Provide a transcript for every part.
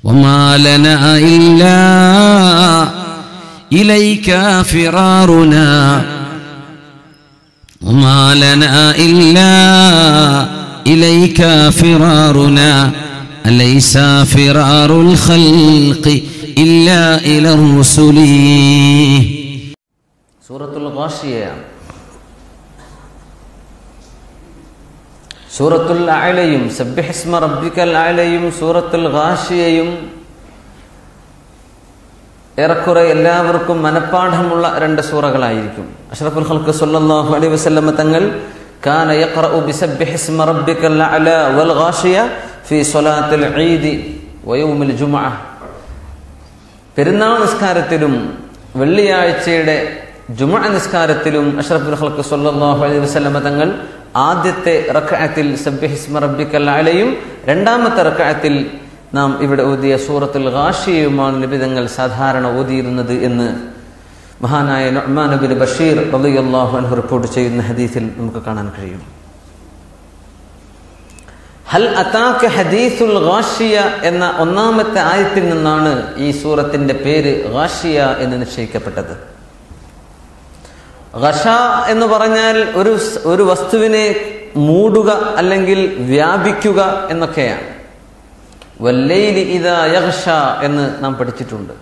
وما لنا إلا إليك فرارنا وما لنا إلا إليك فرارنا أليس فرار الخلق إلا إلى الرسل. സൂറത്തുൽ ഗാശിയ, സൂറത്തുൽ അഅലയും സബ്ബിഹിസ്മ റബ്ബിക്കൽ അഅലയും സൂറത്തുൽ ഗാശിയയും ഏറെക്കുറെ എല്ലാവർക്കും മനഃപ്പാഠമുള്ള രണ്ട് സൂറകളായിരിക്കും. അഷ്റഫുൽ ഖൽഖ് സ്വല്ലല്ലാഹു അലൈഹി വസല്ലം തങ്ങൾ കാന യഖറഉ ബിസബ്ബിഹിസ്മ റബ്ബിക്കൽ അഅല വൽ ഗാശിയ ഫീ സ്വലാത്തിൽ ഈദ് വയൗമിൽ ജുമുഅ. പെരുന്നാൾ നിസ്കാരത്തിലും വെള്ളിയാഴ്ചയുടെ ജുമുഅ നിസ്കാരത്തിലും അഷ്റഫുൽ ഖൽഖ് സ്വല്ലല്ലാഹു അലൈഹി വസല്ലം തങ്ങൾ ആദ്യത്തെ റക്അത്തിൽ സബ്ബിഹിസ്മ റബ്ബിക്കൽ അഅലയും രണ്ടാമത്തെ റക്അത്തിൽ നാം ഇവിടെ ഓതിയ സൂറത്തുൽ ഗാശിയയുമാണ് നബി തങ്ങൾ സാധാരണ ഓതിയിരുന്നത് എന്ന് മഹാനായ നുഅ്മാൻ ഇബ്നു ബഷീർ റളിയല്ലാഹു അൻഹു റിപ്പോർട്ട് ചെയ്യുന്ന ഹദീസിൽ നമുക്ക് കാണാൻ കഴിയും. ഹൽ അതാക ഹദീസുൽ ഗാശിയ എന്ന ഒന്നാമത്തെ ആയത്തിൽ നിന്നാണ് ഈ സൂറത്തിന്റെ പേര് ഗാശിയ എന്ന് നിശ്ചയിക്കപ്പെട്ടത്. ഗശ എന്ന് പറഞ്ഞാൽ ഒരു വസ്തുവിനെ മൂടുക അല്ലെങ്കിൽ വ്യാപിക്കുക എന്നൊക്കെയാണ്. വല്ലൈലി ഇദാ യഗ്ഷ എന്ന് നാം പഠിച്ചിട്ടുണ്ട്.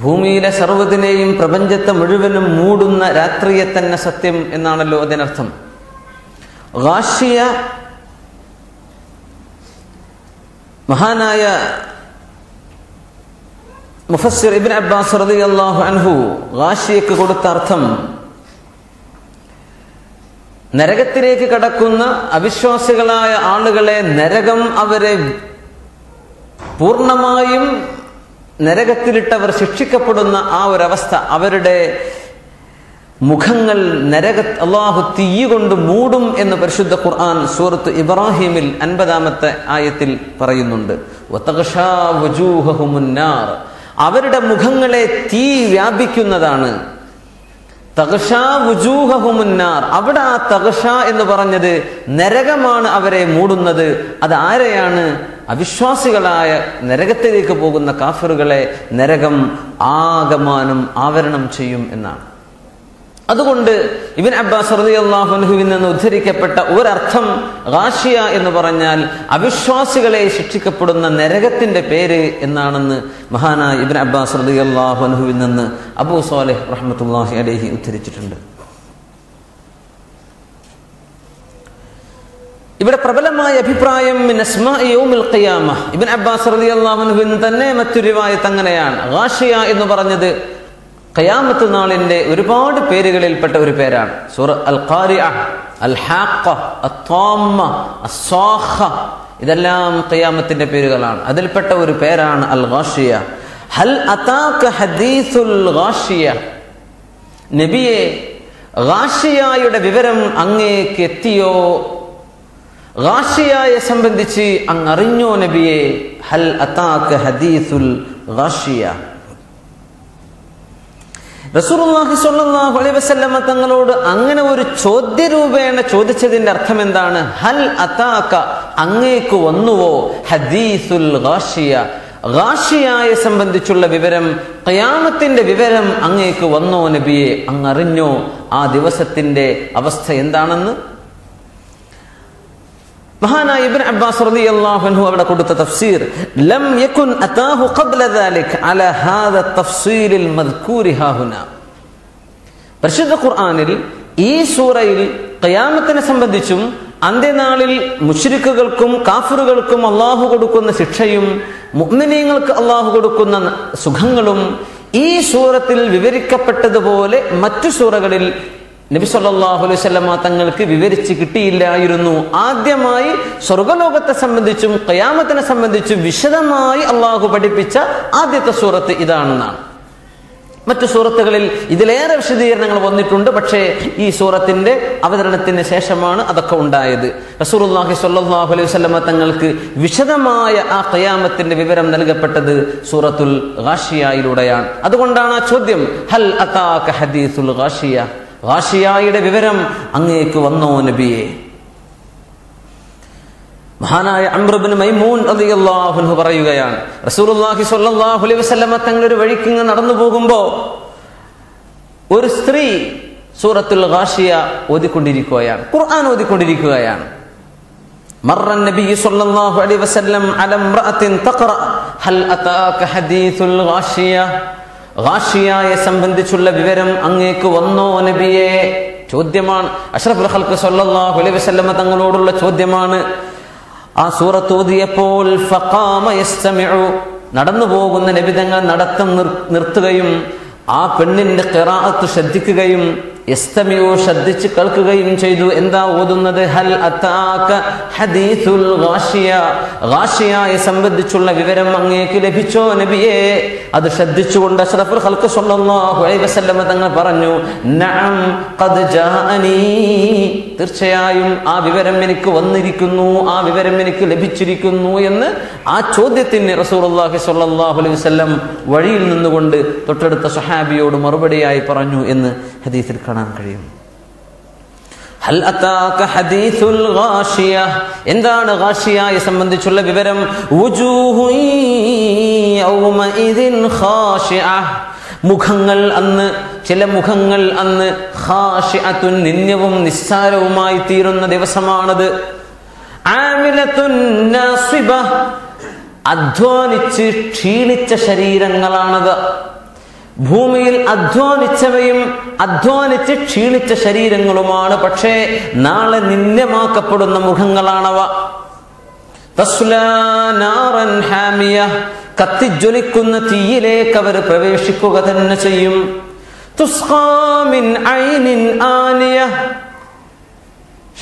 ഭൂമിയിലെ സർവ്വതിനെയും പ്രപഞ്ചത്തെ മുഴുവനും മൂടുന്ന രാത്രിയെ തന്നെ സത്യം എന്നാണല്ലോ അതിനർത്ഥം. ഗാശിയ മഹാനായ മുഫസ്സിർ ഇബ്നു അബ്ബാസ് റളിയല്ലാഹു അൻഹു ഗാശിയക്ക് കൊടുത്ത അർത്ഥം നരകത്തിലേക്ക് കടക്കുന്ന അവിശ്വാസികളായ ആളുകളെ നരകം അവരെ പൂർണ്ണമായും നരകത്തിലിട്ടവർ ശിക്ഷിക്കപ്പെടുന്ന ആ ഒരവസ്ഥ, അവരുടെ മുഖങ്ങൾ അല്ലാഹു തീ കൊണ്ട് മൂടും എന്ന് പരിശുദ്ധ ഖുർആൻ സൂറത്ത് ഇബ്രാഹിമിൽ 50-ാമത്തെ ആയത്തിൽ പറയുന്നുണ്ട്. വതഗ്ഷാ വജൂഹഹുമുൻ നാർ, അവരുടെ മുഖങ്ങളെ തീ വ്യാപിക്കുന്നതാണ്. തഗ്ഷാ വജൂഹഹുമുൻ നാർ, അവിടെ ആ തഗ്ഷ എന്ന് പറഞ്ഞത് നരകമാണ് അവരെ മൂടുന്നത്. അത് ആരെയാണ്? അവിശ്വാസികളായ നരകത്തിലേക്ക് പോകുന്ന കാഫിറുകളെ നരകം ആകമാനം ആവരണം ചെയ്യും എന്നാണ്. അതുകൊണ്ട് ഇബ്നു അബ്ബാസ് റളിയല്ലാഹു അൻഹുവിൽ നിന്ന് ഉദ്ധരിക്കപ്പെട്ട ഒരർത്ഥം ഗാശിയ എന്ന് പറഞ്ഞാൽ അവിശ്വാസികളെ ശിക്ഷിക്കപ്പെടുന്ന നരകത്തിന്റെ പേര് എന്നാണെന്ന് മഹാനായ ഇബ്നു അബ്ബാസ് റളിയല്ലാഹു അൻഹുവിൽ നിന്ന് അബൂ സ്വാലിഹ് റഹ്മത്തുള്ളാഹി അലൈഹി ഉദ്ധരിച്ചിട്ടുണ്ട്. ഇവിടെ പ്രബലമായ അഭിപ്രായം മിൻ അസ്മാഇ യൗമിൽ ഖിയാമ, ഇബ്നു അബ്ബാസ് റളിയല്ലാഹു അൻഹുവിൽ തന്നെ മറ്റൊരു റിവായത്ത് അങ്ങനെയാണ്. ഗാശിയ എന്ന് പറഞ്ഞത് ഖിയാമത്ത് നാളിന്റെ ഒരുപാട് പേരുകളിൽപ്പെട്ട ഒരു പേരാണ്. സൂറ അൽ ഖാരിഅ, അൽ ഹാഖ, അത്താമ്മ, അസ്സാഖ, ഇതെല്ലാം ഖിയാമത്തിന്റെ പേരുകളാണ്. അതിൽപ്പെട്ട ഒരു പേരാണ് അൽ ഗാശിയ. ഹൽ അതാക ഹദീസുൽ ഗാശിയ, നബിയെ ഗാശിയയുടെ വിവരം അങ്ങേക്ക് എത്തിയോ? ഗാശിയയെ സംബന്ധിച്ച് അങ്ങ് അറിഞ്ഞോ നബിയെ? ഹൽ അതാക ഹദീസുൽ ഗാശിയ. റസൂലുള്ളാഹി സ്വല്ലല്ലാഹു അലൈഹി വസല്ലം തങ്ങളോട് അങ്ങനെ ഒരു ചോദ്യരൂപേണ ചോദിച്ചതിന്റെ അർത്ഥം എന്താണ്? ഹൽ അതാക, അങ്ങേക്ക് വന്നുവോ? ഹദീസുൽ ഗാശിയ, ഗാശിയയെ സംബന്ധിച്ചുള്ള വിവരം, ഖിയാമത്തിന്റെ വിവരം അങ്ങേക്ക് വന്നോ നബിയെ? അങ്ങ് അറിഞ്ഞോ ആ ദിവസത്തിന്റെ അവസ്ഥ എന്താണെന്ന്? മഹാനായ ഇബ്നു അബ്ബാസ് റളിയല്ലാഹു അൻഹു അവിടെ കൊടുത്ത തഫ്സീർ, ലം യകുൻ അതാഹു ഖബ്ല ദാലിക അലാ ഹാദാ തഫ്സീലിൽ മദ്കൂരി ഹാഹുനാ. പരിശുദ്ധ ഖുർആനിൽ ഈ സൂറയിൽ ഖിയാമത്തിനെ സംബന്ധിച്ചും അന്ത്യനാളിൽ മുശ്രിക്കുകൾക്കും കാഫിറുകൾക്കും അല്ലാഹു കൊടുക്കുന്ന ശിക്ഷയും മുഅ്മിനീങ്ങൾക്ക് അല്ലാഹു കൊടുക്കുന്ന സുഖങ്ങളും ഈ സൂറത്തിൽ വിവരിക്കപ്പെട്ടതുപോലെ മറ്റു സൂറകളിൽ നബി സല്ലല്ലാഹു അലൈഹി വസല്ലം തങ്ങൾക്ക് വിവരിച്ച് കിട്ടിയില്ലായിരുന്നു. ആദ്യമായി സ്വർഗ്ഗലോകത്തെ സംബന്ധിച്ചും ഖിയാമത്തിനെ സംബന്ധിച്ചും വിശദമായി അള്ളാഹു പഠിപ്പിച്ച ആദ്യത്തെ സൂറത്ത് ഇതാണെന്നാണ്. മറ്റു സൂറത്തുകളിൽ ഇതിലേറെ വിശദീകരണങ്ങൾ വന്നിട്ടുണ്ട്. പക്ഷേ ഈ സൂറത്തിന്റെ അവതരണത്തിന് ശേഷമാണ് അതൊക്കെ ഉണ്ടായത്. റസൂലുള്ളാഹി സ്വല്ലല്ലാഹു അലൈഹി വസല്ലം തങ്ങൾക്ക് വിശദമായ ആ ഖിയാമത്തിന്റെ വിവരം നൽകപ്പെട്ടത് സൂറത്തുൽ ഗാശിയയിലൂടെയാണ്. അതുകൊണ്ടാണ് ആ ചോദ്യം, ഹൽ അതാക ഹദീസുൽ ഗാശിയ, ഗാശിയയുടെ വിവരം അങ്ങേക്ക് വന്നോ നബിയെ? മഹാനായ അംർ ഇബ്നു മൈമൂൻ റളിയല്ലാഹു അൻഹു പറയുകയാണ്, റസൂലുള്ളാഹി സ്വല്ലല്ലാഹു അലൈഹി വസല്ലമ തങ്ങൾ ഒരു വഴിക്ക് നടന്നു പോകുമ്പോൾ ഒരു സ്ത്രീ സൂറത്തുൽ ഗാശിയ ഓതിക്കൊണ്ടിരിക്കുകയാണ്, ഖുർആൻ ഓതിക്കൊണ്ടിരിക്കുകയാണ്. മർറ നബി സ്വല്ലല്ലാഹു അലൈഹി വസല്ലം അല ഇംറഅത്തിൻ തഖറ ഹൽ അതാക ഹദീസുൽ ഗാശിയ. ഗാശിയയെ സംബന്ധിച്ചുള്ള വിവരം അങ്ങേക്ക് വന്നോ നബിയേ? ചോദ്യമാണ്. അഷ്റഫുൽ ഖൽഖ് സ്വല്ലല്ലാഹു അലൈഹി വസല്ലം തങ്ങളോടുള്ള ചോദ്യമാണ്. ആ സൂറത്ത് ഓതിയപ്പോൾ ഫഖാമ യസ്തമിഉ, നടന്നു പോകുന്ന നബി തങ്ങൾ നടത്തം നിർത്തുകയും ആ പെണ്ണിന്റെ ഖിറാഅത്ത് ശ്രദ്ധിക്കുകയും യസ്തമിഉ ശ്രദ്ധിച്ച് കേൾക്കുകയും ചെയ്തു. എന്താ ഓതുന്നത്? ഹൽ അതാക ഹദീസുൽ ഗാശിയ, ഗാശിയയെ സംബന്ധിച്ചുള്ള വിവരം അങ്ങേക്ക് ലഭിച്ചോ നബിയേ? അത് ശ്രദ്ധിച്ചുകൊണ്ട് അഷ്റഫുൽ ഖൽഖ് സ്വല്ലല്ലാഹു അലൈഹി വസല്ലം തങ്ങൾ പറഞ്ഞു, നഅം ഖദ് ജാഅനി, തീർച്ചയായും ആ വിവരം എനിക്ക് വന്നിരിക്കുന്നു, ആ വിവരം എനിക്ക് ലഭിച്ചിരിക്കുന്നു എന്ന് ആ ചോദ്യത്തിന് റസൂലുള്ളാഹി സ്വല്ലല്ലാഹു അലൈഹി വസല്ലം വഴിയിൽ നിന്നുകൊണ്ട് തൊട്ടടുത്ത സ്വഹാബിയോട് മറുപടിയായി പറഞ്ഞു എന്ന് ഹദീസിൽ കാണാൻ കഴിയും. ഹൽ അതാക ഹദീസുൽ ഗാശിയ, എന്താണ് ഗാശിയയെ സംബന്ധിച്ചുള്ള വിവരം? വുജൂഹു യൗമഇദിൻ ഖാശിഅ, മുഖങ്ങൾ അന്ന്, ചില മുഖങ്ങൾ അന്ന് ഖാശിഅത്തുൻ, നിന്ദ്യവും നിസ്സാരവുമായി തീരുന്ന ദിവസമാണത്. ആമിലത്തുൻ നാസിബ, അധ്വാനിച്ച് ക്ഷീണിച്ച ശരീരങ്ങളാണത്. ഭൂമിയിൽ അധ്വാനിച്ചവയും അധ്വാനിച്ച് ക്ഷീണിച്ച ശരീരങ്ങളുമാണ്, പക്ഷേ നാളെ നിന്ദ്യമാക്കപ്പെടുന്ന മുഖങ്ങളാണവ. തസ്ലാ നാറൻ ഹാമിയ, കത്തിജ്വലിക്കുന്ന തീയിലേക്ക് അവർ പ്രവേശിക്കുക തന്നെ ചെയ്യും. തുസ്ഖാ മിൻ ഐനിൻ ആനിയ,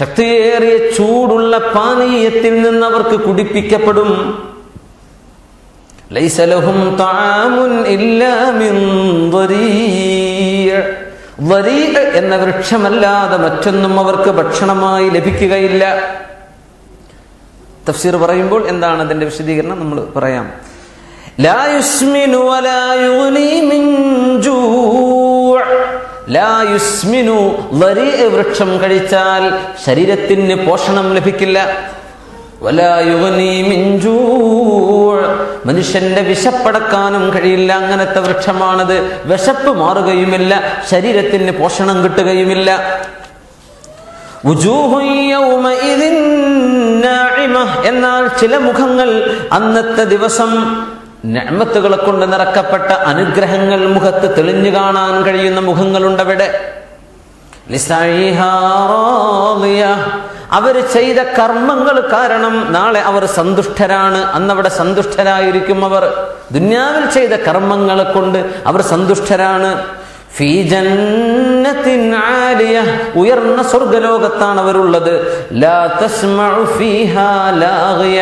ശക്തിയേറിയ ചൂടുള്ള പാനീയത്തിൽ നിന്ന് അവർക്ക് കുടിപ്പിക്കപ്പെടും. ലൈസ ലഹും തആമുൻ ഇല്ലാ മിൻ ളരീഅ, ളരീഅ എന്ന വൃക്ഷമല്ലാതെ മറ്റൊന്നും അവർക്ക് ഭക്ഷണമായി ലഭിക്കുകയില്ല. തഫ്സീർ പറയുമ്പോൾ എന്താണ് അതിന്റെ വിശദീകരണം നമ്മൾ പറയാം. ലാ യുസ്മിനു വലാ യുഗ്നി മിൻ ജൂ', ലാ യുസ്മിനു, ളരീഅ വൃക്ഷം കഴിച്ചാൽ ശരീരത്തിന് പോഷണം ലഭിക്കില്ല. വലാ യുഗ്നി മിൻ ജൂ', മനുഷ്യന്റെ വിശപ്പടക്കാനും കഴിയില്ല. അങ്ങനത്തെ വൃക്ഷമാണത്. വിശപ്പ് മാറുകയുമില്ല, ശരീരത്തിന് പോഷണം കിട്ടുകയുമില്ല. വുജൂഹു യൗമഇദിൻ നാഇമ, എന്നാൽ ചില മുഖങ്ങൾ അന്നത്തെ ദിവസം നിഅമത്തുകളെ കൊണ്ട് നിറക്കപ്പെട്ട അനുഗ്രഹങ്ങൾ മുഖത്ത് തെളിഞ്ഞു കാണാൻ കഴിയുന്ന മുഖങ്ങളുണ്ടവിടെ. ലിസൈഹാ റാദിയ, അവർ ചെയ്ത കർമ്മങ്ങൾ കാരണം നാളെ അവർ സന്തുഷ്ടരാണ്. അന്നവിടെ സന്തുഷ്ടരായിരിക്കും അവർ. ദുനിയാവിൽ ചെയ്ത കർമ്മങ്ങളെ കൊണ്ട് അവർ സന്തുഷ്ടരാണ്. ഫീ ജന്നത്തിൻ ആലിയ, ഉയർന്ന സ്വർഗ്ഗലോകത്താണ് അവരുള്ളത്. ലാ തസ്മഉ ഫീഹാ ലാഗിയ,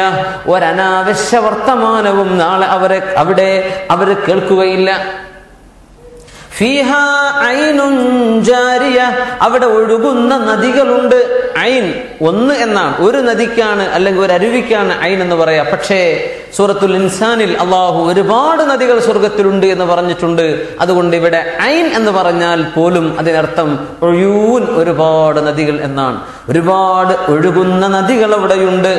ഒരനാവശ്യ വർത്തമാനവും നാളെ അവിടെ അവർ കേൾക്കുകയില്ല. ഫീഹാ ഐനുൻ ജാരിയ, അവിടെ ഒഴുകുന്ന നദികളുണ്ട്. ഐൻ ഒന്ന് എന്നാണ്, ഒരു നദിക്കാണ് അല്ലെങ്കിൽ ഒരു അരുവിക്കാണ് ഐൻ എന്ന് പറയാ. പക്ഷേ സൂറത്തുൽ ഇൻസാനിൽ അള്ളാഹു ഒരുപാട് നദികൾ സ്വർഗത്തിലുണ്ട് എന്ന് പറഞ്ഞിട്ടുണ്ട്. അതുകൊണ്ട് ഇവിടെ ഐൻ എന്ന് പറഞ്ഞാൽ പോലും അതിനർത്ഥം ഒഴൂൻ, ഒരുപാട് നദികൾ എന്നാണ്. ഒരുപാട് ഒഴുകുന്ന നദികൾ അവിടെയുണ്ട്.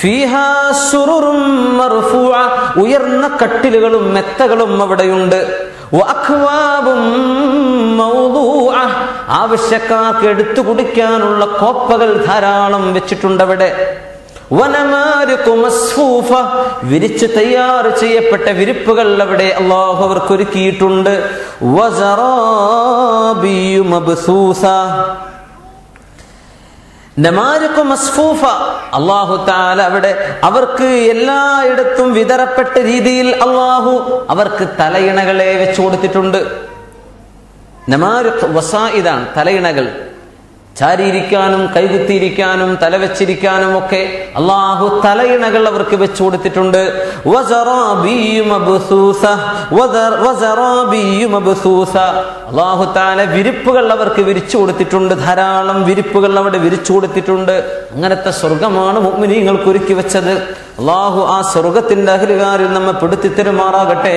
ഫീഹാ സുറുറും മർഫൂഅ, ഉയർന്ന കട്ടിലുകളും മെത്തകളും അവിടെയുണ്ട്. വഅക്വാബും മൗദൂഅ, ആവശ്യക്കാർക്ക് എടുത്തു കുടിക്കാനുള്ള കോപ്പകൾ ധാരാളം വെച്ചിട്ടുണ്ട് അവിടെ. വനമാരിഖു മസ്ഫൂഫ, വിരിച്ച് തയ്യാർ ചെയ്യപ്പെട്ട വിരിപ്പുകൾ അവിടെ അല്ലാഹു അവർക്ക് ഒരുക്കിയിട്ടുണ്ട്. വസറാബിയു മബ്സൂസ, നമാരിഖു മസ്ഫൂഫ, അല്ലാഹു തആല അവിടെ അവർക്ക് എല്ലായിടത്തും വിതരപ്പെട്ട രീതിയിൽ അല്ലാഹു അവർക്ക് തലയിണകളെ വെച്ചു കൊടുത്തിട്ടുണ്ട്. നമാരിഖ് വസായിദാണ്, തലയിണകൾ. ചാരിയിരിക്കാനും കൈകുത്തിയിരിക്കാനും തലവെച്ചിരിക്കാനും ഒക്കെ അല്ലാഹു തലയിണകൾ അവർക്ക് വെച്ചു കൊടുത്തിട്ടുണ്ട്. അല്ലാഹു തആല വിരിപ്പുകൾ അവർക്ക് വിരിച്ചു കൊടുത്തിട്ടുണ്ട്. ധാരാളം വിരിപ്പുകൾ അവിടെ വിരിച്ചു കൊടുത്തിട്ടുണ്ട്. അങ്ങനത്തെ സ്വർഗമാണ് മുഅ്മിനീങ്ങൾക്ക് ഒരുക്കി വെച്ചത്. അല്ലാഹു ആ സ്വർഗത്തിന്റെ അഹ്ലുകാരിൽ നമ്മെ പെടുത്തി തരുമാറാകട്ടെ.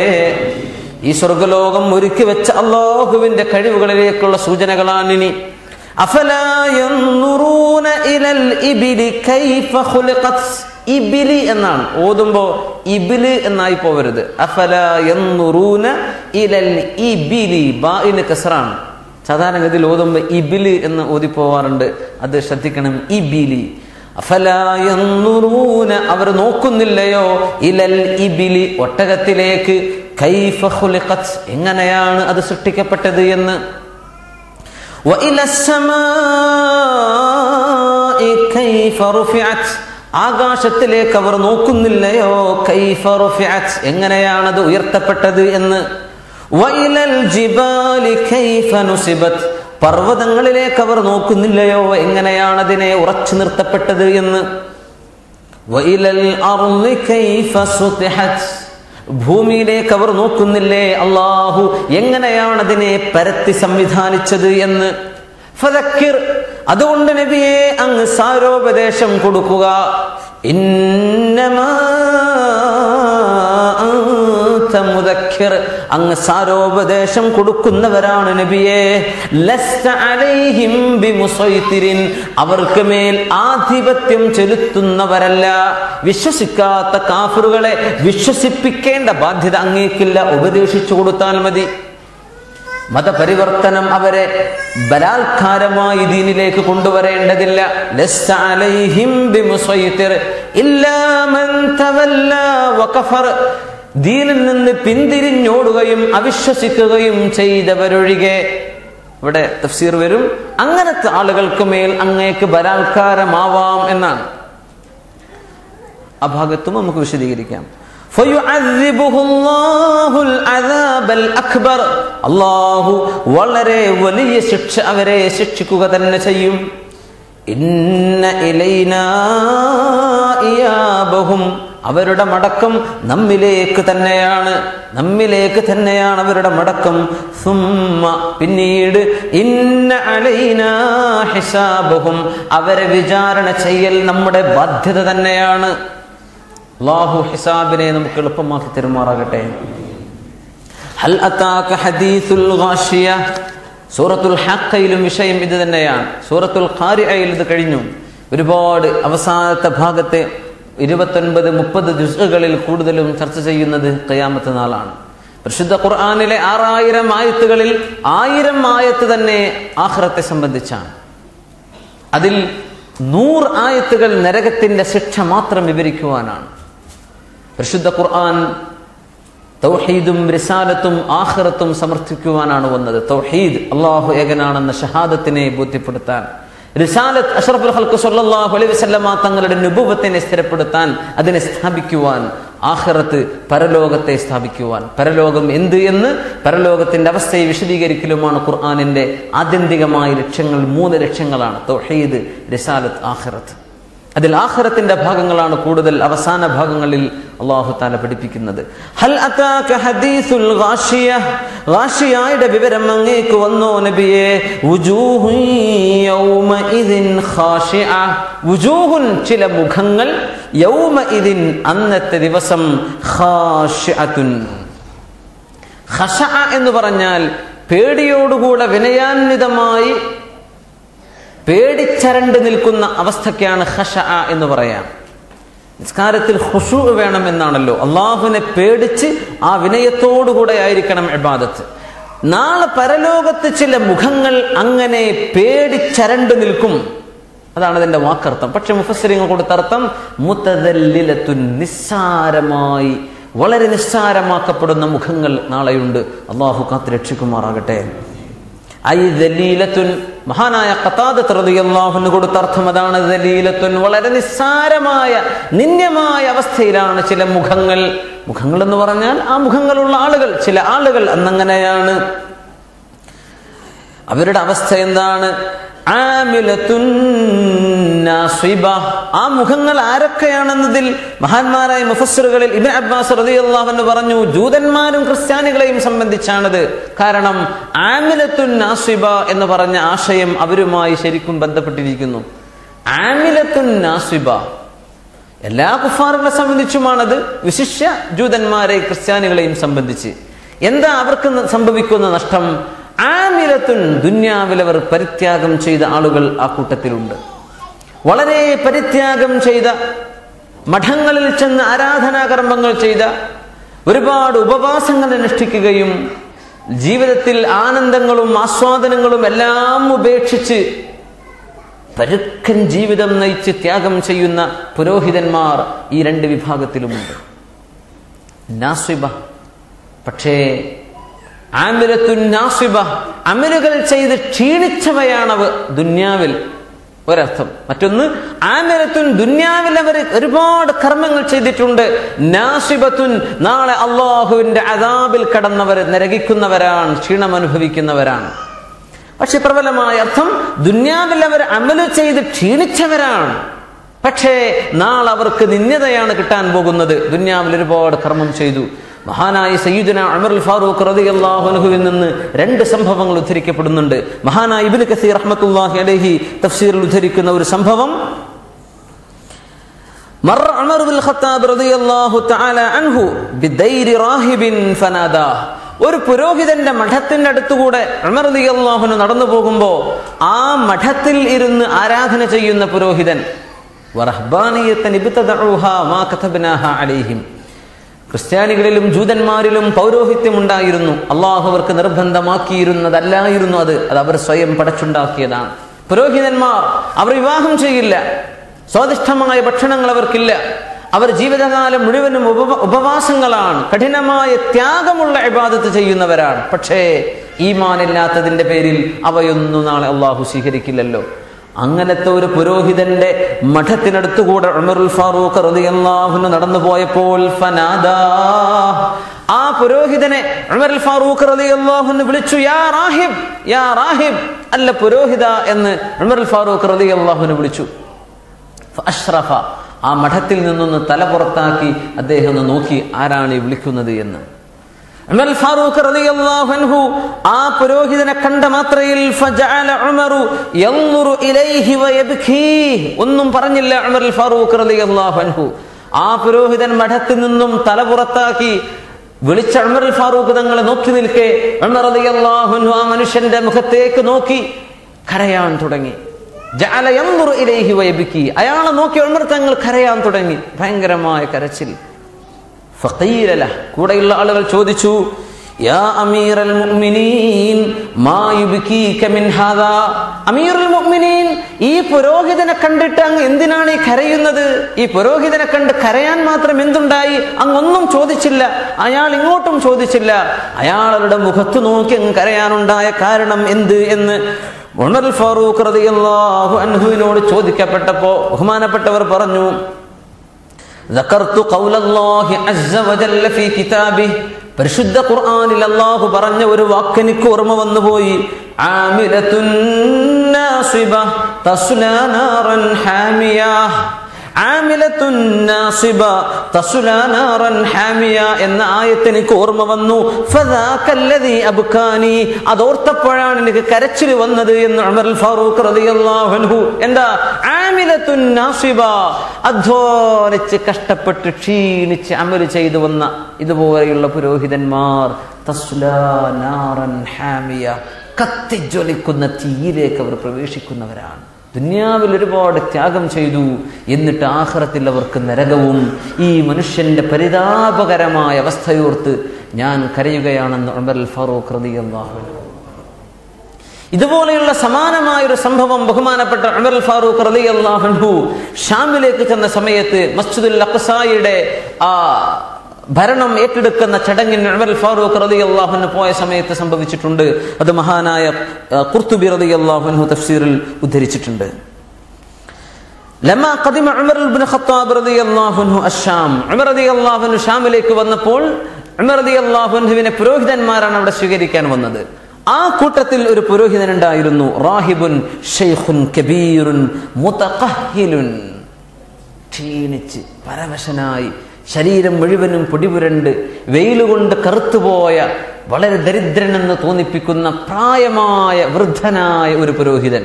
ഈ സ്വർഗലോകം ഒരുക്കി വെച്ച അല്ലാഹുവിന്റെ കഴിവുകളിലേക്കുള്ള സൂചനകളാണിനി. أفلا ينظرون إلى الإبل كيف خلقت ഇബിലി എന്നാണ്. ഓതുമ്പോ ഇബില് എന്നായി പോവരുത്. അഫലാ യൻദുറൂന ഇലൽ ഇബിലി, ബാഇന് കസ്റാണ്. സാധാരണഗതിയിൽ ഓതുമ്പോ ഇബില് എന്ന് ഓതിപ്പോവാറുണ്ട്, അത് ശ്രദ്ധിക്കണം. ഇബിലി. അഫലാ യൻദുറൂന, അവർ നോക്കുന്നില്ലയോ, ഇലൽ ഇബിലി, ഒട്ടകത്തിലേക്ക്, കൈഫ ഖുലിഖത്, എങ്ങനെയാണ് അത് സൃഷ്ടിക്കപ്പെട്ടത് എന്ന്. വഇലസ് സമാഇ കൈഫ റുഫിഅത്, ആകാശത്തിലേക്ക് അവർ നോക്കുന്നില്ലയോ, കൈഫ റുഫിഅത്, എങ്ങനെയാണ് അത് ഉയർത്തപ്പെട്ടത് എന്ന്. വഇലൽ ജിബാലി കൈഫ നുസിബത്, പർവ്വതങ്ങളിലേക്ക് അവർ നോക്കുന്നില്ലയോ, എങ്ങനെയാണ് അതിനെ ഉറച്ചു നിർത്തപ്പെട്ടത് എന്ന്. വഇലൽ അർളി കൈഫ സുതിഹത്, ഭൂമിയിലേക്ക് അവർ നോക്കുന്നില്ലേ, അല്ലാഹു എങ്ങനെയാണ് അതിനെ പരത്തി സംവിധാനിച്ചത് എന്ന്. ഫദക്കിർ, അതുകൊണ്ട് നബിയെ അങ്ങ് സാരോപദേശം കൊടുക്കുക. ഇന്നമാ അൻത മുദക്കിർ, അങ്ങ് സാരോപദേശം കൊടുക്കുന്നവരാണ് നബിയെ. ലസ്ത അലൈഹിം ബിമുസൈതിരിൻ, അവർക്ക് മേൽ ആധിപത്യം ചെലുത്തുന്നവരല്ല. വിശ്വസിക്കാത്ത കാഫിറുകളെ വിശ്വസിപ്പിക്കേണ്ട ബാധ്യത അങ്ങേക്കില്ല, ഉപദേശിച്ചു കൊടുത്താൽ മതി. മതപരിവർത്തനം അവരെ ബലാത്കാരമായി ദീനിലേക്ക് കൊണ്ടുവരേണ്ടതില്ല. ലസ്ത അലൈഹിം ബിമുസൈതിർ ഇല്ലാ മൻ തവല്ലാ വകഫർ, ദീനിൽ നിന്ന് പിന്തിരിഞ്ഞോടുകയും അവിശ്വസിക്കുകയും ചെയ്തവരൊഴികെ. ഇവിടെ തഫ്സീർ വരും, അങ്ങനത്തെ ആളുകൾക്ക് മേൽ അങ്ങേക്ക് ബലാത്കാരമാവാം എന്നാണ്. ആ ഭാഗത്തും നമുക്ക് വിശദീകരിക്കാം. അല്ലാഹു വളരെ വലിയ ശിക്ഷ അവരെ ശിക്ഷിക്കുക തന്നെ ചെയ്യും. ഇന്ന ഇലൈനാ ഇയാബഹും, അവരുടെ മടക്കം നമ്മിലേക്ക് തന്നെയാണ്, നമ്മിലേക്ക് തന്നെയാണ് അവരുടെ മടക്കം. സുമ്മ, പിന്നീട് ഇന്ന അലൈനാ ഹിസാബഹും, അവരെ വിചാരണ ചെയ്യൽ നമ്മുടെ ബാധ്യത തന്നെയാണ്. അല്ലാഹു ഹിസാബിനെ നമുക്ക് എളുപ്പമാക്കി തരുമാറാകട്ടെ. ഹൽ അതാക ഹദീസുൽ ഗാശിയ, സൂറത്തുൽ ഹഖയിലും വിഷയം ഇത് തന്നെയാണ്. സൂറത്തുൽ ഖാരിഅയിൽ ഇത് കഴിഞ്ഞു. ഒരുപാട് അവസാനത്തെ ഭാഗത്തെ 29-30 ജുസ്ഉകളിൽ കൂടുതലും ചർച്ച ചെയ്യുന്നത് ഖിയാമത്ത് നാളാണ്. പരിശുദ്ധ ഖുർആനിലെ 6000 ആയത്തുകളിൽ 1000 ആയത്ത് തന്നെ ആഖിറത്തെ സംബന്ധിച്ചാണ്. അതിൽ 100 ആയത്തുകൾ നരകത്തിന്റെ ശിക്ഷ മാത്രം വിവരിക്കുവാനാണ്. പരിശുദ്ധ ഖുർആൻ തൗഹീദും റിസാലത്തും ആഖിറത്തും സമർത്ഥിക്കുവാനാണ് വന്നത്. തൗഹീദ്, അല്ലാഹു ഏകനാണെന്ന ഷഹാദത്തിനെ ബോധ്യപ്പെടുത്താൻ. റിസാലത്ത്, അഷ്റഫുൽ ഖൽഖ് സ്വല്ലല്ലാഹു അലൈഹി വസല്ലമ തങ്ങളുടെ നുബുവത്തിനെ സ്ഥിരപ്പെടുത്താൻ, അതിനെ സ്ഥാപിക്കുവാൻ. ആഖിറത്ത്, പരലോകത്തെ സ്ഥാപിക്കുവാൻ. പരലോകം എന്ത് എന്ന്, പരലോകത്തിന്റെ അവസ്ഥയെ വിശദീകരിക്കലുമാണ് ഖുർആനിന്റെ ആത്യന്തികമായ ലക്ഷ്യങ്ങൾ. 3 ലക്ഷ്യങ്ങളാണ്: തൗഹീദ്, റിസാലത്ത്, ആഖിറത്ത്. അതിൽ ആഖിറത്തിന്റെ ഭാഗങ്ങളാണ് കൂടുതൽ അവസാന ഭാഗങ്ങളിൽ അല്ലാഹു തആല പഠിപ്പിക്കുന്നത്. ഹൽ അതാക ഹദീസുൽ ഗാശിയ, ഗാശിയയുടെ വിവരം അങ്ങേക്ക് വന്നോ നബിയേ? വുജൂഹു യൗമഇദിൻ ഖാശിഅ, വുജൂഹുൻ, ചില മുഖങ്ങൾ, യൗമഇദിൻ, അന്നത്തെ ദിവസം, ഖാശിഅത്തുൻ. ഖശഅ എന്ന് പറഞ്ഞാൽ പേടിയോടുകൂടെ വിനയാന്വിതമായി പേടിച്ചരണ്ട് നിൽക്കുന്ന അവസ്ഥയ്ക്കാണ് ഖശഅ എന്ന് പറയാം. നിസ്കാരത്തിൽ ഖുശൂ വേണം എന്നാണല്ലോ. അള്ളാഹുവിനെ പേടിച്ച് ആ വിനയത്തോടുകൂടെ ആയിരിക്കണം ഇബാദത്ത്. നാളെ പരലോകത്ത് ചില മുഖങ്ങൾ അങ്ങനെ പേടിച്ചരണ്ട് നിൽക്കും. അതാണ് അതിന്റെ വാക്കർത്ഥം. പക്ഷെ മുഫസ്സിറുകൾ കൊടുത്ത അർത്ഥം മുതദല്ലിലത്തുൻ, നിസ്സാരമായി, വളരെ നിസ്സാരമാക്കപ്പെടുന്ന മുഖങ്ങൾ നാളെയുണ്ട്. അള്ളാഹു കാത്ത് രക്ഷിക്കുമാറാകട്ടെ. ഐ ദലീലത്തുൻ, മഹാനായ ഖതാദത്ത് റളിയല്ലാഹു അൻഹു കൊടുത്ത അർത്ഥം അതാണ്. ദലീലത്തുൻ, വളരെ നിസ്സാരമായ, നിന്ദ്യമായ അവസ്ഥയിലാണ് ചില മുഖങ്ങൾ. മുഖങ്ങൾ എന്ന് പറഞ്ഞാൽ ആ മുഖങ്ങളുള്ള ആളുകൾ, ചില ആളുകൾ അന്നങ്ങനെയാണ്. അവരുടെ അവസ്ഥ എന്താണ്? ആമിലത്തുൻ നാസിബ. ആ മുഖങ്ങൾ ആരൊക്കെയാണെന്നതിൽ മഹാന്മാരായ മുഫസ്സിറുകളിൽ ഇബ്നു അബ്ബാസ് റളിയല്ലാഹു അൻഹു പറഞ്ഞു, ജൂതന്മാരും ക്രിസ്ത്യാനികളെയും സംബന്ധിച്ചാണത്. കാരണം ആമിലത്തുൻ നാസിബ എന്ന് പറഞ്ഞ ആശയം അവരുമായി ശരിക്കും ബന്ധപ്പെട്ടിരിക്കുന്നു. ആമിലത്തുൻ നാസിബ എല്ലാ കുഫാറുകളെ സംബന്ധിച്ചുമാണത്, വിശിഷ്യ ജൂതന്മാരെ ക്രിസ്ത്യാനികളെയും സംബന്ധിച്ച്. എന്താ അവർക്ക് സംഭവിക്കുന്ന നഷ്ടം? ആമിലത്തുൻ, ദുന്യാവിലവർ പരിത്യാഗം ചെയ്ത ആളുകൾ ആ കൂട്ടത്തിലുണ്ട്. വളരെ പരിത്യാഗം ചെയ്ത, മഠങ്ങളിൽ ചെന്ന് ആരാധനാകർമ്മങ്ങൾ ചെയ്ത, ഒരുപാട് ഉപവാസങ്ങൾ അനുഷ്ഠിക്കുകയും ജീവിതത്തിൽ ആനന്ദങ്ങളും ആസ്വാദനങ്ങളും എല്ലാം ഉപേക്ഷിച്ച് പരുക്കൻ ജീവിതം നയിച്ച് ത്യാഗം ചെയ്യുന്ന പുരോഹിതന്മാർ ഈ രണ്ട് വിഭാഗത്തിലുമുണ്ട്. നാസിബ, പക്ഷേ ആമിലത്തുൻ നാസിബ, അമലുകൾ ചെയ്ത് ക്ഷീണിച്ചവയാണവ ദുന്യാവിൽ, ഒരർത്ഥം. മറ്റൊന്ന് ആമിലത്തുൻ, ദുന്യാവിൽ അവർ ഒരുപാട് കർമ്മങ്ങൾ ചെയ്തിട്ടുണ്ട്. നാസിബത്തുൻ, നാളെ അള്ളാഹുവിന്റെ അദാബിൽ കടന്നവർ, നരകിക്കുന്നവരാണ്, ക്ഷീണം അനുഭവിക്കുന്നവരാണ്. പക്ഷെ പ്രബലമായ അർത്ഥം, ദുന്യാവിൽ അവർ അമല് ചെയ്ത് ക്ഷീണിച്ചവരാണ്, പക്ഷേ നാളെ അവർക്ക് നിന്ദ്യതയാണ് കിട്ടാൻ പോകുന്നത്. ദുന്യാവിൽ ഒരുപാട് കർമ്മം ചെയ്തു. മഹാനായ സയ്യിദുനാ ഉമർ ഫാറൂഖ് റളിയല്ലാഹു അൻഹുവിൽ നിന്ന് രണ്ട് സംഭവങ്ങൾ ഉദ്ധരിക്കപ്പെടുന്നുണ്ട്. മഹാനായ ഇബ്നു കസീർ റഹ്മത്തുള്ളാഹി അലൈഹി തഫ്സീറിൽ ഉദ്ധരിക്കുന്ന ഒരു സംഭവം, മർ ഉമർ ബിൻ ഖത്താബ് റളിയല്ലാഹു തആല അൻഹു ബിദൈരി റാഹിബിൻ ഫനാദാ. ഒരു പുരോഹിതന്റെ മഠത്തിന്റെ അടുത്തുകൂടെ ഉമർ റളിയല്ലാഹു അൻഹു നടന്നു പോകുമ്പോൾ ആ മഠത്തിൽ ഇരുന്ന് ആരാധന ചെയ്യുന്ന പുരോഹിതൻ, വറഹ്ബാനിയത്തൻ ഇബ്തദഉഹാ മാ കതബ്നാഹാ അലൈഹിം, ക്രിസ്ത്യാനികളിലും ജൂതന്മാരിലും പൗരോഹിത്യം ഉണ്ടായിരുന്നു. അള്ളാഹു അവർക്ക് നിർബന്ധമാക്കിയിരുന്നതല്ലായിരുന്നു അത് അവർ സ്വയം പടച്ചുണ്ടാക്കിയതാണ്. പുരോഹിതന്മാർ അവർ വിവാഹം ചെയ്യില്ല, സ്വാദിഷ്ടമായ ഭക്ഷണങ്ങൾ അവർക്കില്ല, അവർ ജീവിതകാലം മുഴുവനും ഉപവാസങ്ങളാണ്, കഠിനമായ ത്യാഗമുള്ള ഇബാദത്ത് ചെയ്യുന്നവരാണ്. പക്ഷേ ഈമാനില്ലാത്തതിന്റെ പേരിൽ അവയൊന്നും നാളെ അള്ളാഹു സ്വീകരിക്കില്ലല്ലോ. അങ്ങനത്തെ ഒരു പുരോഹിതന്റെ മഠത്തിനടുത്തുകൂടെ ഉമറുൽ ഫാറൂഖ് റളിയല്ലാഹു അൻഹു നടന്നു പോയപ്പോൾ ഫനാദാ, ആ പുരോഹിതനെ ഉമറുൽ ഫാറൂഖ് റളിയല്ലാഹു അൻഹു വിളിച്ചു, യാ റാഹിബ്, യാ റാഹിബ്, അല്ല പുരോഹിത എന്ന് ഉമറുൽ ഫാറൂഖ് റളിയല്ലാഹു അൻഹു വിളിച്ചു. ഫഅശ്റഫ, ആ മഠത്തിൽ നിന്നൊന്ന് തല പുറത്താക്കി അദ്ദേഹം ഒന്ന് നോക്കി, ആരാണ് ഈ വിളിക്കുന്നത് എന്ന്. ഉമർ ഫാറൂഖ് റളിയല്ലാഹു അൻഹു ആ പുരോഹിതനെ കണ്ട മാത്രയിൽ ഫജഅല ഉമറു യൻദുറു ഇലൈഹി വയബ്കീ, ഒന്നും പറഞ്ഞില്ല ഉമർ ഫാറൂഖ് റളിയല്ലാഹു അൻഹു. ആ പുരോഹിതൻ മഠത്തിൽ നിന്നും തല പുറത്താക്കി വിളിച്ച ഉമർ ഫാറൂഖ് തങ്ങളെ നോക്കി നിൽക്കെ ഉമർ റളിയല്ലാഹു അൻഹു ആ മനുഷ്യന്റെ മുഖത്തേക്ക് നോക്കി കരയാൻ തുടങ്ങി. ജഅല യൻദുറു ഇലൈഹി വയബ്കീ, അയാളെ നോക്കി ഉമർ തങ്ങൾ കരയാൻ തുടങ്ങി, ഭയങ്കരമായ കരച്ചിൽ. ഫഖീല ലഹു, കൂടെയുള്ള ആളുകൾ ചോദിച്ചു, യാ അമീറൽ മുഅ്മിനീൻ മാ യുബ്കീക മിൻ ഹാദാ, അമീറുൽ മുഅ്മിനീൻ, ഈ പുരോഹിതനെ കണ്ടിട്ട് അങ്ങ് എന്തിനാണ് ഈ കരയുന്നത്? ഈ പുരോഹിതനെ കണ്ട് കരയാൻ മാത്രം എന്തുണ്ടായി? അങ്ങൊന്നും ചോദിച്ചില്ല, അയാൾ ഇങ്ങോട്ടും ചോദിച്ചില്ല, അയാളുടെ മുഖത്ത് നോക്കി അങ്ങ് കരയാനുണ്ടായ കാരണം എന്ത് എന്ന് ഉമർ ഫാറൂഖ് റളിയല്ലാഹു അൻഹുവിനോട് ചോദിക്കപ്പെട്ടപ്പോ ബഹുമാനപ്പെട്ടവർ പറഞ്ഞു, ذكرت قول الله عز وجل في كتابه, പരിശുദ്ധ ഖുർആനിൽ അല്ലാഹു പറഞ്ഞ ഒരു വാക്ക് എനിക്ക് ഓർമ്മ വന്നുപോയി. ആമിലത്തുൻ നാസിബ തസ്ലാ നാറൻ ഹാമിയ, ആമിലത്തുൻ നാസിബ തസ്ലാ നാറൻ ഹാമിയ എന്ന ആയത്ത് എനിക്ക് ഓർമ്മ വന്നു. ഫദാകല്ലദീ അബ്കാനി, അതോർത്തപ്പോഴാണ് എനിക്ക് കരച്ചിൽ വന്നത് എന്ന് ഉമർ ഫാറൂഖ് റളിയല്ലാഹു അൻഹു. എന്താ ആമിലത്തുൻ നാസിബ, അധ്വാനിച്ച് കഷ്ടപ്പെട്ട് ക്ഷീണിച്ച് അമൽ ചെയ്തു വന്ന ഇതുപോലെയുള്ള പുരോഹിതന്മാർ തസ്ലാ നാറൻ ഹാമിയ, കത്തിജ്വലിക്കുന്ന തീയിലേക്ക് അവർ പ്രവേശിക്കുന്നവരാണ്. ദുനിയാവിൽ ഒരുപാട് ത്യാഗം ചെയ്തു, എന്നിട്ട് ആഖിറത്തിൽ അവർക്ക് നരകവും. ഈ മനുഷ്യന്റെ പരിതാപകരമായ അവസ്ഥയോർത്ത് ഞാൻ കരയുകയാണെന്ന് ഉമർ ഫാറൂഖ് റളിയല്ലാഹു അൻഹു. ഇതുപോലെയുള്ള സമാനമായൊരു സംഭവം ബഹുമാനപ്പെട്ട ഉമർ ഫാറൂഖ് റളിയല്ലാഹു അൻഹു ഷാമിലേക്ക് ചെന്ന സമയത്ത് മസ്ജിദുൽ അഖ്സായുടെ ആ ഭരണം ഏറ്റെടുക്കുന്ന ചടങ്ങിന് ഉമർ ഫാറൂഖ് റളിയല്ലാഹു അൻഹു പോയ സമയത്ത് സംഭവിച്ചിട്ടുണ്ട്. അത് മഹാനായ ഖുർത്തുബി റളിയല്ലാഹു അൻഹു തഫ്സീറിൽ ഉദ്ധരിച്ചിട്ടുണ്ട്. ലമാ ഖദിമ ഉമർ ഇബ്നു ഖത്താബ് റളിയല്ലാഹു അൻഹു അശ്ശാം, ഉമർ റളിയല്ലാഹു അൻഹു ഷാമിലേക്ക് വന്നപ്പോൾ ഉമർ റളിയല്ലാഹു അൻഹുവിനെ പുരോഹിതന്മാരാണ് അവിടെ സ്വീകരിക്കാൻ വന്നത്. ആ കൂട്ടത്തിൽ ഒരു പുരോഹിതൻ ഉണ്ടായിരുന്നു, റാഹിബുൻ ശൈഖുൻ കബീറുൻ മുതഖഹിലുൻ, ക്ഷീണിച്ച് പരവശനായി ശരീരം മുഴുവനും പൊടിപുരണ്ട് വെയിലുകൊണ്ട് കറുത്തുപോയ വളരെ ദരിദ്രനെന്ന് തോന്നിപ്പിക്കുന്ന പ്രായമായ വൃദ്ധനായ ഒരു പുരോഹിതൻ.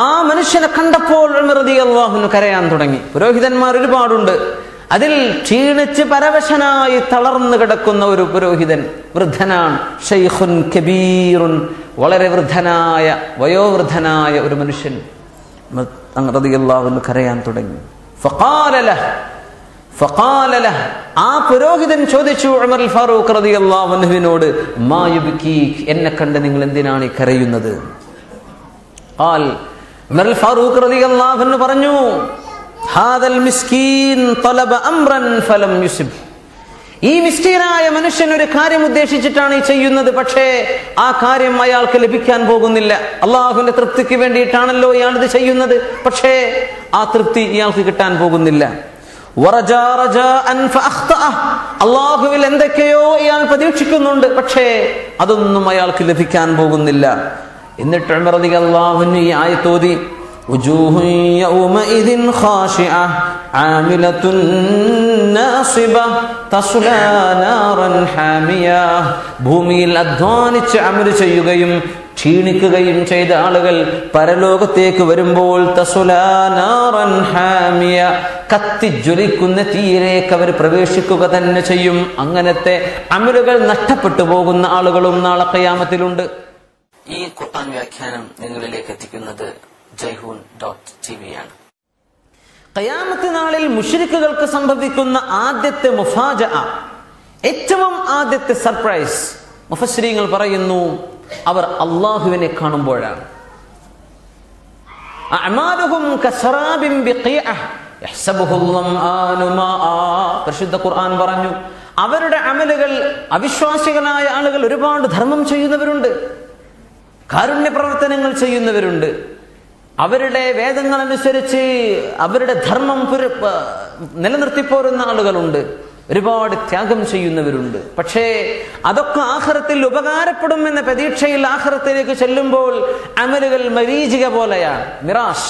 ആ മനുഷ്യനെ കണ്ടപ്പോൾ ഉമർ റളിയല്ലാഹു അൻഹു കരയാൻ തുടങ്ങി. പുരോഹിതന്മാർ ഒരുപാടുണ്ട്, അതിൽ ക്ഷീണിച്ച് പരവശനായി തളർന്നു കിടക്കുന്ന ഒരു പുരോഹിതൻ, വൃദ്ധനാണ്, ശൈഖുൻ കബീറുൻ, വളരെ വൃദ്ധനായ വയോവൃദ്ധനായ ഒരു മനുഷ്യൻ. റളിയല്ലാഹു അൻഹു കരയാൻ തുടങ്ങി. ഫഖാല ലഹു ആ പുരോഹിതൻ ചോദിച്ചു ഉമർ ഫാറൂഖ് റളിയല്ലാഹു അൻഹുവിനോട്, മാ യുബ്കീക്, എന്നെ കണ്ട് നിങ്ങൾ എന്തിനാണ് ഈ കരയുന്നത്? ഖാൽ ഉമർ ഫാറൂഖ് റളിയല്ലാഹു അൻഹു പറഞ്ഞു, ഹാദൽ മിസ്കീൻ തലബ അംറൻ ഫലം യുസിബ്, ഈ മിസ്കീനായ മനുഷ്യൻ ഒരു കാര്യം ഉദ്ദേശിച്ചിട്ടാണ് ഈ ചെയ്യുന്നത്, പക്ഷേ ആ കാര്യം അയാൾക്ക് ലഭിക്കാൻ പോകുന്നില്ല. അള്ളാഹുവിന്റെ തൃപ്തിക്ക് വേണ്ടിയിട്ടാണല്ലോ ഇയാൾ ഇത് ചെയ്യുന്നത്, പക്ഷേ ആ തൃപ്തി ഇയാൾക്ക് കിട്ടാൻ പോകുന്നില്ല. അള്ളാഹുവിൽ എന്തൊക്കെയോ ഇയാൾ പ്രതീക്ഷിക്കുന്നുണ്ട്, പക്ഷേ അതൊന്നും അയാൾക്ക് ലഭിക്കാൻ പോകുന്നില്ല. എന്നിട്ട് ഉമർ റളിയല്ലാഹു അൻഹു ഈ ആയത്ത് ഓതി, وجوه يومئذ خاشعة عاملة ناصبة تصلى نارا حامية, ഭൂമിയിൽ അധ്വാനിച്ച് അമൽ ചെയ്യുകയും ക്ഷീണിക്കുകയും ചെയ്ത ആളുകൾ പരലോകത്തേക്ക് വരുമ്പോൾ തസ്ലാ നാറൻ ഹാമിയ, കത്തിജ്വലിക്കുന്ന തീയിലേക്ക് അവർ പ്രവേശിക്കുക തന്നെ ചെയ്യും. അങ്ങനത്തെ അമലുകൾ നഷ്ടപ്പെട്ടു പോകുന്ന ആളുകളും നാളെ ഖിയാമത്തിലുണ്ട്. ഈ ഖുർആൻ വ്യാഖ്യാനം നിങ്ങളിലേക്ക് എത്തിക്കുന്നത് jayhoon.tv ആണ്. ഖിയാമത്ത് നാളിൽ മുശ്രിക്കുകൾക്ക് സംഭവിക്കുന്ന ആദ്യത്തെ മുഫാജഅ, ഏറ്റവും ആദ്യത്തെ സർപ്രൈസ്, മുഫസ്സിരീങ്ങൾ പറയുന്നു, അവർ അല്ലാഹുവിനെ കാണുമ്പോഴാണ്. അഅമാലുഹും കസറാബിൻ ബിഖിഅഹ് യഹ്സബുഹു ളംആനു മാആ, പരിശുദ്ധ ഖുർആൻ പറഞ്ഞു, അവരുടെ അമലുകൾ, അവിശ്വാസികളായ ആളുകൾ ഒരുപാട് ധർമ്മം ചെയ്യുന്നവരുണ്ട്, കാരുണ്യ പ്രവർത്തനങ്ങൾ ചെയ്യുന്നവരുണ്ട്, അവരുടെ വേദങ്ങൾ അനുസരിച്ച് അവരുടെ ധർമ്മം നിലനിർത്തിപ്പോരുന്ന ആളുകളുണ്ട്, ഒരുപാട് ത്യാഗം ചെയ്യുന്നവരുണ്ട്. പക്ഷേ അതൊക്കെ ആഖിറത്തിൽ ഉപകാരപ്പെടുമെന്ന പ്രതീക്ഷയിൽ ആഖിറത്തിലേക്ക് ചെല്ലുമ്പോൾ അമലുകൾ മരീചിക പോലെയാണ്. മിറാഷ്,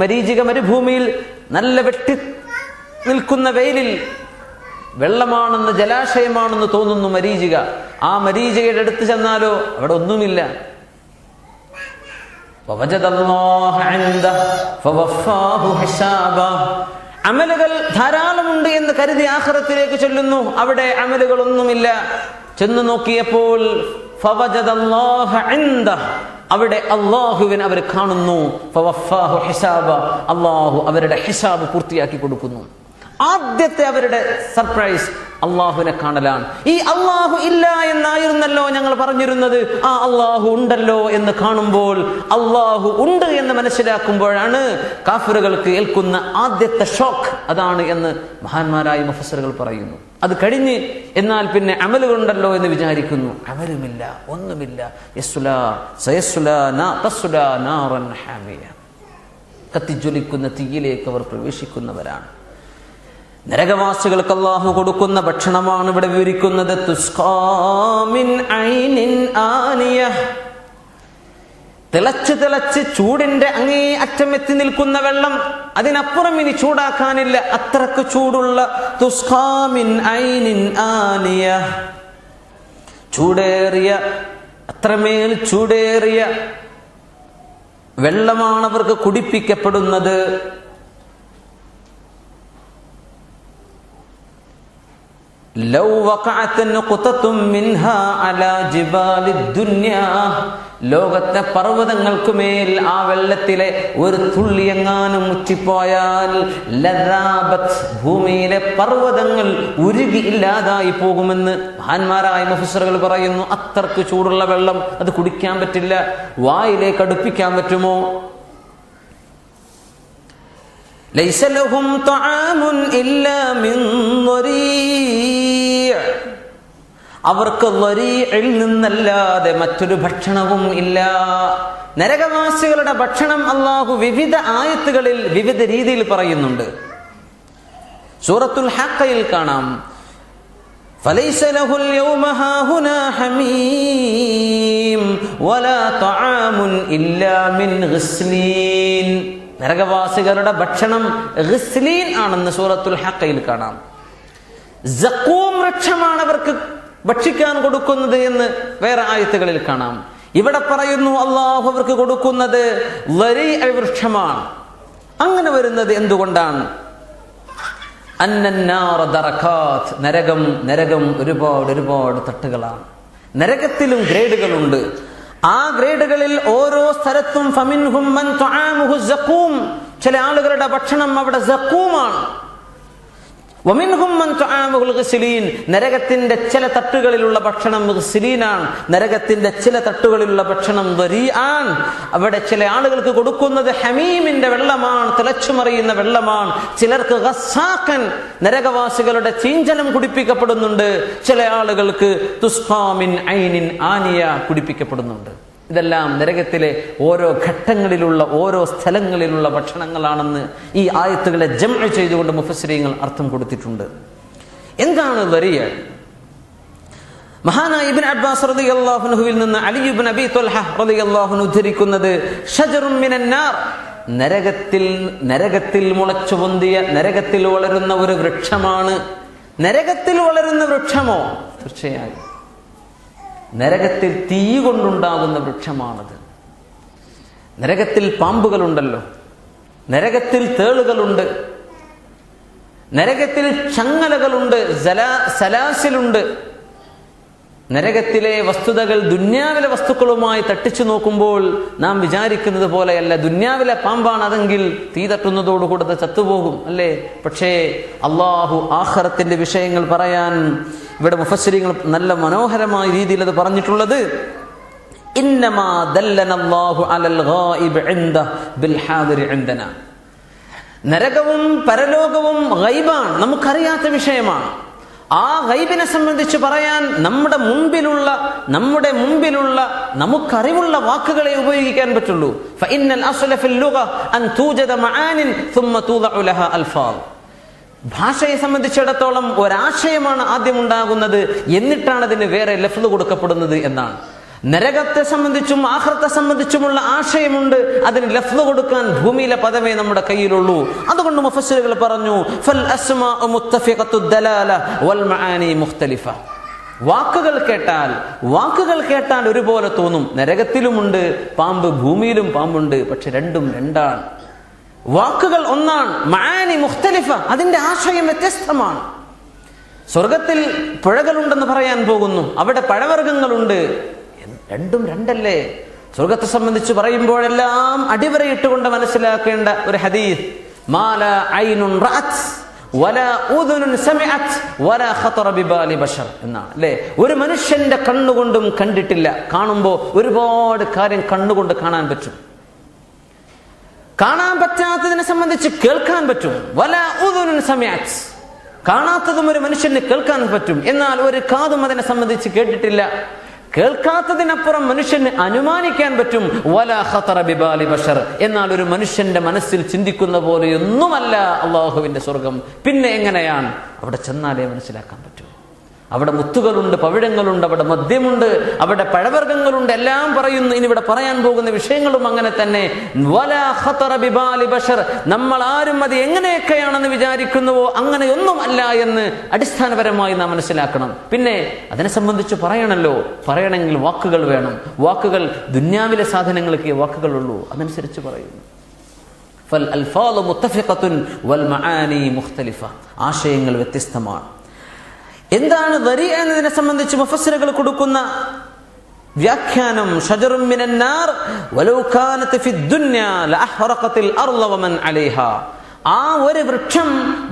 മരീചിക മരുഭൂമിയിൽ നല്ല വെട്ടി നിൽക്കുന്ന വെയിലിൽ വെള്ളമാണെന്ന്, ജലാശയമാണെന്ന് തോന്നുന്നു മരീചിക. ആ മരീചികയുടെ അടുത്ത് ചെന്നാലോ അവിടെ ഒന്നുമില്ല. അമലുകൾ ധാരാളമുണ്ട് എന്ന് കരുതി ആഖിറത്തിലേക്ക് ചെല്ലുന്നു, അവിടെ അമലുകളൊന്നുമില്ല. ചെന്ന് നോക്കിയപ്പോൾ അവിടെ അല്ലാഹുവിനെ അവർ കാണുന്നു. അല്ലാഹു അവരുടെ ഹിസാബ് പൂർത്തിയാക്കി കൊടുക്കുന്നു. ആദ്യത്തെ അവരുടെ സർപ്രൈസ് അള്ളാഹുവിനെ കാണലാണ്. ഈ അള്ളാഹു ഇല്ല എന്നായിരുന്നല്ലോ ഞങ്ങൾ പറഞ്ഞിരുന്നത്, ആ അള്ളാഹു ഉണ്ടല്ലോ എന്ന് കാണുമ്പോൾ, അള്ളാഹു ഉണ്ട് എന്ന് മനസ്സിലാക്കുമ്പോഴാണ് കാഫിറുകൾക്ക് ഏൽക്കുന്ന ആദ്യത്തെ ഷോക്ക് അതാണ് എന്ന് മഹാന്മാരായ മുഫസ്സിറുകൾ പറയുന്നു. അത് കഴിഞ്ഞ് എന്നാൽ പിന്നെ അമലുകളുണ്ടല്ലോ എന്ന് വിചാരിക്കുന്നു, അമലുമില്ല, ഒന്നുമില്ല. കത്തിജ്വലിക്കുന്ന തീയിലേക്ക് അവർ പ്രവേശിക്കുന്നവരാണ്. നരകവാസികൾക്ക് അല്ലാഹു കൊടുക്കുന്ന ഭക്ഷണമാണ് ഇവിടെ വിവരിക്കുന്നത്. തുസ്ഖാ മിൻ ഐനിൻ ആനിയ, തിളച്ച് തിളച്ച് ചൂടിന്റെ അങ്ങേ അറ്റം എത്തി നിൽക്കുന്ന വെള്ളം, അതിനപ്പുറം ഇനി ചൂടാക്കാനില്ല, അത്രക്ക് ചൂടുള്ള തുസ്ഖാ മിൻ ഐനിൻ ആനിയ, ചൂടേറിയ, അത്രമേൽ ചൂടേറിയ വെള്ളമാണ് അവർക്ക് കുടിപ്പിക്കപ്പെടുന്നത്. ലൗ വഖഅത നുഖ്തതും മിൻഹാ അലാ ജിബാലിദ് ദുനിയാ, ലോകത്തെ പർവ്വതങ്ങൾക്കുമേൽ ആ വെള്ളത്തിലെ ഒരു തുള്ളി എങ്ങാനും മുറ്റിപ്പോയാൽ ലദാബത്, ഭൂമിയിലെ പർവ്വതങ്ങൾ ഉരുകി ഇല്ലാതായി പോകുമെന്ന് മഹാന്മാരായ മുഫസ്സിറുകൾ പറയുന്നു. അത്രക്ക് ചൂടുള്ള വെള്ളം അത് കുടിക്കാൻ പറ്റില്ല. വായിലേക്ക് അടുപ്പിക്കാൻ പറ്റുമോ? ലൈസ ലഹും തആമുൻ ഇല്ലാ മിൻ ളരീഅ്, അവർക്ക് ളരീഇൽ നിന്നല്ലാതെ മറ്റൊരു ഭക്ഷണവും ഇല്ല. നരകവാസികളുടെ ഭക്ഷണം അല്ലാഹു വിവിധ ആയത്തുകളിൽ വിവിധ രീതിയിൽ പറയുന്നുണ്ട്. സൂറത്തുൽ ഹഖയിൽ കാണാം, ഫലൈസ ലഹുൽ യൗമ ഹാഹുനാ ഹമീം വലാ തആമുൻ ഇല്ലാ മിൻ ഗിസ്ലീൻ. നരകവാസികളുടെ ഭക്ഷണം ഗിസ്ലീൻ ആണെന്ന് സൂറത്തുൽ ഹഖയിൽ കാണാം. സഖൂം വൃക്ഷമാണ് അവർക്ക് ഭക്ഷിക്കാൻ കൊടുക്കുന്നത് എന്ന് വേറെ ആയത്തുകളിൽ കാണാം. ഇവിടെ പറയുന്നു അല്ലാഹു അവർക്ക് കൊടുക്കുന്നത് ലരീഅ വൃക്ഷമാണ്. അങ്ങനെ വരുന്നത് എന്തുകൊണ്ടാണ്? അന്നന്നാറ ദറകാത്ത്, നരകം ഒരുപാട് ഒരുപാട് തട്ടുകളാണ്. നരകത്തിലും ഗ്രേഡുകളുണ്ട്. ആ ഗ്രേഡുകളിൽ ഓരോ സ്ഥലത്തും ഫമിൻഹും മൻ തുആമുഹു സഖൂം, ചില ആളുകളുടെ ഭക്ഷണം അവിടെ സഖൂമാണ്. വമിൻഹും മൻ തുആമുഹുൽ ഗിസ്ലീൻ, നരകത്തിന്റെ ചില തട്ടുകളിലുള്ള ഭക്ഷണം ഗിസ്ലീനാണ്. നരകത്തിന്റെ ചില തട്ടുകളിലുള്ള ഭക്ഷണം ദരീആൻ, അവിടെ ചില ആളുകൾക്ക് കൊടുക്കുന്നത് ഹമീമിന്റെ വെള്ളമാണ്, തിളച്ചുമറിയുന്ന വെള്ളമാണ്. ചിലർക്ക് ഗസ്സാഖൻ, നരകവാസികളുടെ ചീഞ്ചലം കുടിപ്പിക്കപ്പെടുന്നുണ്ട്. ചില ആളുകൾക്ക് തുസ്ഖാ മിൻ ഐനിൻ ആനിയ കുടിപ്പിക്കപ്പെടുന്നുണ്ട്. ഇതെല്ലാം നരകത്തിലെ ഓരോ ഘട്ടങ്ങളിലുള്ള ഓരോ സ്ഥലങ്ങളിലുള്ള ഭക്ഷണങ്ങളാണെന്ന് ഈ ആയത്തുകളെ ജംഅ് ചെയ്തുകൊണ്ട് മുഫസ്സിരീങ്ങൾ അർത്ഥം കൊടുത്തിട്ടുണ്ട്. എന്താണ് ദരിയ? മഹാനായ ഇബ്നു അബ്ബാസ് റളിയല്ലാഹു അൻഹുവിൽ നിന്ന് അലി ഇബ്നു അബീ ത്വൽഹ റളിയല്ലാഹു അൻഹു ഉദ്ധരിക്കുന്നത് ഷജറുൻ മിനൻ നാർ, നരകത്തിൽ മുളച്ചു പൊന്തിയ, നരകത്തിൽ വളരുന്ന ഒരു വൃക്ഷമാണ്. നരകത്തിൽ വളരുന്ന വൃക്ഷമോ? തീർച്ചയായും നരകത്തിൽ തീ കൊണ്ടുണ്ടാകുന്ന വൃക്ഷമാണത്. നരകത്തിൽ പാമ്പുകളുണ്ടല്ലോ, നരകത്തിൽ തേളുകളുണ്ട്, നരകത്തിൽ ചങ്ങലകളുണ്ട്, സലാസിലുണ്ട്. നരകത്തിലെ വസ്തുതകൾ ദുന്യാവിലെ വസ്തുക്കളുമായി തട്ടിച്ചു നോക്കുമ്പോൾ നാം വിചാരിക്കുന്നത് പോലെയല്ല. ദുന്യാവിലെ പാമ്പാണ് അതെങ്കിൽ തീ തട്ടുന്നതോടുകൂടെ അത് ചത്തുപോകും, അല്ലേ? പക്ഷേ അള്ളാഹു ആഖിറത്തിന്റെ വിഷയങ്ങൾ പറയാൻ ഇവിടെ മുഫസ്സിരീങ്ങൾ നല്ല മനോഹരമായ രീതിയിൽ അത് പറഞ്ഞിട്ടുള്ളത്, ഇന്നമാ ദല്ലനല്ലാഹു അലൽ ഗായിബ് ഇൻദ ബിൽ ഹാദിരി ഇൻദനാ. നരകവും പരലോകവും ഗൈബാണ്, നമുക്കറിയാത്ത വിഷയമാണ്. ആ ഗൈബിനെ സംബന്ധിച്ച് പറയാൻ നമ്മുടെ മുമ്പിലുള്ള നമുക്കറിവുള്ള വാക്കുകളെ ഉപയോഗിക്കാൻ പറ്റുള്ളൂ. ഫഇന്നൽ അസ്ല ഫിൽ ലുഗ അൻ തൂജദ മആനിൻ ثم توضع لها الفاظ. ഭാഷയെ സംബന്ധിച്ചിടത്തോളം ഒരാശയമാണ് ആദ്യം ഉണ്ടാകുന്നത്, എന്നിട്ടാണ് അതിന് വേറെ ലഫ്ള് കൊടുക്കപ്പെടുന്നത് എന്നാണ്. നരകത്തെ സംബന്ധിച്ചും ആഖിറത്തെ സംബന്ധിച്ചുമുള്ള ആശയമുണ്ട്, അതിന് ലഫ്ള് കൊടുക്കാൻ ഭൂമിയിലെ പദമേ നമ്മുടെ കയ്യിലുള്ളൂ. അതുകൊണ്ട് മുഫസ്സിറുകൾ പറഞ്ഞു ഫൽ അസ്മാഉ മുത്തഫിഖത്തു ദലാല വൽ മആനി മുഖ്തലിഫ. വാക്കുകൾ കേട്ടാൽ ഒരുപോലെ തോന്നും. നരകത്തിലുമുണ്ട് പാമ്പ്, ഭൂമിയിലും പാമ്പുണ്ട്, പക്ഷെ രണ്ടും രണ്ടാണ്. വാക്കുകൾ ഒന്നാണ്, മആനി മുഖ്തലിഫ, അതിന്റെ ആശയം വ്യത്യസ്തമാണ്. സ്വർഗത്തിൽ പുഴകളുണ്ടെന്ന് പറയാൻ പോകുന്നു, അവിടെ പഴവർഗ്ഗങ്ങളുണ്ട്, രണ്ടും രണ്ടല്ലേ? സ്വർഗത്തെ സംബന്ധിച്ച് പറയുമ്പോഴെല്ലാം അടിവരയിട്ടുകൊണ്ട് മനസ്സിലാക്കേണ്ട ഒരു ഹദീസ്, മാല ഐനുൻ റഅത് വലാ ഉദുനുൻ സമിഅത് വലാ ഖതറ ബിബാലി ബശർ എന്നാണ്, അല്ലേ? ഒരു മനുഷ്യന്റെ കണ്ണുകൊണ്ടും കണ്ടിട്ടില്ല. കാണുമ്പോൾ ഒരുപാട് കാര്യം കണ്ണുകൊണ്ട് കാണാൻ പറ്റും, കാണാൻ പറ്റാത്തതിനെ സംബന്ധിച്ച് കേൾക്കാൻ പറ്റും. വലാ ഉദുനുൻ സമിഅത്, കാണാത്തതും ഒരു മനുഷ്യന് കേൾക്കാൻ പറ്റും, എന്നാൽ ഒരു കാതും അതിനെ സംബന്ധിച്ച് കേട്ടിട്ടില്ല. കേൾക്കാത്തതിനപ്പുറം മനുഷ്യന് അനുമാനിക്കാൻ പറ്റും. വലാ ഖതറ ബിബാലി ബശർ, എന്നാൽ ഒരു മനുഷ്യന്റെ മനസ്സിൽ ചിന്തിക്കുന്ന പോലെയൊന്നുമല്ല അള്ളാഹുവിന്റെ സ്വർഗം. പിന്നെ എങ്ങനെയാണ്? അവിടെ ചെന്നാലേ മനസ്സിലാക്കാൻ പറ്റും. അവിടെ മുത്തുകളുണ്ട്, പവിഴങ്ങളുണ്ട്, അവിടെ മദ്യമുണ്ട്, അവിടെ പഴവർഗ്ഗങ്ങളുണ്ട്, എല്ലാം പറയുന്നു. ഇനി ഇവിടെ പറയാൻ പോകുന്ന വിഷയങ്ങളും അങ്ങനെ തന്നെ. വലാ ഖതറ ബിബാലി ബശർ, നമ്മൾ ആരും അത് എങ്ങനെയൊക്കെയാണെന്ന് വിചാരിക്കുന്നുവോ അങ്ങനെയൊന്നും അല്ല എന്ന് അടിസ്ഥാനപരമായി നാം മനസ്സിലാക്കണം. പിന്നെ അതിനെ സംബന്ധിച്ച് പറയണമെങ്കിൽ വാക്കുകൾ വേണം. വാക്കുകൾ ദുന്യാവിലെ സാധനങ്ങൾക്ക് വാക്കുകളുള്ളൂ, അതനുസരിച്ച് പറയുന്നു. ഫൽ അൽഫാദു മുത്തഫിഖത്തുൻ വൽ മആനി മുഖ്തലിഫ, ആശയങ്ങൾ വ്യത്യസ്തമാണ്. എന്താണ് ദരി എന്നതിനെ സംബന്ധിച്ച് മുഫസ്സിറുകൾ കൊടുക്കുന്ന വ്യാഖ്യാനം, ഷജറുൻ മിനൻ നാർ വലൗ കാനത് ഫി ദുനിയ ലഅഹ്റഖത്തിൽ അർള വമൻ അലൈഹാ. ആ ഒരു വൃക്ഷം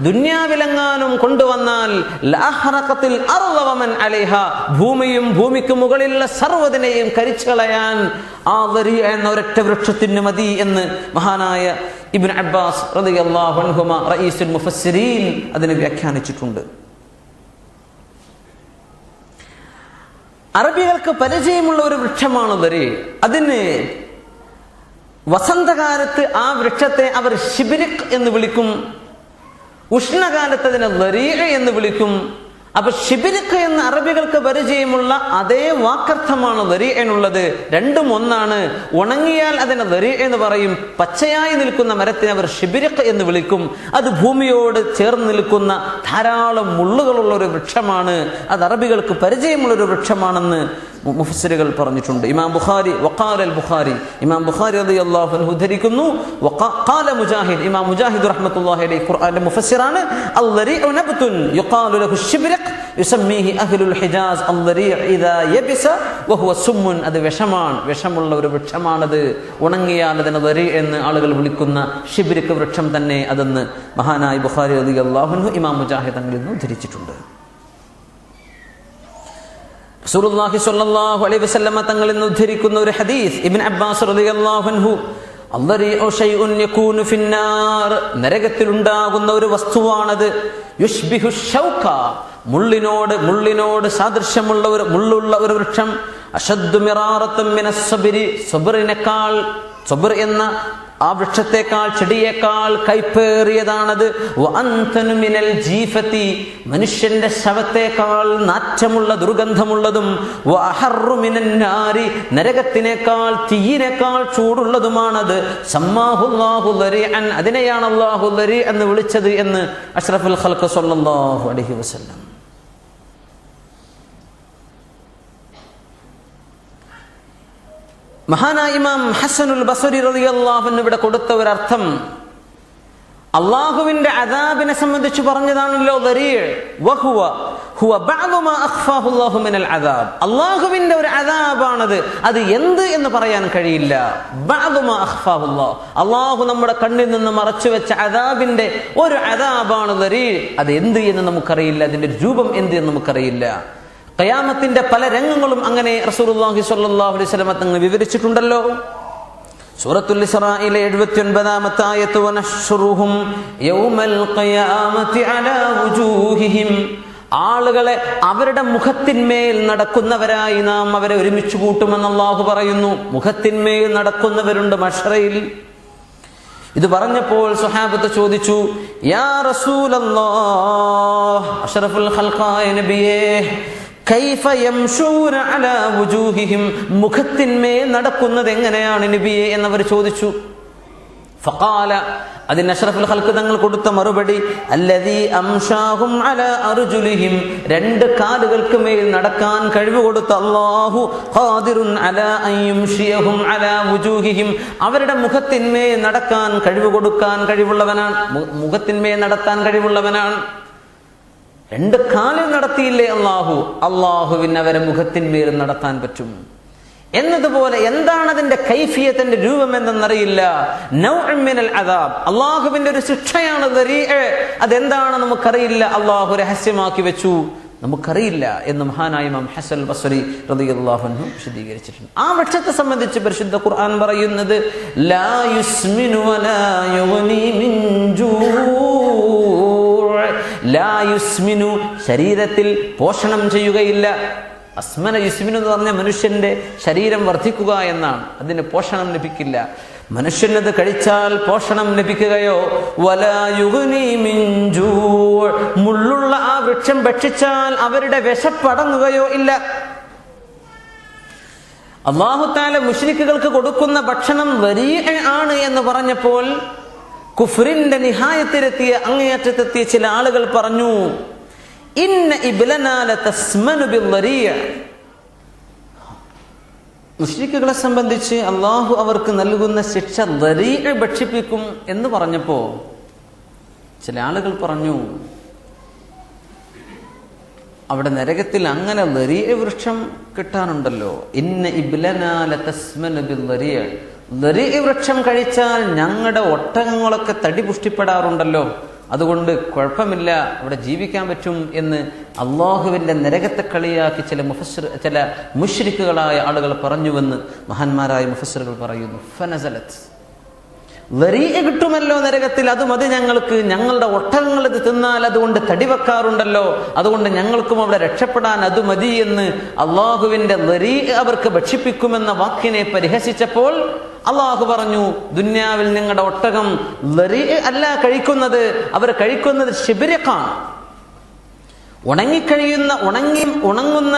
ദുന്യാവിലെങ്ങാനും കൊണ്ടുവന്നാൽ ലഅഹ്റഖത്തിൽ അർള വമൻ അലൈഹാ, ഭൂമിയും ഭൂമിക്ക് മുകളിലുള്ള സർവ്വതിനെയും കരിച്ചു കളയാൻ ആ ദരി എന്ന ഒരൊറ്റ വൃക്ഷത്തിന് മതി എന്ന് മഹാനായ ഇബ്നു അബ്ബാസ് റളിയല്ലാഹു അൻഹുമാ റഈസുൽ മുഫസ്സിരീൻ അതിനെ വ്യാഖ്യാനിച്ചിട്ടുണ്ട്. അറബികൾക്ക് പരിചയമുള്ള ഒരു വൃക്ഷമാണ് ദരി. അതിന് വസന്തകാലത്ത് ആ വൃക്ഷത്തെ അവർ ശിബിരിക് എന്ന് വിളിക്കും, ഉഷ്ണകാലത്ത് അതിനെ ദരീഅ എന്ന് വിളിക്കും. അപ്പൊ ശിബിരിക് എന്ന അറബികൾക്ക് പരിചയമുള്ള അതേ വാക്കർത്ഥമാണ് ദരീഅനുള്ളത്. രണ്ടും ഒന്നാണ്. ഉണങ്ങിയാൽ അതിനെ ദരീഅ എന്ന് പറയും, പച്ചയായി നിൽക്കുന്ന മരത്തിനെ അവർ ശിബിരിക് എന്ന് വിളിക്കും. അത് ഭൂമിയോട് ചേർന്ന് നിൽക്കുന്ന ധാരാളം മുള്ളുകളുള്ള ഒരു വൃക്ഷമാണ്. അത് അറബികൾക്ക് പരിചയമുള്ള ഒരു വൃക്ഷമാണെന്ന് മുഫസ്സിറുകൾ പറഞ്ഞിട്ടുണ്ട്. ഇമാം ബുഖാരി റളിയല്ലാഹു അൻഹു ഉദ്ധരിക്കുന്നു, വഖാല മുജാഹിദ്, ഇമാം മുജാഹിദ് റഹ്മത്തുള്ളാഹി അലൈഹി ഖുർആന്റെ മുഫസ്സിറാണ്, അൽ-ദരീഉ നബ്തുൻ യുഖാലു ലഹു ശിബ്രിഖ് യുസമ്മീഹി അഹ്ലുൽ ഹിജാസ് അൽ-ദരീഅ ഇദാ യബിസ വഹുവ സുമ്മുൻ. അത് വിഷമാണ്, വിഷമുള്ള ഒരു വൃക്ഷമാണത്. ഉണങ്ങിയാൽ അതിനെ ദരീ എന്ന് ആളുകൾ വിളിക്കുന്ന ഷിബ്രിക് വൃക്ഷം തന്നെ അതെന്ന് മഹാനായ ബുഖാരി റളിയല്ലാഹു അൻഹു ഇമാം മുജാഹിദ് തങ്ങളിൽ നിന്ന് ഉദ്ധരിച്ചിട്ടുണ്ട്. റസൂലുള്ളാഹി സ്വല്ലല്ലാഹു അലൈഹി വസല്ലമ തങ്ങളിൽ നിന്ന് ഉദ്ധരിക്കുന്ന ഒരു ഹദീസ്, ഇബ്നു അബ്ബാസ് റളിയല്ലാഹു അൻഹു, അൽദരീഉ ഷൈഉൻ യകൂനു ഫിന്നാർ, നരകത്തിൽ ഉണ്ടാകുന്ന ഒരു വസ്തുവാണത്. യുഷ്ബിഹു ഷൗക, മുള്ളിനോട് സാദൃശ്യമുള്ള ഒരു മുള്ളുള്ള ഒരു വൃക്ഷം. അശദ്ദു മിറാറത്തുൻ മിനസ് സബ്രി, സബ്റിനേക്കാൾ, സബ്ർ എന്ന ആ വൃക്ഷത്തെക്കാൾ, ചെടിയേക്കാൾ കൈപ്പേറിയതാണത്. വഅൻതനു മിനൽ ജീഫതി, മനുഷ്യന്റെ ശവത്തേക്കാൾ നാറ്റമുള്ള ദുർഗന്ധമുള്ളതും. വഅഹറു മിനൻ നാരി, നരകത്തിനേക്കാൾ തീയിനേക്കാൾ ചൂടുള്ളതുമാണത്. സമ്മാഹുല്ലാഹു ദരീഅൻ, അതിനെയാണ് അല്ലാഹു ദരീ എന്ന് വിളിച്ചത് എന്ന് അഷ്റഫുൽ ഖൽഖ് സ്വല്ലല്ലാഹു അലൈഹി വസല്ലം. മഹാനായ ഇമാം ഹസനുൽ ബസ്രി റളിയല്ലാഹു അൻഹു ഇവിടെ കൊടുത്ത ഒരു അർത്ഥം അല്ലാഹുവിന്റെ അദാബിനെ സംബന്ധിച്ച് പറഞ്ഞതാണല്ലോ. ദരീഅ് വഹുവ ഹുവ ബഅദു മാ അഖ്ഫാഹു അല്ലാഹു മിനൽ അദാബ്, അല്ലാഹുവിന്റെ ഒരു അദാബാണത്. അത് എന്ത് എന്ന് പറയാൻ കഴിയില്ല. ബഅദു മാ അഖ്ഫാഹു അല്ലാഹ്, അല്ലാഹു നമ്മുടെ കണ്ണിൽ നിന്ന് മറച്ചു വെച്ച അദാബിന്റെ ഒരു അദാബാണ് ദരീഅ്. അത് എന്ത് എന്ന് നമുക്കറിയില്ല, അതിന്റെ രൂപം എന്ത് എന്ന് നമുക്കറിയില്ല. ഖിയാമത്തിന്റെ പല രംഗങ്ങളും അങ്ങനെ റസൂലുള്ളാഹി സ്വല്ലല്ലാഹു അലൈഹി വസല്ലം തങ്ങൾ വിവരിച്ചിട്ടുണ്ടല്ലോ. സൂറത്തുൽ ഇസ്രായിലെ 79-ാമത്തെ ആയത്ത്, വനഹ്ശുറുഹും യൗമൽ ഖിയാമത്തി അലാ വുജൂഹിഹിം, ആളുകളെ അവരുടെ മുഖത്തിന്മേൽ നടക്കുന്നവരായി നാം അവരെ ഒരുമിച്ച് കൂട്ടുമെന്ന് അല്ലാഹു പറയുന്നു. മുഖത്തിന്മേൽ നടക്കുന്നവരുണ്ട് മഹ്ശറയിൽ. ഇത് പറഞ്ഞപ്പോൾ സ്വഹാബത്ത് ചോദിച്ചു, യാ റസൂലല്ലാഹ്, അഷ്റഫുൽ ഖൽഖായ നബിയേ, കൈഫ യംശൂന അലാ വുജൂഹിഹിം, മുഖത്തിന്മേൽ നടക്കുന്നത് എങ്ങനെയാണ് നബിയേ എന്നവർ ചോദിച്ചു. ഫഖാല, അതിന് അഷ്റഫുൽ ഖൽഖ് തങ്ങൾ കൊടുത്ത മറുപടി, അല്ലദീ അംശാഹും അലാ അർജുലിഹിം, രണ്ട് കാലുകൾക്ക് മേൽ നടക്കാൻ കഴിവ് കൊടുത്ത അല്ലാഹു ഖാദിറുൻ അലാ അൻ യുംശിയഹും അലാ വുജൂഹിഹിം, അവരുടെ മുഖത്തിന്മേൽ നടക്കാൻ കഴിവ് കൊടുക്കാൻ കഴിവുള്ളവനാണ്, മുഖത്തിന്മേൽ നടത്താൻ കഴിവുള്ളവനാണ്. രണ്ട് കാലിൽ നടത്തിയില്ലേ അല്ലാഹു, അല്ലാഹുവിന് അവരെ മുഖത്തിന്മേൽ നടത്താൻ പറ്റും. എന്നതുപോലെ എന്താണ് അതിന്റെ കൈഫിയത്തിന്റെ രൂപം എന്തെന്നറിയില്ല. നൗഉൻ മിനൽ അദാബ്, അല്ലാഹുവിന്റെ ഒരു ശിക്ഷയാണ് ദരീഅ്. അതെന്താണ് നമുക്കറിയില്ല, അല്ലാഹു രഹസ്യമാക്കി വെച്ചു, നമുക്കറിയില്ല എന്ന് മഹാനായ ഇമാം ഹസൻ ബസ്രി റളിയല്ലാഹു അൻഹു വിശദീകരിച്ചിട്ടുണ്ട്. ആ വൃക്ഷത്തെ സംബന്ധിച്ച് പരിശുദ്ധ ഖുർആൻ പറയുന്നത്, ലാ യുസ്മിനു വലാ യുഗ്നി മിൻ ജൂഅ്, ലാ യുസ്മിനു, ശരീരത്തിൽ പോഷണം ചെയ്യുകയില്ല. അസ്മന യുസ്മിനു എന്ന് പറഞ്ഞ മനുഷ്യന്റെ ശരീരം വർദ്ധിക്കുക എന്നാണ്, അതിന് പോഷണം ലഭിക്കില്ല. മനുഷ്യനത് കഴിച്ചാൽ പോഷണം ലഭിക്കുകയോ, വലാ യുഗ്നി മിൻ ജൂഅ്, മുള്ളുള്ള ആ വൃക്ഷം ഭക്ഷിച്ചാൽ അവരുടെ വിശപ്പടങ്ങുകയോ ഇല്ല. അല്ലാഹു തആല മുശ്രിക്കുകൾക്ക് കൊടുക്കുന്ന ഭക്ഷണം ദരീഅ് ആണ് എന്ന് പറഞ്ഞപ്പോൾ കുഫ്രിന്റെ നിഹായത്തിലെത്തിയ, അങ്ങേയറ്റത്തെത്തിയ ചില ആളുകൾ പറഞ്ഞു, ഇന്ന ഇബ്ലനാ ലതസ്മനു ബിദ്ദരീഅ, മുശ്രിക്കുകളെ സംബന്ധിച്ച് അല്ലാഹു അവർക്ക് നൽകുന്ന ശിക്ഷ ദരീഅ് ഭക്ഷിപ്പിക്കും എന്ന് പറഞ്ഞപ്പോ ചില ആളുകൾ പറഞ്ഞു, അവിടെ നരകത്തിൽ അങ്ങനെ ദരീഅ് വൃക്ഷം കിട്ടാനുണ്ടല്ലോ. ഇന്ന ഇബ്ലനാ ലതസ്മനു ബിദ്ദരീഅ, ദരീഅ് വൃക്ഷം കഴിച്ചാൽ ഞങ്ങളുടെ ഒട്ടകങ്ങളൊക്കെ തടി പുഷ്ടിപ്പെടാറുണ്ടല്ലോ, അതുകൊണ്ട് കുഴപ്പമില്ല, അവിടെ ജീവിക്കാൻ പറ്റും എന്ന് അള്ളാഹുവിന്റെ നരകത്തെ കളിയാക്കി ചില മുശ്രിക്കുകളായ ആളുകൾ പറഞ്ഞുവെന്ന് മഹാന്മാരായ മുഫസ്സിറുകൾ പറയുന്നു. ഫനസലത്ത്, ദരീഅ് കിട്ടുമല്ലോ നരകത്തിൽ, അത് മതി ഞങ്ങൾക്ക്, ഞങ്ങളുടെ ഒട്ടകങ്ങൾ ഇത് തിന്നാൽ അതുകൊണ്ട് തടി വെക്കാറുണ്ടല്ലോ, അതുകൊണ്ട് ഞങ്ങൾക്കും അവിടെ രക്ഷപ്പെടാൻ അത് മതി എന്ന് അള്ളാഹുവിന്റെ ദരീഅ് അവർക്ക് ഭക്ഷിപ്പിക്കുമെന്ന വാക്കിനെ പരിഹസിച്ചപ്പോൾ അള്ളാഹു പറഞ്ഞു, ദുന്യാവിൽ നിങ്ങളുടെ ഒട്ടകം ദരീഅ് അല്ല കഴിക്കുന്നത്, അവർ കഴിക്കുന്നത് ശിബിരക്കാണ്. ഉണങ്ങുന്ന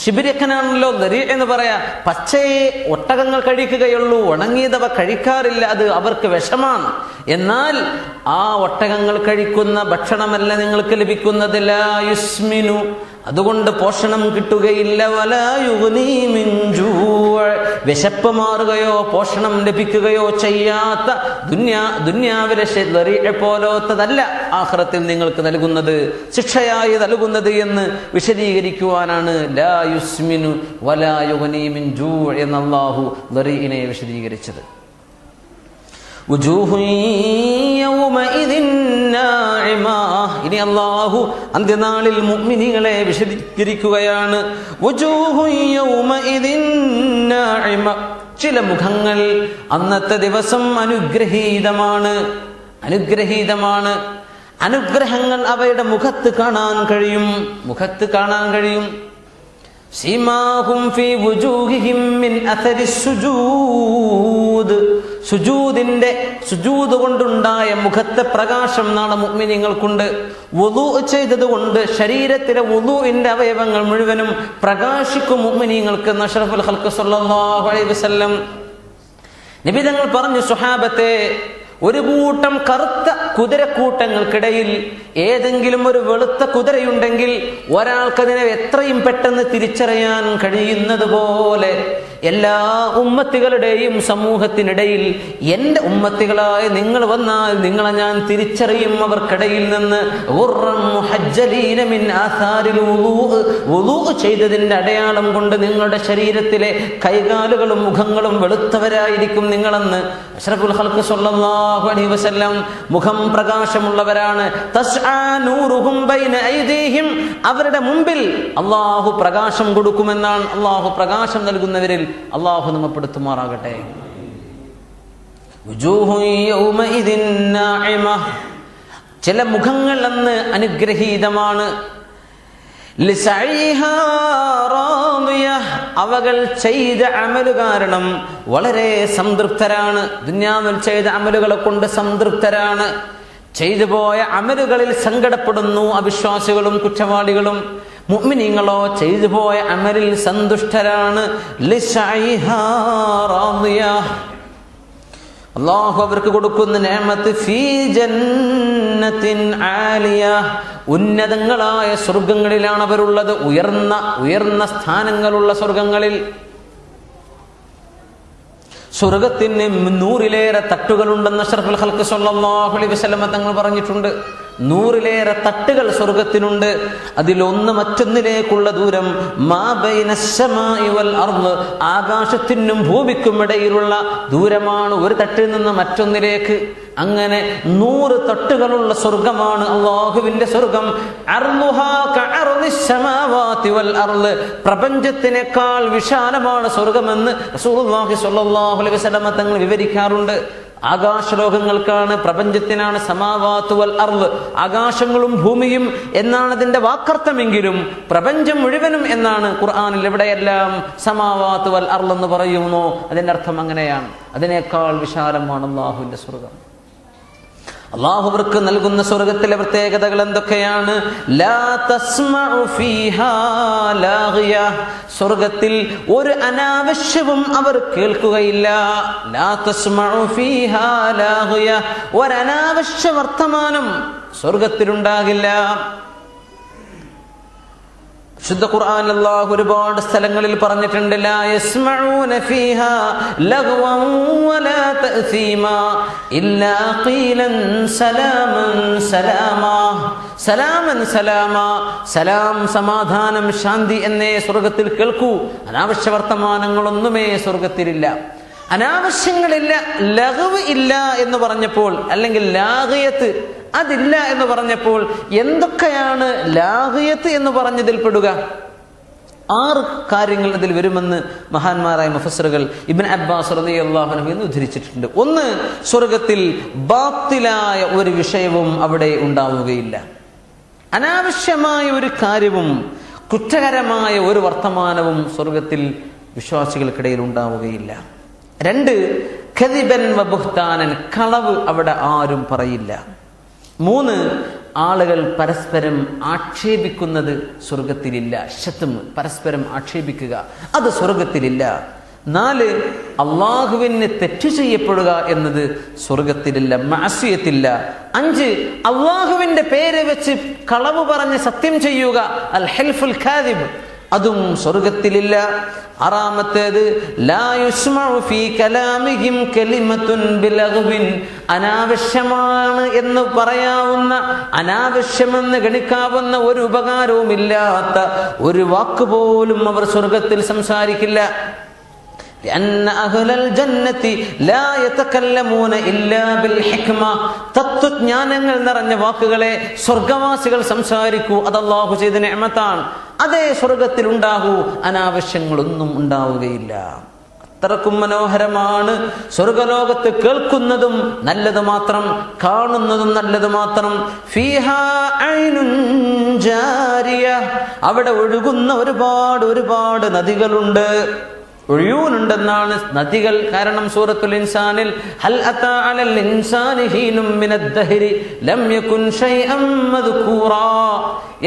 ശിബിരക്കനാണല്ലോ ദരീഅ് എന്ന് പറയാ. പച്ചയെ ഒട്ടകങ്ങൾ കഴിക്കുകയുള്ളൂ, ഉണങ്ങിയതവ കഴിക്കാറില്ല, അത് അവർക്ക് വിഷമാണ്. എന്നാൽ ആ ഒട്ടകങ്ങൾ കഴിക്കുന്ന ഭക്ഷണമല്ല നിങ്ങൾക്ക് ലഭിക്കുന്നത്. ലാ യുസ്മിനു, അതുകൊണ്ട് പോഷണം കിട്ടുകയില്ല. വലാ യുഗ്നീ മിൻ ജൂ', വിശപ്പ് മാറുകയോ പോഷണം ലഭിക്കുകയോ ചെയ്യാത്ത ദുന്യാവിലെ ദരീഅ പോലത്തതല്ല ആഖിറത്തിൽ നിങ്ങൾക്ക് നൽകുന്നത്, ശിക്ഷയായി നൽകുന്നത് എന്ന് വിശദീകരിക്കുവാനാണ് ലാ യുസ്മിനു വലാ യുഗ്നീ മിൻ ജൂ' എന്ന് അല്ലാഹു ദരീഇനെ വിശദീകരിച്ചത്. ഇനി അല്ലാഹു അന്ത്യനാളിൽ മുഅ്മിനീങ്ങളെ വിശദീകരിക്കുകയാണ്. ചില മുഖങ്ങൾ അന്നത്തെ ദിവസം അനുഗ്രഹീതമാണ്. അനുഗ്രഹങ്ങൾ അവയുടെ മുഖത്ത് കാണാൻ കഴിയും. സീമാഹും ഫീ വുജൂഹിഹിം മിൻ അഥരി സുജൂദ്, സുജൂദ് കൊണ്ടുണ്ടായ മുഖത്തെ പ്രകാശം നാളെ മുഅ്മിനീങ്ങൾക്കുണ്ട്. വുളൂ ചെയ്തതുകൊണ്ട് ശരീരത്തിലെ വുളൂഇന്റെ അവയവങ്ങൾ മുഴുവനും പ്രകാശിക്കും മുഅ്മിനീങ്ങൾക്ക്. അഷ്റഫുൽ ഖൽഖ് സ്വല്ലല്ലാഹു അലൈഹി വസല്ലം നബി തങ്ങൾ പറഞ്ഞു, സ്വഹാബത്തെ, ഒരു കൂട്ടം കറുത്ത കുതിരക്കൂട്ടങ്ങൾക്കിടയിൽ ഏതെങ്കിലും ഒരു വെളുത്ത കുതിരയുണ്ടെങ്കിൽ ഒരാൾക്കതിനെ എത്രയും പെട്ടെന്ന് തിരിച്ചറിയാൻ കഴിയുന്നത് പോലെ എല്ലാ ഉമ്മത്തികളുടെയും സമൂഹത്തിനിടയിൽ എൻ്റെ ഉമ്മത്തികളായ നിങ്ങൾ വന്നാൽ നിങ്ങളെ ഞാൻ തിരിച്ചറിയും. അവർക്കിടയിൽ നിന്ന് വുളൂ ചെയ്തതിൻ്റെ അടയാളം കൊണ്ട് നിങ്ങളുടെ ശരീരത്തിലെ കൈകാലുകളും മുഖങ്ങളും വെളുത്തവരായിരിക്കും നിങ്ങളെന്ന് അഷ്റഫുൽ ഖൽഖ് സ്വല്ലല്ലാഹു അലൈഹി വസല്ലം. മുഖം പ്രകാശമുള്ളവരാണ്. തസ്ആ നൂറുഹും ബൈന ഐദീഹിം, അവരുടെ മുമ്പിൽ അല്ലാഹു പ്രകാശം കൊടുക്കുമെന്നാണ്. അല്ലാഹു പ്രകാശം നൽകുന്നവരിൽ അല്ലാഹു നമ്മെ പെടുത്തുമാറാകട്ടെ. ചില മുഖങ്ങൾ അന്ന് അനുഗ്രഹീതമാണ്. അവകൾ ചെയ്ത അമല് കാരണം വളരെ സംതൃപ്തരാണ്. ദുനിയാവിൽ ചെയ്ത അമലുകളെ കൊണ്ട് സംതൃപ്തരാണ്. ചെയ്തു പോയ അമലുകളിൽ സങ്കടപ്പെടുന്നു അവിശ്വാസികളും കുറ്റവാളികളും. മുഅ്മിനീങ്ങളോ ചെയ്തു പോയ അമലിൽ സന്തുഷ്ടരാണ്. അല്ലാഹു അവർക്ക് കൊടുക്കുന്ന നിഅമത്ത് ഫീ ജന്നത്തിൻ ആലിയ, ഉന്നതങ്ങളായ സ്വർഗങ്ങളിലാണ് അവരുള്ളത്. ഉയർന്ന സ്ഥാനങ്ങളുള്ള സ്വർഗങ്ങളിൽ. സ്വർഗത്തിന് 100-ലേറെ തട്ടുകളുണ്ടെന്ന് അഷ്റഫുൽ ഖൽഖ് സ്വല്ലല്ലാഹു അലൈഹി വസല്ലം തങ്ങൾ പറഞ്ഞിട്ടുണ്ട്. 100-ലേറെ തട്ടുകൾ സ്വർഗത്തിനുണ്ട്. അതിലൊന്ന് മറ്റൊന്നിലേക്കുള്ള ദൂരം മാ ബൈന അസ്സമാഇ വൽ അർള്, ആകാശത്തിനും ഭൂമിക്കും ഇടയിലുള്ള ദൂരമാണ് ഒരു തട്ടിൽ നിന്ന് മറ്റൊന്നിലേക്ക്. അങ്ങനെ 100 തട്ടുകളുള്ള സ്വർഗമാണ് അല്ലാഹുവിന്റെ സ്വർഗം. അർളുഹാ കഅർളിസ് സമാവാതി വൽ അർള്, പ്രപഞ്ചത്തിനേക്കാൾ വിശാലമാണ് സ്വർഗമെന്ന് റസൂലുള്ളാഹി സ്വല്ലല്ലാഹു അലൈഹി വസല്ലം തങ്ങൾ വിവരിക്കാറുണ്ട്. ആകാശലോകങ്ങൾക്കാണ്, പ്രപഞ്ചത്തിനാണ് സമാവാതു വൽ അർള്, ആകാശങ്ങളും ഭൂമിയും എന്നാണ് അതിന്റെ വാക്കർത്ഥമെങ്കിലും പ്രപഞ്ചം മുഴുവനും എന്നാണ് ഖുർആനിൽ എവിടെയെല്ലാം സമാവാതു വൽ അർള് എന്ന് പറയുന്നു അതിന്റെ അർത്ഥം അങ്ങനെയാണ്. അതിനേക്കാൾ വിശാലമാണ് അല്ലാഹുവിന്റെ സ്വർഗം. അല്ലാഹു അവർക്ക് നൽകുന്ന സ്വർഗത്തിലെ പ്രത്യേകതകൾ എന്തൊക്കെയാണ്? ലാ തസ്മഉ ഫീഹാ ലാഗിയ, സ്വർഗത്തിൽ ഒരു അനാവശ്യവും അവർ കേൾക്കുകയില്ല. ലാ തസ്മഉ ഫീഹാ ലാഗിയ, ഒരു അനാവശ്യ വർത്തമാനം സ്വർഗത്തിലുണ്ടാകില്ല. ശുദ്ധ ഖുർആൻ അല്ലാഹു ഒരുപാട് സ്ഥലങ്ങളിൽ പറഞ്ഞിട്ടുണ്ട്. ലാ യസ്മഊന ഫീഹാ ലഗ്വൻ വലാ തഅസീമാ ഇല്ലാ ഖീലൻ സലാമൻ സലാമാ. സലാമൻ സലാമാ, സലാം സമാധാനം ശാന്തി എന്നേ സ്വർഗത്തിൽ കേൾക്കൂ. അനാവശ്യ വർത്തമാനങ്ങളൊന്നുമേ സ്വർഗത്തിലില്ല. അനാവശ്യങ്ങളില്ല, ലഗ്വ് ഇല്ല എന്ന് പറഞ്ഞപ്പോൾ, അല്ലെങ്കിൽ ലാഗിയത്ത് അതില്ല എന്ന് പറഞ്ഞപ്പോൾ എന്തൊക്കെയാണ് ലാഗിയത്ത് എന്ന് പറഞ്ഞതിൽ പെടുക? 6 കാര്യങ്ങൾ അതിൽ വരുമെന്ന് മഹാന്മാരായ മുഫസ്സിറുകൾ ഇബ്നു അബ്ബാസ് റളിയല്ലാഹു അൻഹു എന്ന് ഉദ്ധരിച്ചിട്ടുണ്ട്. ഒന്ന്, സ്വർഗത്തിൽ ബാത്തിലായ ഒരു വിഷയവും അവിടെ ഉണ്ടാവുകയില്ല. അനാവശ്യമായ ഒരു കാര്യവും കുറ്റകരമായ ഒരു വർത്തമാനവും സ്വർഗത്തിൽ വിശ്വാസികൾക്കിടയിൽ ഉണ്ടാവുകയില്ല. 2, കദിബൻ വ ബുഹ്താനൻ, കളവ് അവിടെ ആരും പറയില്ല. 3, ആളുകൾ പരസ്പരം ആക്ഷേപിക്കുന്നത് സ്വർഗത്തിലില്ല. ശത്മ്, പരസ്പരം ആക്ഷേപിക്കുക, അത് സ്വർഗത്തിലില്ല. 4 അള്ളാഹുവിന് തെറ്റ് ചെയ്യപ്പെടുക എന്നത് സ്വർഗത്തിലില്ല, മഅസിയത്തില്ല. 5 അള്ളാഹുവിന്റെ പേര് വെച്ച് കളവ് പറഞ്ഞ് സത്യം ചെയ്യുക, അൽ ഹൽഫുൽ കാദിബ്, അതും സ്വർഗത്തിലില്ല. 6 ലാ യുസ്മഉ ഫീ കലാമിഹിം കലിമത്തുൻ ബിലഗ്വിൻ, അനാവശ്യമാണ് എന്ന് പറയാവുന്ന, അനാവശ്യമെന്ന് ഗണിക്കാവുന്ന ഒരു ഉപകാരവുമില്ലാത്ത ഒരു വാക്ക് പോലും അവർ സ്വർഗത്തിൽ സംസാരിക്കില്ല. لأن أهل الجنة لا يتكلمون إلا بالحكمة, തത്വജ്ഞാനങ്ങൾ നിറഞ്ഞ വാക്കുകളെ സ്വർഗവാസികൾ സംസാരിക്കൂ. അത് അല്ലാഹു ചെയ്ത നിഅമത്താണ്. അതേ സ്വർഗത്തിൽ ഉണ്ടാകൂ, അനാവശ്യങ്ങളൊന്നും ഉണ്ടാവുകയില്ല. അത്രക്കും മനോഹരമാണ് സ്വർഗലോകത്ത് കേൾക്കുന്നതും നല്ലത് മാത്രം, കാണുന്നതും നല്ലത് മാത്രം. ഫീഹാ ഐനുൻ ജാരിയ, അവിടെ ഒഴുകുന്ന ഒരുപാട് നദികളുണ്ട്. ഒഴുകുന്നുണ്ടെന്നാണ് നദികൾ. കാരണം സൂറത്തുൽ ഇൻസാനിൽ ഹൽ അതാ അലൽ ഇൻസാനി ഹീനും മിനദ് ദഹരി ലം യകുൻ ശൈഅൻ മദ്കൂറാ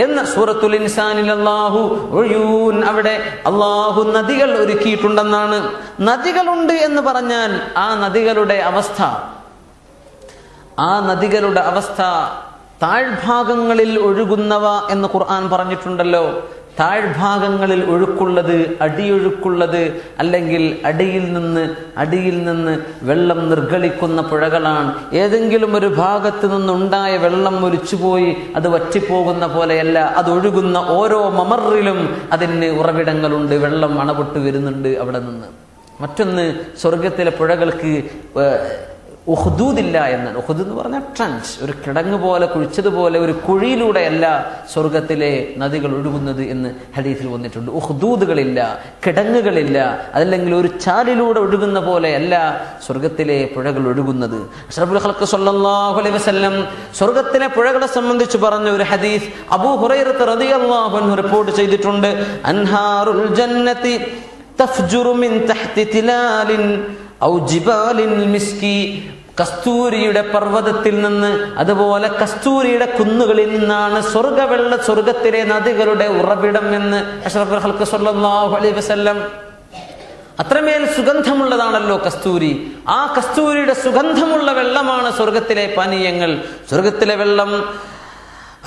എന്ന സൂറത്തുൽ ഇൻസാനിൽ അല്ലാഹു ഒഴുകൂൻ, അവിടെ അല്ലാഹു നദികൾ ഒരുക്കിയിട്ടുണ്ടെന്നാണ്. നദികളുണ്ട് എന്ന് പറഞ്ഞാൽ ആ നദികളുടെ അവസ്ഥ താഴ്ഭാഗങ്ങളിൽ ഒഴുകുന്നവ എന്ന് ഖുർആൻ പറഞ്ഞിട്ടുണ്ടല്ലോ. താഴ്ഭാഗങ്ങളിൽ ഒഴുക്കുള്ളത്, അടിയൊഴുക്കുള്ളത്, അല്ലെങ്കിൽ അടിയിൽ നിന്ന് വെള്ളം നിർഗളിക്കുന്ന പുഴകളാണ്. ഏതെങ്കിലും ഒരു ഭാഗത്ത് നിന്നുണ്ടായ വെള്ളം ഒലിച്ചുപോയി അത് വറ്റിപ്പോകുന്ന പോലെയല്ല. അത് ഒഴുകുന്ന ഓരോ മമറിലും അതിന് ഉറവിടങ്ങളുണ്ട്, വെള്ളം അണപൊട്ട് വരുന്നുണ്ട് അവിടെ നിന്ന്. മറ്റൊന്ന്, സ്വർഗത്തിലെ പുഴകൾക്ക് ഉഹ്ദൂദില്ല എന്നാണ്. ഉഹ്ദൂദ് എന്ന് പറഞ്ഞാൽ ട്രഞ്ച്, ഒരു കിടങ്ങ് പോലെ കുഴിച്ചതുപോലെ ഒരു കുഴിയിലൂടെയല്ല സ്വർഗത്തിലെ നദികൾ ഒഴുകുന്നത് എന്ന് ഹദീസിൽ വന്നിട്ടുണ്ട്. ഉഹ്ദൂദുകളില്ല, കിടങ്ങുകളില്ല, അതല്ലെങ്കിൽ ഒരു ചാലിലൂടെ ഒഴുകുന്ന പോലെയല്ല സ്വർഗത്തിലെ പുഴകൾ ഒഴുകുന്നത്. അഷ്റഫുൽ ഖൽഖ് സ്വല്ലല്ലാഹു അലൈഹി വസല്ലം സ്വർഗത്തിലെ പുഴകളെ സംബന്ധിച്ച് പറഞ്ഞ ഒരു ഹദീസ് അബൂ ഹുറൈറ റളിയല്ലാഹു അൻഹു റിപ്പോർട്ട് ചെയ്തിട്ടുണ്ട്. അൻഹാറുൽ ജന്നതി തഫ്ജുറു മിൻ തഹ്തി തിലാലിൻ ഔ ജിബാലിൻ മിസ്കി, കസ്തൂരിയുടെ പർവ്വതത്തിൽ നിന്ന്, അതുപോലെ കസ്തൂരിയുടെ കുന്നുകളിൽ നിന്നാണ് സ്വർഗത്തിലെ നദികളുടെ ഉറവിടം എന്ന് അഷ്റഫുൽ ഖൽഖ് സ്വല്ലല്ലാഹു അലൈഹി വസല്ലം. അത്രമേൽ സുഗന്ധമുള്ളതാണല്ലോ കസ്തൂരി. ആ കസ്തൂരിയുടെ സുഗന്ധമുള്ള വെള്ളമാണ് സ്വർഗത്തിലെ പാനീയങ്ങൾ. സ്വർഗത്തിലെ വെള്ളം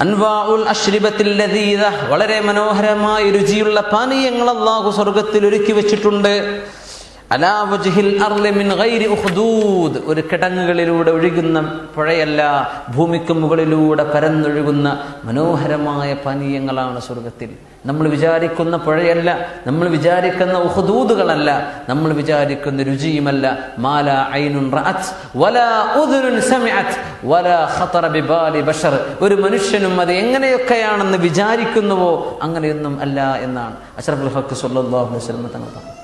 അൻവാഉൽ അശ്രിബത്തിൽ ലദീദ, വളരെ മനോഹരമായ രുചിയുള്ള പാനീയങ്ങൾ അല്ലാഹു സ്വർഗത്തിൽ ഒരുക്കി വെച്ചിട്ടുണ്ട്. അലാ വജ്ഹിൽ അർളി മിൻ ഗൈരി ഉഖ്ദൂദ്, ഒരു കിടങ്ങുകളിലൂടെ ഒഴുകുന്ന പുഴയല്ല, ഭൂമിക്ക് മുകളിലൂടെ പരന്നൊഴുകുന്ന മനോഹരമായ പാനീയങ്ങളാണ് സ്വർഗത്തിൽ. നമ്മൾ വിചാരിക്കുന്ന പുഴയല്ല, നമ്മൾ വിചാരിക്കുന്ന ഉഖ്ദൂദുകളല്ല, നമ്മൾ വിചാരിക്കുന്ന രുചിയുമല്ല. മാലാ ഐനുൻ റഅത് വലാ ഉദുനുൻ സമിഅത് വലാ ഖതറ ബിബാലി ബശർ, ഒരു മനുഷ്യനും അത് എങ്ങനെയൊക്കെയാണെന്ന് വിചാരിക്കുന്നുവോ അങ്ങനെയൊന്നും അല്ല എന്നാണ് അഷ്റഫുൽ ഖൽഖ് സ്വല്ലല്ലാഹു അലൈഹി വസല്ലം തങ്ങൾ പറഞ്ഞത്.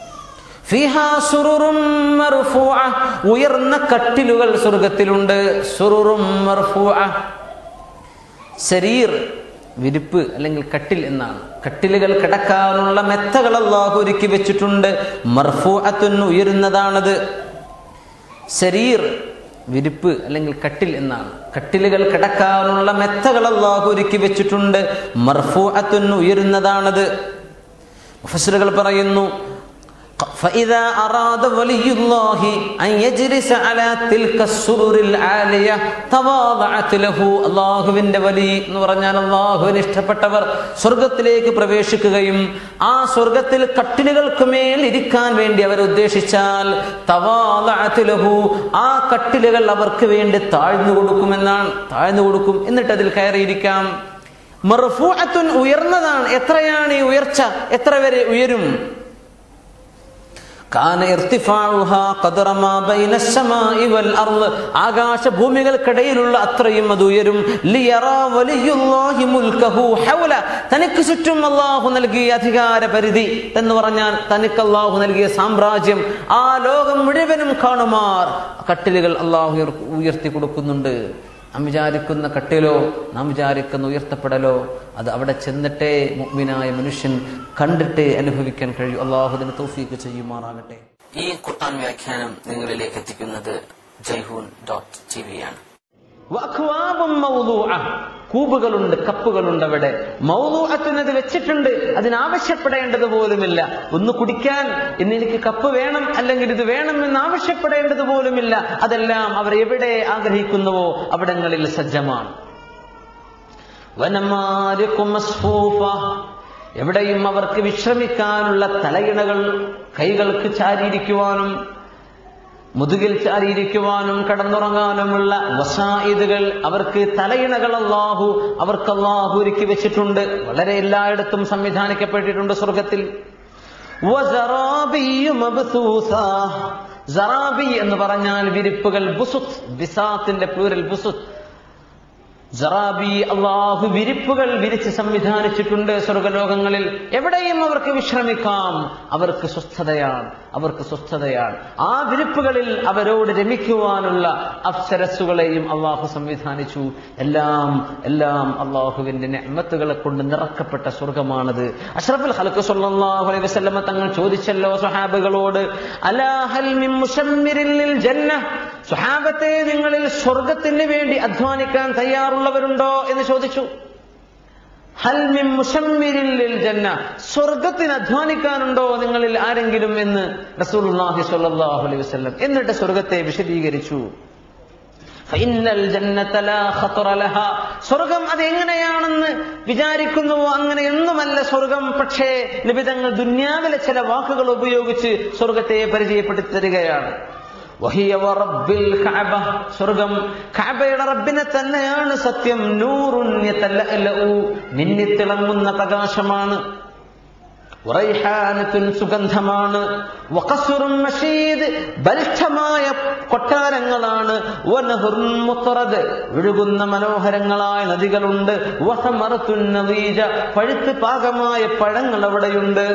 ഫീഹാ സുറുറും മർഫൂഅ, ഉയർന്ന കട്ടിലുകൾ സ്വർഗത്തിലുണ്ട്. സുറുറും മർഫൂഅ, സരീർ വിരിപ്പ് അല്ലെങ്കിൽ കട്ടിൽ എന്നാണ്. കട്ടിലുകൾ കിടക്കാനുള്ള മെത്തകൾ അല്ലാഹു ഒരുക്കി വെച്ചിട്ടുണ്ട്. മർഫൂഅത്തുൻ, ഉയരുന്നതാണത്. സരീർ വിരിപ്പ് അല്ലെങ്കിൽ കട്ടിൽ എന്നാണ്. കട്ടിലുകൾ കിടക്കാനുള്ള മെത്തകൾ അല്ലാഹു ഒരുക്കി വെച്ചിട്ടുണ്ട്. മർഫൂഅത്തുൻ, ഉയരുന്നതാണത്. മുഫസ്സിറുകൾ പറയുന്നു, فإذا أراد ولي الله أن يجلس على تلك السرر العالية تواضعت له, അല്ലാഹുവിന്റെ വലി എന്ന് പറഞ്ഞാൽ അല്ലാഹുവിന് ഇഷ്ടപ്പെട്ടവർ സ്വർഗത്തിലേക്ക് പ്രവേശിക്കുകയും ആ സ്വർഗത്തിൽ കട്ടിലുകൾക്ക് മേൽ ഇരിക്കാൻ വേണ്ടി അവർ ഉദ്ദേശിച്ചാൽ തവാദഅത് ലഹു, ആ കട്ടിലുകൾ അവർക്ക് വേണ്ടി താഴ്ന്നു കൊടുക്കും, എന്നിട്ട് അതിൽ കയറിയിരിക്കാം. മർഫൂഅത്തുൻ, ഉയർന്നതാണ്. എത്രയാണ് ഈ ഉയർച്ച? എത്ര വരെ ഉയരും? ആകാശഭൂമികൾക്കിടയിലുള്ള അത്രയും അത് ഉയരും. തനിക്ക് ചുറ്റും അല്ലാഹു നൽകിയ അധികാര പരിധി എന്ന് പറഞ്ഞാൽ തനിക്ക് അല്ലാഹു നൽകിയ സാമ്രാജ്യം ആ ലോകം മുഴുവനും കാണുമാർ കട്ടിലുകൾ അല്ലാഹു ഉയർത്തി കൊടുക്കുന്നുണ്ട്. നാം വിചാരിക്കുന്ന കട്ടിലോ നാം വിചാരിക്കുന്ന ഉയർത്തപ്പെടലോ അത് അവിടെ ചെന്നിട്ടേ മുഅ്മിനായ മനുഷ്യൻ കണ്ടിട്ടേ അനുഭവിക്കാൻ കഴിയൂ. അല്ലാഹു അതിന് തൗഫീഖ് ചെയ്യുമാറാകട്ടെ. ഈ ഖുർആൻ വ്യാഖ്യാനം നിങ്ങളിലേക്ക് എത്തിക്കുന്നത് jayhoon.tv ആണ്. വഅക്വാബും മൗദൂഅ, കൂബുകളുണ്ട്, കപ്പുകളുണ്ട് അവിടെ. മൗദൂഅത്തിനത് വെച്ചിട്ടുണ്ട്, അതിനാവശ്യപ്പെടേണ്ടത് പോലുമില്ല. ഒന്ന് കുടിക്കാൻ ഇന്ന് എനിക്ക് കപ്പ് വേണം അല്ലെങ്കിൽ ഇത് വേണം എന്ന് ആവശ്യപ്പെടേണ്ടത് പോലുമില്ല. അതെല്ലാം അവർ എവിടെ ആഗ്രഹിക്കുന്നുവോ അവിടങ്ങളിൽ സജ്ജമാണ്. വനമാരിഖു മസ്ഫൂഫ, എവിടെയും അവർക്ക് വിശ്രമിക്കാനുള്ള തലയിണകൾ, കൈകൾക്ക് ചാരിയിരിക്കുവാനും മുതുകിൽ ചാരിയിരിക്കുവാനും കടന്നുറങ്ങാനുമുള്ള വസായിദുകൾ, അവർക്ക് തലയിണകൾ അവർക്ക് അല്ലാഹു ഒരുക്കി വെച്ചിട്ടുണ്ട്. വളരെ എല്ലായിടത്തും സംവിധാനിക്കപ്പെട്ടിട്ടുണ്ട് സ്വർഗത്തിൽ. സറാബി എന്ന് പറഞ്ഞാൽ വിരിപ്പുകൾ. ബുസുത്ത്, ബിസാത്തിന്റെ പ്ലൂരൽ ബുസുത്ത്. സറാബി, അള്ളാഹു വിരിപ്പുകൾ വിരിച്ച് സംവിധാനിച്ചിട്ടുണ്ട് സ്വർഗലോകങ്ങളിൽ. എവിടെയും അവർക്ക് വിശ്രമിക്കാം. അവർക്ക് സ്വസ്ഥതയാണ്, അവർക്ക് സ്വസ്ഥതയാണ്. ആ വിരിപ്പുകളിൽ അവരോട് രമിക്കുവാനുള്ള അപ്സരസ്സുകളെയും അള്ളാഹു സംവിധാനിച്ചു. എല്ലാം എല്ലാം അള്ളാഹുവിന്റെ നിഅ്മത്തുകളെ കൊണ്ട് നിറക്കപ്പെട്ട സ്വർഗമാണത്. അഷ്റഫുൽ ഖൽഖ് സ്വല്ലല്ലാഹു അലൈഹി വസല്ലം തങ്ങൾ ചോദിച്ചല്ലോ സ്വഹാബികളോട്, അലാ ഹൽ മിൻ മുശമ്മിരിൻ ലിൽ ജന്ന, സ്വഹാബത്തെ നിങ്ങളിൽ സ്വർഗത്തിന് വേണ്ടി അധ്വാനിക്കാൻ തയ്യാറുള്ളവരുണ്ടോ എന്ന് ചോദിച്ചു. ഹൽ മിൻ മുശമ്മിരിൻ ലിൽ ജന്ന, സ്വർഗത്തിന് അധ്വാനിക്കാനുണ്ടോ നിങ്ങളിൽ ആരെങ്കിലും എന്ന് റസൂലുള്ളാഹി സ്വല്ലല്ലാഹു അലൈഹി വസല്ലം. എന്നിട്ട് സ്വർഗത്തെ വിശദീകരിച്ചു. ഫഇന്നൽ ജന്നത ലാ ഖതറ ലഹാ, സ്വർഗം അതെങ്ങനെയാണെന്ന് വിചാരിക്കുന്നുവോ അങ്ങനെയൊന്നുമല്ല സ്വർഗം. പക്ഷേ നബി തങ്ങൾ ദുനിയാവിലെ ചില വാക്കുകൾ ഉപയോഗിച്ച് സ്വർഗത്തെ പരിചയപ്പെടുത്തി തരികയാണ്. വഹിയ വറബ്ബിൽ കഅബ, സ്വർഗം കഅബയുടെ റബ്ബിനെ തന്നെയാണ് സത്യം. നൂറുൻ യതലഅലഉ, മിന്നിത്തിളങ്ങുന്ന പ്രകാശമാണ്. വറൈഹാനത്തുൻ, സുഗന്ധമാണ്. വഖസ്റുൻ മശീദ്, ബലിഷ്ഠമായ കൊട്ടാരങ്ങളാണ്. വനഹുറുൻ മുത്റദ്, ഒഴുകുന്ന മനോഹരങ്ങളായ നദികളുണ്ട്. വസമറത്തുൻ നദീജ, പഴുത്ത് പാകമായ പഴങ്ങൾ അവിടെയുണ്ട്.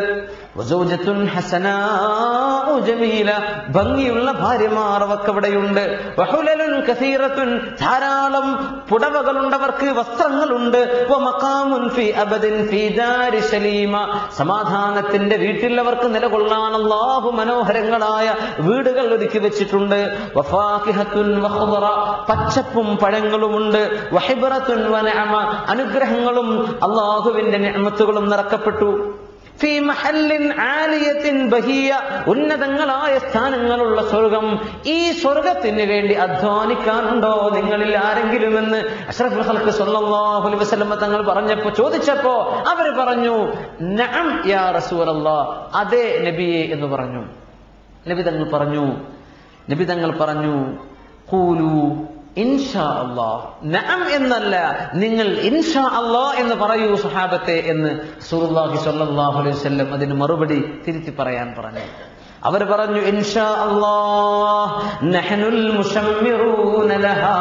വസൗജത്തുൻ ഹസനാഉ ജമീല, ഭംഗിയുള്ള ഭാര്യമാർ അവർക്കവിടെയുണ്ട്. വഹുലലുൻ കസീറത്തുൻ, ധാരാളം പുടവകളുണ്ടവർക്ക്, വസ്ത്രങ്ങളുണ്ട്. വമഖാമുൻ ഫീ അബദിൻ ഫീ ദാരി സലീമ, സമാധാനത്തിന്റെ വീട്ടിൽ അവർക്ക് നിലകൊള്ളാൻ അല്ലാഹു മനോഹരങ്ങളായ വീടുകൾ ഒരുക്കി വെച്ചിട്ടുണ്ട്. വഫാകിഹത്തുൻ വഖുദറ, പച്ചപ്പും പഴങ്ങളുമുണ്ട്. വഹിബ്റത്തുൻ വനഅമ, അനുഗ്രഹങ്ങളും അല്ലാഹുവിന്റെ നിഅമത്തുകളും നിറക്കപ്പെട്ടു. ഫീ മഹല്ലിൻ ആലിയത്തിൻ ബഹിയ, ഉന്നതങ്ങളായ സ്ഥാനങ്ങളുള്ള സ്വർഗം. ഈ സ്വർഗത്തിന് വേണ്ടി അധ്വാനിക്കാനുണ്ടോ നിങ്ങളിൽ ആരെങ്കിലും എന്ന് അഷ്റഫുൽ ഖൽഖ് സ്വല്ലല്ലാഹു അലൈഹി വസല്ലം തങ്ങൾ ചോദിച്ചപ്പോ അവർ പറഞ്ഞു, നഅം യാ റസൂലല്ലാഹ്, അതെ നബിയേ എന്ന് പറഞ്ഞു. നബി തങ്ങൾ പറഞ്ഞു ഖൂലു ഇൻഷാ അല്ലാഹ്, നഅം എന്നല്ല, നിങ്ങൾ ഇൻഷാ അല്ലാഹ് എന്ന് പറയൂ സഹാബത്തെ എന്ന് റസൂലുള്ളാഹി സ്വല്ലല്ലാഹു അലൈഹി വസല്ലം അതിന് മറുപടി തിരുത്തി പറയാൻ പറഞ്ഞു. അവർ പറഞ്ഞു, ഇൻഷാ അല്ലാഹ് നഹ്നുൽ മുശമ്മിറൂന ലഹാ,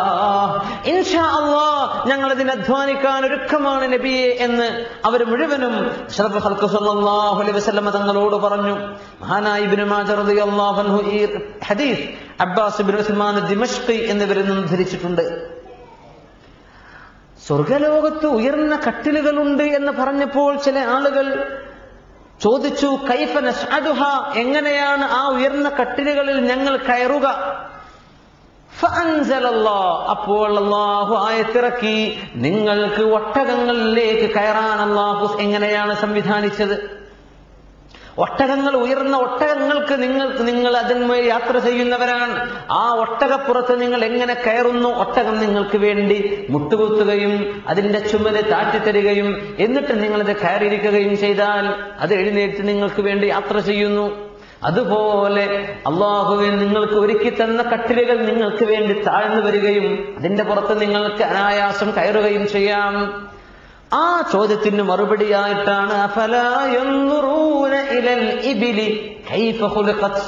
ഇൻഷാ അല്ലാഹ് ഞങ്ങൾ അതിന് അധ്വാനിക്കാൻ ഒരുക്കമാണ് നബിയെ എന്ന് അവർ മുഴുവനും അഷ്റഫുൽ ഖൽഖ് സ്വല്ലല്ലാഹു അലൈഹി വസല്ലം തങ്ങളോട് പറഞ്ഞു. മഹാനായ ഇബ്നു മാജ റളിയല്ലാഹു അൻഹു ഈ ഹദീസ് അബ്ബാസ് ഇബ്നു ഉസ്മാൻ ദിമശ്ഖി എന്നിവരിൽ നിന്ന് ധരിച്ചിട്ടുണ്ട്. സ്വർഗലോകത്ത് ഉയർന്ന കട്ടിലുകളുണ്ട് എന്ന് പറഞ്ഞപ്പോൾ ചില ആളുകൾ ചോദിച്ചു, കൈഫ നസ്അദുഹ, എങ്ങനെയാണ് ആ ഉയർന്ന കട്ടിലുകളിൽ ഞങ്ങൾ കയറുക? ഫഅൻസലല്ലാഹ്, അപ്പോൾ അല്ലാഹു ആയത്തിറക്കി, നിങ്ങൾക്ക് ഒട്ടകങ്ങളിലേക്ക് കയറാൻ അല്ലാഹു എങ്ങനെയാണ് സംവിധാനിച്ചത്. ഒട്ടകങ്ങൾ, ഉയർന്ന ഒട്ടകങ്ങൾക്ക് നിങ്ങൾ അതിന്മേൽ യാത്ര ചെയ്യുന്നവരാണ്. ആ ഒട്ടകപ്പുറത്ത് നിങ്ങൾ എങ്ങനെ കയറുന്നു? ഒട്ടകം നിങ്ങൾക്ക് വേണ്ടി മുട്ടുകുത്തുകയും അതിന്റെ ചുമല് താറ്റിത്തരികയും എന്നിട്ട് നിങ്ങളത് കയറിയിരിക്കുകയും ചെയ്താൽ അത് എഴുന്നേറ്റ് നിങ്ങൾക്ക് വേണ്ടി യാത്ര ചെയ്യുന്നു. അതുപോലെ അല്ലാഹുവിൻ നിങ്ങൾക്ക് ഒരുക്കി തന്ന കട്ടിലുകൾ നിങ്ങൾക്ക് വേണ്ടി താഴ്ന്നു വരികയും അതിന്റെ പുറത്ത് നിങ്ങൾക്ക് അനായാസം കയറുകയും ചെയ്യാം. ആ ചോദ്യത്തിന് മറുപടിയായിട്ടാണ് അഫലാ യൻദുറൂന ഇലൽ ഇബിലി കൈഫ ഖുലിഖത്,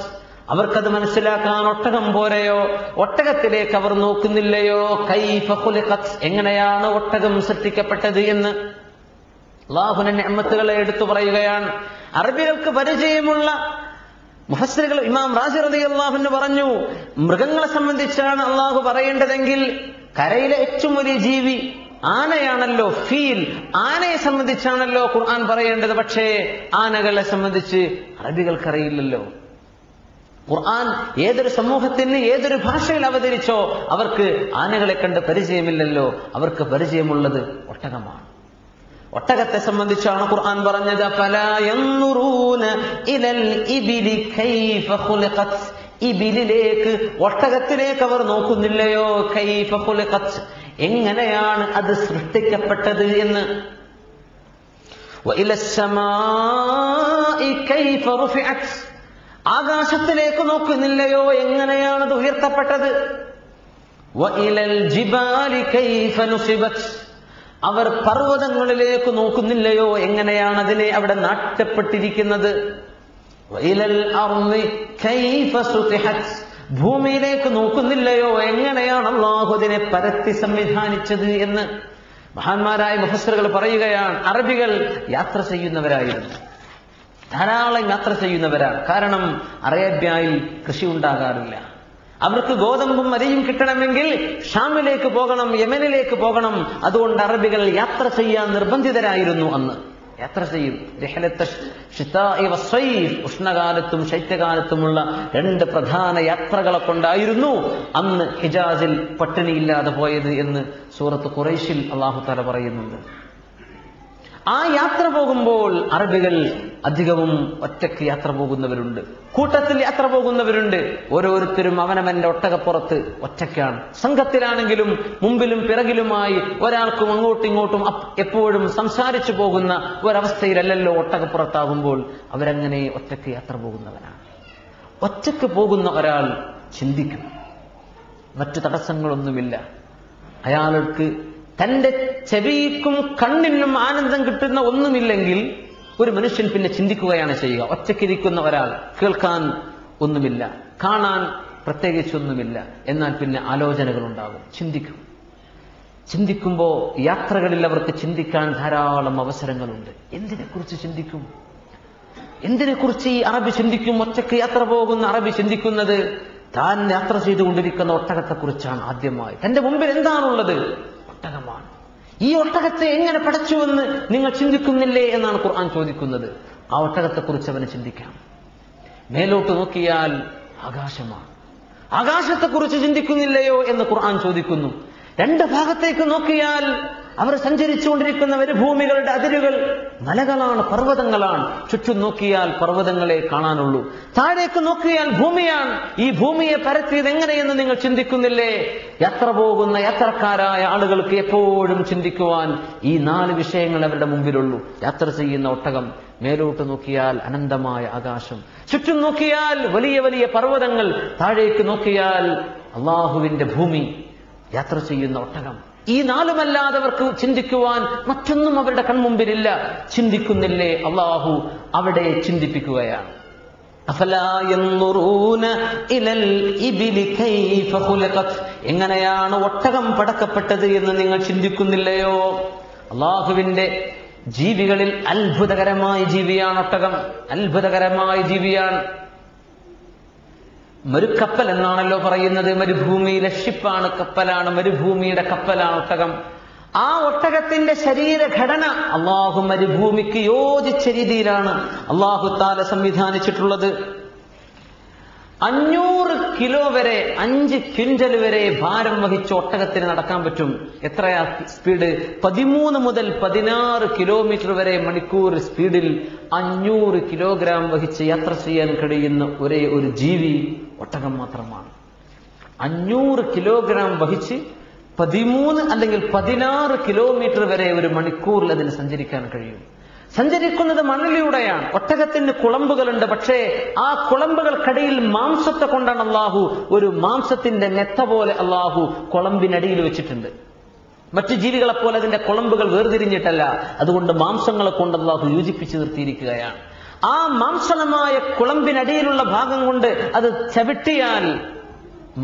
അവർക്കത് മനസ്സിലാക്കാൻ ഒട്ടകം പോരെയോ? ഒട്ടകത്തിലേക്ക് അവർ നോക്കുന്നില്ലയോ? കൈഫ ഖുലിഖത്, എങ്ങനെയാണ് ഒട്ടകം സൃഷ്ടിക്കപ്പെട്ടത് എന്ന് അല്ലാഹുവിന്റെ നിഅമത്തുകളെ എടുത്തു പറയുകയാണ്. അറബികൾക്ക് പരിചയമുള്ള മുഫസ്സിറുകൾ ഇമാം റാസി റളിയല്ലാഹു അൻഹു പറഞ്ഞു, മൃഗങ്ങളെ സംബന്ധിച്ചാണ് അല്ലാഹു പറയേണ്ടതെങ്കിൽ കരയിലെ ഏറ്റവും വലിയ ജീവി ആനയാണല്ലോ, ഫീൽ. ആനയെ സംബന്ധിച്ചാണല്ലോ ഖുർആൻ പറയേണ്ടത്. പക്ഷേ ആനകളെ സംബന്ധിച്ച് അറബികൾക്കറിയില്ലല്ലോ. ഖുർആൻ ഏതൊരു സമൂഹത്തിന് ഏതൊരു ഭാഷയിൽ അവതരിച്ചോ അവർക്ക് ആനകളെ കണ്ട് പരിചയമില്ലല്ലോ, അവർക്ക് പരിചയമുള്ളത് ഒട്ടകമാണ്. ഒട്ടകത്തെ സംബന്ധിച്ചാണ് ഖുർആൻ പറഞ്ഞത്, ഫലാ യൻദുറൂന ഇലൽ ഇബിലി കൈഫ ഖുലിഖത്. ഇബിലിലേക്ക്, ഒട്ടകത്തിലേക്ക് അവർ നോക്കുന്നില്ലയോ, കൈഫ ഖുലിഖത്, എങ്ങനെയാണ് അത് സൃഷ്ടിക്കപ്പെട്ടത് എന്ന്. വഇലസ് സമാഇ കൈഫ റുഫിഅത്, ആകാശത്തിലേക്ക് നോക്കുന്നില്ലയോ, എങ്ങനെയാണ് അത് ഉയർത്തപ്പെട്ടത്. വഇലൽ ജിബാലി കൈഫ നുസിബത്, അവർ പർവ്വതങ്ങളിലേക്ക് നോക്കുന്നില്ലയോ, എങ്ങനെയാണ് അതിനെ അവിടെ നാട്ടപ്പെട്ടിരിക്കുന്നത്. വഇലൽ അർളി കൈഫ സുതിഹത്, ഭൂമിയിലേക്ക് നോക്കുന്നില്ലയോ, എങ്ങനെയാണ് അല്ലാഹു അതിനെ പരത്തി സംവിധാനിച്ചത് എന്ന്. മഹാന്മാരായ മുഫസ്സിറുകൾ പറയുകയാണ്, അറബികൾ യാത്ര ചെയ്യുന്നവരായിരുന്നു, ധാരാളം യാത്ര ചെയ്യുന്നവരാണ്. കാരണം അറേബ്യയിൽ കൃഷി ഉണ്ടാകാറില്ല. അവർക്ക് ഗോതമ്പും അരിയും കിട്ടണമെങ്കിൽ ഷാമിലേക്ക് പോകണം, യമനിലേക്ക് പോകണം. അതുകൊണ്ട് അറബികൾ യാത്ര ചെയ്യാൻ നിർബന്ധിതരായിരുന്നു. അന്ന് യാത്ര ചെയ്യും. ഉഷ്ണകാലത്തും ശൈത്യകാലത്തുമുള്ള 2 പ്രധാന യാത്രകളെ കൊണ്ടായിരുന്നു അന്ന് ഹിജാസിൽ പട്ടിണിയില്ലാതെ പോയത് എന്ന് സൂറത്ത് ഖുറൈശിൽ അല്ലാഹു തആല പറയുന്നുണ്ട്. ആ യാത്ര പോകുമ്പോൾ അറബികൾ അധികവും ഒറ്റയ്ക്ക് യാത്ര പോകുന്നവരുണ്ട്, കൂട്ടത്തിൽ യാത്ര പോകുന്നവരുണ്ട്. ഓരോരുത്തരും അവനവന്റെ ഒട്ടകപ്പുറത്ത് ഒറ്റയ്ക്കാണ്. സംഘത്തിലാണെങ്കിലും മുമ്പിലും പിറകിലുമായി ഒരാൾക്കും അങ്ങോട്ടും ഇങ്ങോട്ടും എപ്പോഴും സംസാരിച്ചു പോകുന്ന ഒരവസ്ഥയിലല്ലല്ലോ ഒട്ടകപ്പുറത്താകുമ്പോൾ. അവരങ്ങനെ ഒറ്റയ്ക്ക് യാത്ര പോകുന്നവരാണ്. ഒറ്റയ്ക്ക് പോകുന്ന ഒരാൾ ചിന്തിക്കും, മറ്റു തടസ്സങ്ങളൊന്നുമില്ല. അയാൾക്ക് തന്റെ ചെവിക്കും കണ്ണിനും ആനന്ദം കിട്ടുന്ന ഒന്നുമില്ലെങ്കിൽ ഒരു മനുഷ്യൻ പിന്നെ ചിന്തിക്കുകയാണ് ചെയ്യുക. ഒറ്റയ്ക്കിരിക്കുന്ന ഒരാൾ കേൾക്കാൻ ഒന്നുമില്ല, കാണാൻ പ്രത്യേകിച്ചൊന്നുമില്ല, എന്നാൽ പിന്നെ ആലോചനകൾ ഉണ്ടാകും, ചിന്തിക്കും. ചിന്തിക്കുമ്പോൾ യാത്രകളിൽ അവർക്ക് ചിന്തിക്കാൻ ധാരാളം അവസരങ്ങളുണ്ട്. എന്തിനെക്കുറിച്ച് ചിന്തിക്കും? എന്തിനെക്കുറിച്ച് ഈ അറബി ചിന്തിക്കും? ഒറ്റയ്ക്ക് യാത്ര പോകുന്ന അറബി ചിന്തിക്കുന്നത് താൻ യാത്ര ചെയ്തുകൊണ്ടിരിക്കുന്ന ഒട്ടകത്തെക്കുറിച്ചാണ്. ആദ്യമായി തന്റെ മുമ്പിൽ എന്താണുള്ളത്? ഒട്ടകമാണ്. ഈ ഒട്ടകത്തെ എങ്ങനെ പടച്ചുവെന്ന് നിങ്ങൾ ചിന്തിക്കുന്നില്ലേ എന്നാണ് ഖുർആൻ ചോദിക്കുന്നത്. ആ ഒട്ടകത്തെക്കുറിച്ച് അവന് ചിന്തിക്കാം. മേലോട്ട് നോക്കിയാൽ ആകാശമാണ്. ആകാശത്തെക്കുറിച്ച് ചിന്തിക്കുന്നില്ലയോ എന്ന് ഖുർആൻ ചോദിക്കുന്നു. 2 ഭാഗത്തേക്ക് നോക്കിയാൽ അവർ സഞ്ചരിച്ചുകൊണ്ടിരിക്കുന്ന മരുഭൂമികളുടെ അതിരുകൾ മലകളാണ്, പർവ്വതങ്ങളാണ്. ചുറ്റും നോക്കിയാൽ പർവ്വതങ്ങളെ കാണാനുള്ളൂ. താഴേക്ക് നോക്കിയാൽ ഭൂമിയാണ്. ഈ ഭൂമിയെ പരത്തിയത് എങ്ങനെയെന്ന് നിങ്ങൾ ചിന്തിക്കുന്നില്ലേ? യാത്ര പോകുന്ന യാത്രക്കാരായ ആളുകൾക്ക് എപ്പോഴും ചിന്തിക്കുവാൻ ഈ 4 വിഷയങ്ങൾ അവരുടെ മുമ്പിലുള്ളൂ. യാത്ര ചെയ്യുന്ന ഒട്ടകം, മേലോട്ട് നോക്കിയാൽ അനന്തമായ ആകാശം, ചുറ്റും നോക്കിയാൽ വലിയ വലിയ പർവ്വതങ്ങൾ, താഴേക്ക് നോക്കിയാൽ അള്ളാഹുവിന്റെ ഭൂമി, യാത്ര ചെയ്യുന്ന ഒട്ടകം. ഈ 4മല്ലാതെ അവർക്ക് ചിന്തിക്കുവാൻ മറ്റൊന്നും അവരുടെ കൺമുമ്പിലില്ല. ചിന്തിക്കുന്നില്ലേ? അള്ളാഹു അവിടെ ചിന്തിപ്പിക്കുകയാണ്. അഫലാ യൻദുറൂന ഇലൽ ഇബിലി കൈഫ ഖുലിഖത്, എങ്ങനെയാണ് ഒട്ടകം പടക്കപ്പെട്ടത് എന്ന് നിങ്ങൾ ചിന്തിക്കുന്നില്ലയോ? അള്ളാഹുവിന്റെ ജീവികളിൽ അത്ഭുതകരമായ ജീവിയാണ് ഒട്ടകം. അത്ഭുതകരമായ ജീവിയാണ്. മരുക്കപ്പൽ എന്നാണല്ലോ പറയുന്നത്. മരുഭൂമിയിലെ ഷിപ്പാണ്, കപ്പലാണ്, മരുഭൂമിയുടെ കപ്പലാണ് ഒട്ടകം. ആ ഒട്ടകത്തിന്റെ ശരീരഘടന അള്ളാഹു മരുഭൂമിക്ക് യോജിച്ച രീതിയിലാണ് അള്ളാഹു താല സംവിധാനിച്ചിട്ടുള്ളത്. 500 കിലോ വരെ, 5 ക്വിന്റൽ വരെ ഭാരം വഹിച്ച് ഒട്ടകത്തിന് നടക്കാൻ പറ്റും. എത്രയാ സ്പീഡ്? 13 മുതൽ 16 കിലോമീറ്റർ വരെ മണിക്കൂർ സ്പീഡിൽ 500 കിലോഗ്രാം വഹിച്ച് യാത്ര ചെയ്യാൻ കഴിയുന്ന ഒരേ ഒരു ജീവി ഒട്ടകം മാത്രമാണ്. 500 കിലോഗ്രാം വഹിച്ച് 13 അല്ലെങ്കിൽ 16 കിലോമീറ്റർ വരെ ഒരു മണിക്കൂറിൽ അതിന് സഞ്ചരിക്കാൻ കഴിയും. സഞ്ചരിക്കുന്നത് മണ്ണിലൂടെയാണ്. ഒട്ടകത്തിന് കുളമ്പുകളുണ്ട്, പക്ഷേ ആ കുളമ്പുകൾക്കടിയിൽ മാംസത്തെ കൊണ്ടാണ് അള്ളാഹു ഒരു മാംസത്തിന്റെ നെത്ത പോലെ അള്ളാഹു കുളമ്പിനടിയിൽ വെച്ചിട്ടുണ്ട്. മറ്റു ജീവികളെപ്പോലെ അതിന്റെ കുളമ്പുകൾ വേർതിരിഞ്ഞിട്ടല്ല, അതുകൊണ്ട് മാംസങ്ങളെ കൊണ്ട് അള്ളാഹു യോജിപ്പിച്ചു നിർത്തിയിരിക്കുകയാണ്. ആ മാംസളമായ കുളമ്പിനടിയിലുള്ള ഭാഗം കൊണ്ട് അത് ചവിട്ടിയാൽ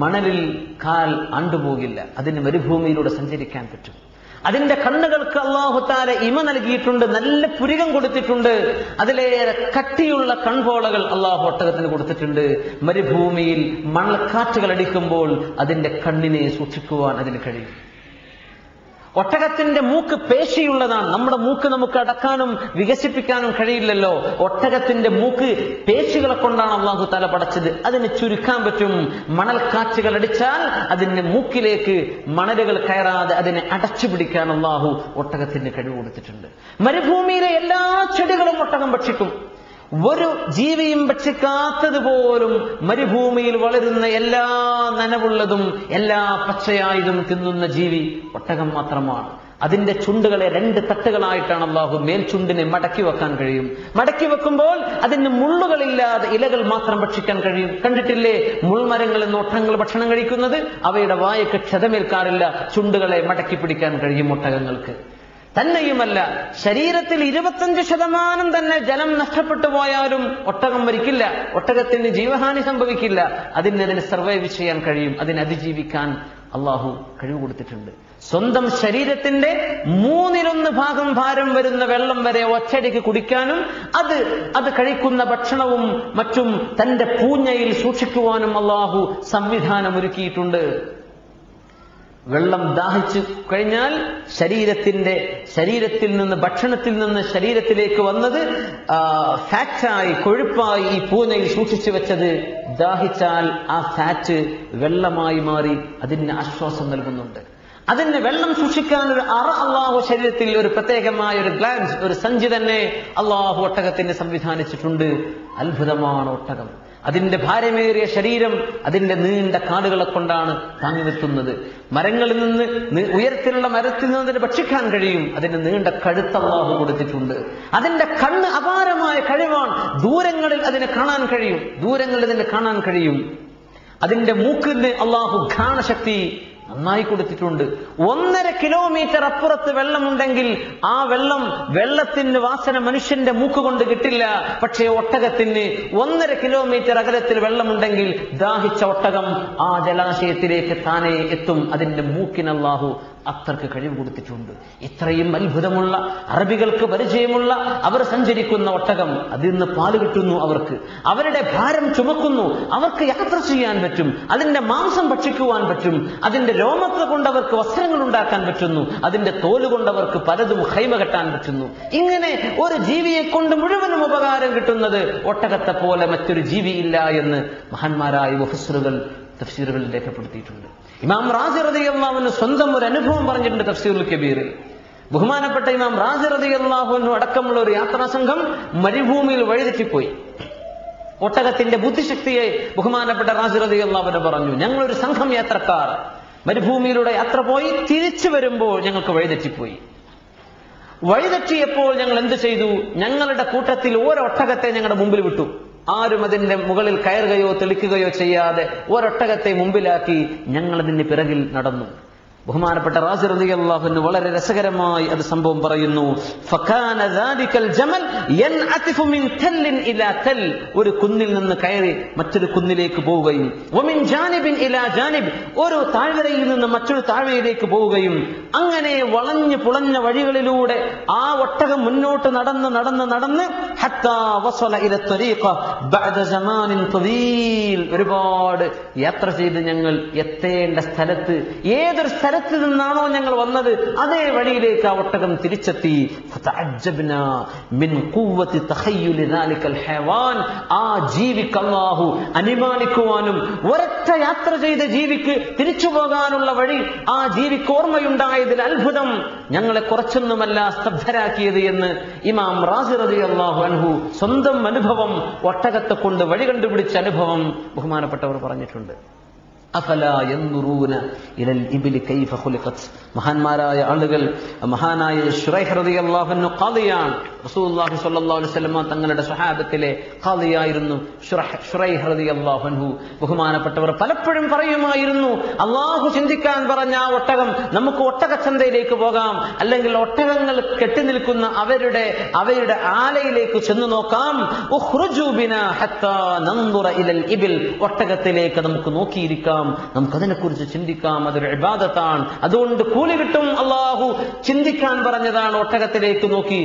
മണലിൽ കാൽ ആണ്ടുപോകില്ല. അതിന് മരുഭൂമിയിലൂടെ സഞ്ചരിക്കാൻ പറ്റും. അതിന്റെ കണ്ണുകൾക്ക് അല്ലാഹു തആല ഇമ നൽകിയിട്ടുണ്ട്, നല്ല പുരികം കൊടുത്തിട്ടുണ്ട്. അതിലേറെ കട്ടിയുള്ള കൺപോളകൾ അല്ലാഹു ഒട്ടകത്തിന് കൊടുത്തിട്ടുണ്ട്. മരുഭൂമിയിൽ മണൽക്കാറ്റുകൾ അടിക്കുമ്പോൾ അതിന്റെ കണ്ണിനെ സൂക്ഷിക്കുവാൻ അതിന് കഴിയും. ഒട്ടകത്തിന്റെ മൂക്ക് പേശിയുള്ളതാണ്. നമ്മുടെ മൂക്ക് നമുക്ക് അടക്കാനും വികസിപ്പിക്കാനും കഴിയില്ലല്ലോ. ഒട്ടകത്തിന്റെ മൂക്ക് പേശികളെ കൊണ്ടാണ് അള്ളാഹു തആല പടച്ചത്. അതിന് ചുരുക്കാൻ പറ്റും. മണൽക്കാറ്റുകൾ അടിച്ചാൽ അതിന്റെ മൂക്കിലേക്ക് മണലുകൾ കയറാതെ അതിനെ അടച്ചു പിടിക്കാൻ അള്ളാഹു ഒട്ടകത്തിന് കഴിവ് കൊടുത്തിട്ടുണ്ട്. മരുഭൂമിയിലെ എല്ലാ ചെടികളും ഒട്ടകം ഭക്ഷിക്കും. ഒരു ജീവിയും ഭക്ഷിക്കാത്തതുപോലും മരുഭൂമിയിൽ വളരുന്ന എല്ലാ നനവുള്ളതും എല്ലാ പച്ചയായതും തിന്നുന്ന ജീവി ഒട്ടകം മാത്രമാണ്. അതിന്റെ ചുണ്ടുകളെ 2 തട്ടുകളായിട്ടാണ് അള്ളാഹു മേൽചുണ്ടിനെ മടക്കി വെക്കാൻ കഴിയും. മടക്കി വെക്കുമ്പോൾ അതിന് മുള്ളുകളില്ലാതെ ഇലകൾ മാത്രം ഭക്ഷിക്കാൻ കഴിയും. കണ്ടിട്ടില്ലേ മുൾമരങ്ങളിൽ നിന്ന് ഒട്ടകങ്ങൾ ഭക്ഷണം കഴിക്കുന്നത്? അവയുടെ വായക്ക് ക്ഷതമേൽക്കാറില്ല. ചുണ്ടുകളെ മടക്കി പിടിക്കാൻ കഴിയും ഒട്ടകങ്ങൾക്ക്. തന്നെയുമല്ല, ശരീരത്തിൽ 25% തന്നെ ജലം നഷ്ടപ്പെട്ടു പോയാലും ഒട്ടകം മരിക്കില്ല. ഒട്ടകത്തിന് ജീവഹാനി സംഭവിക്കില്ല. അതിന് സർവൈവ് ചെയ്യാൻ കഴിയും. അതിനെ അതിജീവിക്കാൻ അള്ളാഹു കഴിവ് കൊടുത്തിട്ടുണ്ട്. സ്വന്തം ശരീരത്തിന്റെ 1/3 ഭാരം വരുന്ന വെള്ളം വരെ ഒറ്റയടിക്ക് കുടിക്കാനും അത് കഴിക്കുന്ന ഭക്ഷണവും മറ്റും തന്റെ പൂഞ്ഞയിൽ സൂക്ഷിക്കുവാനും അള്ളാഹു സംവിധാനം ഒരുക്കിയിട്ടുണ്ട്. വെള്ളം ദാഹിച്ചു കഴിഞ്ഞാൽ ശരീരത്തിൽ നിന്ന് ഭക്ഷണത്തിൽ നിന്ന് ശരീരത്തിലേക്ക് വന്നത് ഫാറ്റായി കൊഴുപ്പായി ഈ പൂനയിൽ സൂക്ഷിച്ചു വെച്ചത് ദാഹിച്ചാൽ ആ ഫാറ്റ് വെള്ളമായി മാറി അതിന് ആശ്വാസം നൽകുന്നുണ്ട്. അതിന് വെള്ളം സൂക്ഷിക്കാൻ ഒരു അറ അള്ളാഹു ശരീരത്തിൽ ഒരു പ്രത്യേകമായ ഒരു ഗ്ലാൻസ്, ഒരു സഞ്ചി തന്നെ അള്ളാഹു ഒട്ടകത്തിന് സംവിധാനിച്ചിട്ടുണ്ട്. അത്ഭുതമാണ് ഒട്ടകം. അതിന്റെ ഭാരമേറിയ ശരീരം അതിന്റെ നീണ്ട കാലുകളെ കൊണ്ടാണ് താങ്ങി നിർത്തുന്നത്. മരങ്ങളിൽ നിന്ന് ഉയരത്തിലുള്ള മരത്തിൽ നിന്ന് അതിന് ഭക്ഷിക്കാൻ കഴിയും. അതിന് നീണ്ട കഴുത്ത് അല്ലാഹു കൊടുത്തിട്ടുണ്ട്. അതിന്റെ കണ്ണ് അപാരമായ കഴിവാണ്. ദൂരങ്ങളിൽ അതിനെ കാണാൻ കഴിയും. അതിന്റെ മൂക്കിന് അല്ലാഹു ഘ്രാണശക്തി നന്നായി കൊടുത്തിട്ടുണ്ട്. 1.5 കിലോമീറ്റർ അപ്പുറത്ത് വെള്ളമുണ്ടെങ്കിൽ ആ വെള്ളത്തിന്റെ വാസന മനുഷ്യന്റെ മൂക്ക് കൊണ്ട് കിട്ടില്ല. പക്ഷേ ഒട്ടകത്തിന് 1.5 കിലോമീറ്റർ അകലത്തിൽ വെള്ളമുണ്ടെങ്കിൽ ദാഹിച്ച ഒട്ടകം ആ ജലാശയത്തിലേക്ക് താനേ എത്തും. അതിന്റെ മൂക്കിന് അല്ലാഹു അത്രക്ക് കഴിവ് കൊടുത്തിട്ടുണ്ട്. ഇത്രയും അത്ഭുതമുള്ള, അറബികൾക്ക് പരിചയമുള്ള, അവർ സഞ്ചരിക്കുന്ന ഒട്ടകം, അതിൽ നിന്ന് പാല് കിട്ടുന്നു. അവരുടെ ഭാരം ചുമക്കുന്നു. അവർക്ക് യാത്ര ചെയ്യാൻ പറ്റും. അതിന്റെ മാംസം ഭക്ഷിക്കുവാൻ പറ്റും. അതിന്റെ രോമത്തെ കൊണ്ട് അവർക്ക് വസ്ത്രങ്ങൾ ഉണ്ടാക്കാൻ പറ്റുന്നു. അതിന്റെ തോല് കൊണ്ട് അവർക്ക് പലതും ഹൈമ കെട്ടാൻ പറ്റുന്നു. ഇങ്ങനെ ഒരു ജീവിയെ കൊണ്ട് മുഴുവനും ഉപകാരം കിട്ടുന്നത് ഒട്ടകത്തെ പോലെ മറ്റൊരു ജീവിയില്ല എന്ന് മഹാന്മാരായ മുഫസ്സിറുകൾ തഫ്സീറുകളിൽ രേഖപ്പെടുത്തിയിട്ടുണ്ട്. ഇമാം റാസി റളിയല്ലാഹു അൻഹു സ്വന്തം ഒരു അനുഭവം പറഞ്ഞിട്ടുണ്ട് തഫ്സീറുൽ കബീറിൽ. ബഹുമാനപ്പെട്ട ഇമാം റാസി റളിയല്ലാഹു അൻഹു അടക്കമുള്ള ഒരു യാത്രാ സംഘം മരുഭൂമിയിൽ വഴിതെറ്റിപ്പോയി. ഒട്ടകത്തിന്റെ ബുദ്ധിശക്തിയെ ബഹുമാനപ്പെട്ട റാസി റളിയല്ലാഹു അൻഹു പറഞ്ഞു, ഞങ്ങളൊരു സംഘം യാത്രക്കാർ മരുഭൂമിയിലൂടെ യാത്ര പോയി തിരിച്ചു വരുമ്പോൾ ഞങ്ങൾക്ക് വഴിതെറ്റിയപ്പോൾ ഞങ്ങൾ എന്ത് ചെയ്തു? ഞങ്ങളുടെ കൂട്ടത്തിൽ ഒരൊട്ടകത്തെ ഞങ്ങളുടെ മുമ്പിൽ വിട്ടു. ആരും അതിന്റെ മുകളിൽ കയറുകയോ തെളിക്കുകയോ ചെയ്യാതെ ഒരൊട്ടകത്തെ മുമ്പിലാക്കി ഞങ്ങൾ അതിന് പിറകിൽ നടന്നു. ബഹുമാനപ്പെട്ട റാസി റളിയല്ലാഹു അൻഹു വളരെ രസകരമായി അത് സംഭവം പറയുന്നു. ഫകാന ദാലികൽ ജമൽ യൻഅതിഫു മിൻ തല്ലിൻ ഇലാ തൽ, ഒരു കുന്നിൽ നിന്ന് കയറി മറ്റൊരു കുന്നിലേക്ക് പോവുകയും വമിൻ ജാനിബിൻ ഇലാ ജാനിബ്, ഒരു താഴ്വരയിൽ നിന്ന് മറ്റൊരു താഴ്വരയിലേക്ക് പോവുകയും അങ്ങനെ വളഞ്ഞു പുളഞ്ഞ വഴികളിലൂടെ ആ ഒട്ടകം മുന്നോട്ട് നടന്ന് ഹത്താ വസല ഇല ത്വരീഖ ബഅദ സമാനിൻ തവീൽ, ഒരുപാട് യാത്ര ചെയ്ത് ഞങ്ങൾ എത്തേണ്ട സ്ഥലത്ത്, ഏതൊരു സ്ഥലത്ത് നിന്നാണോ ഞങ്ങൾ വന്നത് അതേ വഴിയിലേക്ക് ആ ഒട്ടകം തിരിച്ചെത്തി. ഫതഅജ്ജബ്നാ മിൻ ഖുവ്വതി തഖയ്യുലി ദാലികൽ ഹയവാൻ, ആ ജീവിക്ക് അല്ലാഹു അനുമാനിക്കുവാനും ഒരൊറ്റ യാത്ര ചെയ്ത ജീവിക്ക് തിരിച്ചു പോകാനുള്ള വഴി ആ ജീവിക്ക് ഓർമ്മയുണ്ടായതിൽ അത്ഭുതം ഞങ്ങളെ കുറച്ചൊന്നുമല്ല സ്തബ്ധരാക്കിയത് എന്ന് ഇമാം റാസി റളിയല്ലാഹു അൻഹു സ്വന്തം അനുഭവം, ഒട്ടകത്തെ കൊണ്ട് വഴി കണ്ടുപിടിച്ച അനുഭവം ബഹുമാനപ്പെട്ടവർ പറഞ്ഞിട്ടുണ്ട്. അഫലാ യൻദുറൂന ഇലൽ ഇബ്ലി കൈഫ ഖുലിഖത്, മഹാന്മാരായ ആളുകൾ, മഹാനായ ശുറൈഹ് റളിയല്ലാഹു അൻഹു ഖാദിയാണ്. റസൂലുള്ളാഹി സ്വല്ലല്ലാഹു അലൈഹി വസല്ലം തങ്ങളുടെ സ്വഹാബത്തിലെ ഖാദിയായിരുന്നു ശുറൈഹ് റളിയല്ലാഹു അൻഹു. ബഹുമാനപ്പെട്ടവർ പലപ്പോഴും പറയുമായിരുന്നു, അല്ലാഹു ചിന്തിക്കാൻ പറഞ്ഞ ആ ഒട്ടകം, നമുക്ക് ഒട്ടകച്ചന്തയിലേക്ക് പോകാം, അല്ലെങ്കിൽ ഒട്ടകങ്ങൾ കെട്ടി നിൽക്കുന്ന അവയുടെ ആലയിലേക്ക് ചെന്ന് നോക്കാം. ഉഖ്റുജൂ ബിനാ ഹത്താ നൻദുറ ഇലൽ ഇബ്ൽ, ഒട്ടകത്തിലേക്ക് നമുക്ക് നോക്കിയിരിക്കാം, നമുക്കതിനെ കുറിച്ച് ചിന്തിക്കാം. അതൊരു ഇബാദത്താണ്, അതുകൊണ്ട് കൂലി കിട്ടും. അള്ളാഹു ചിന്തിക്കാൻ പറഞ്ഞതാണ്. ഒട്ടകത്തിലേക്ക് നോക്കി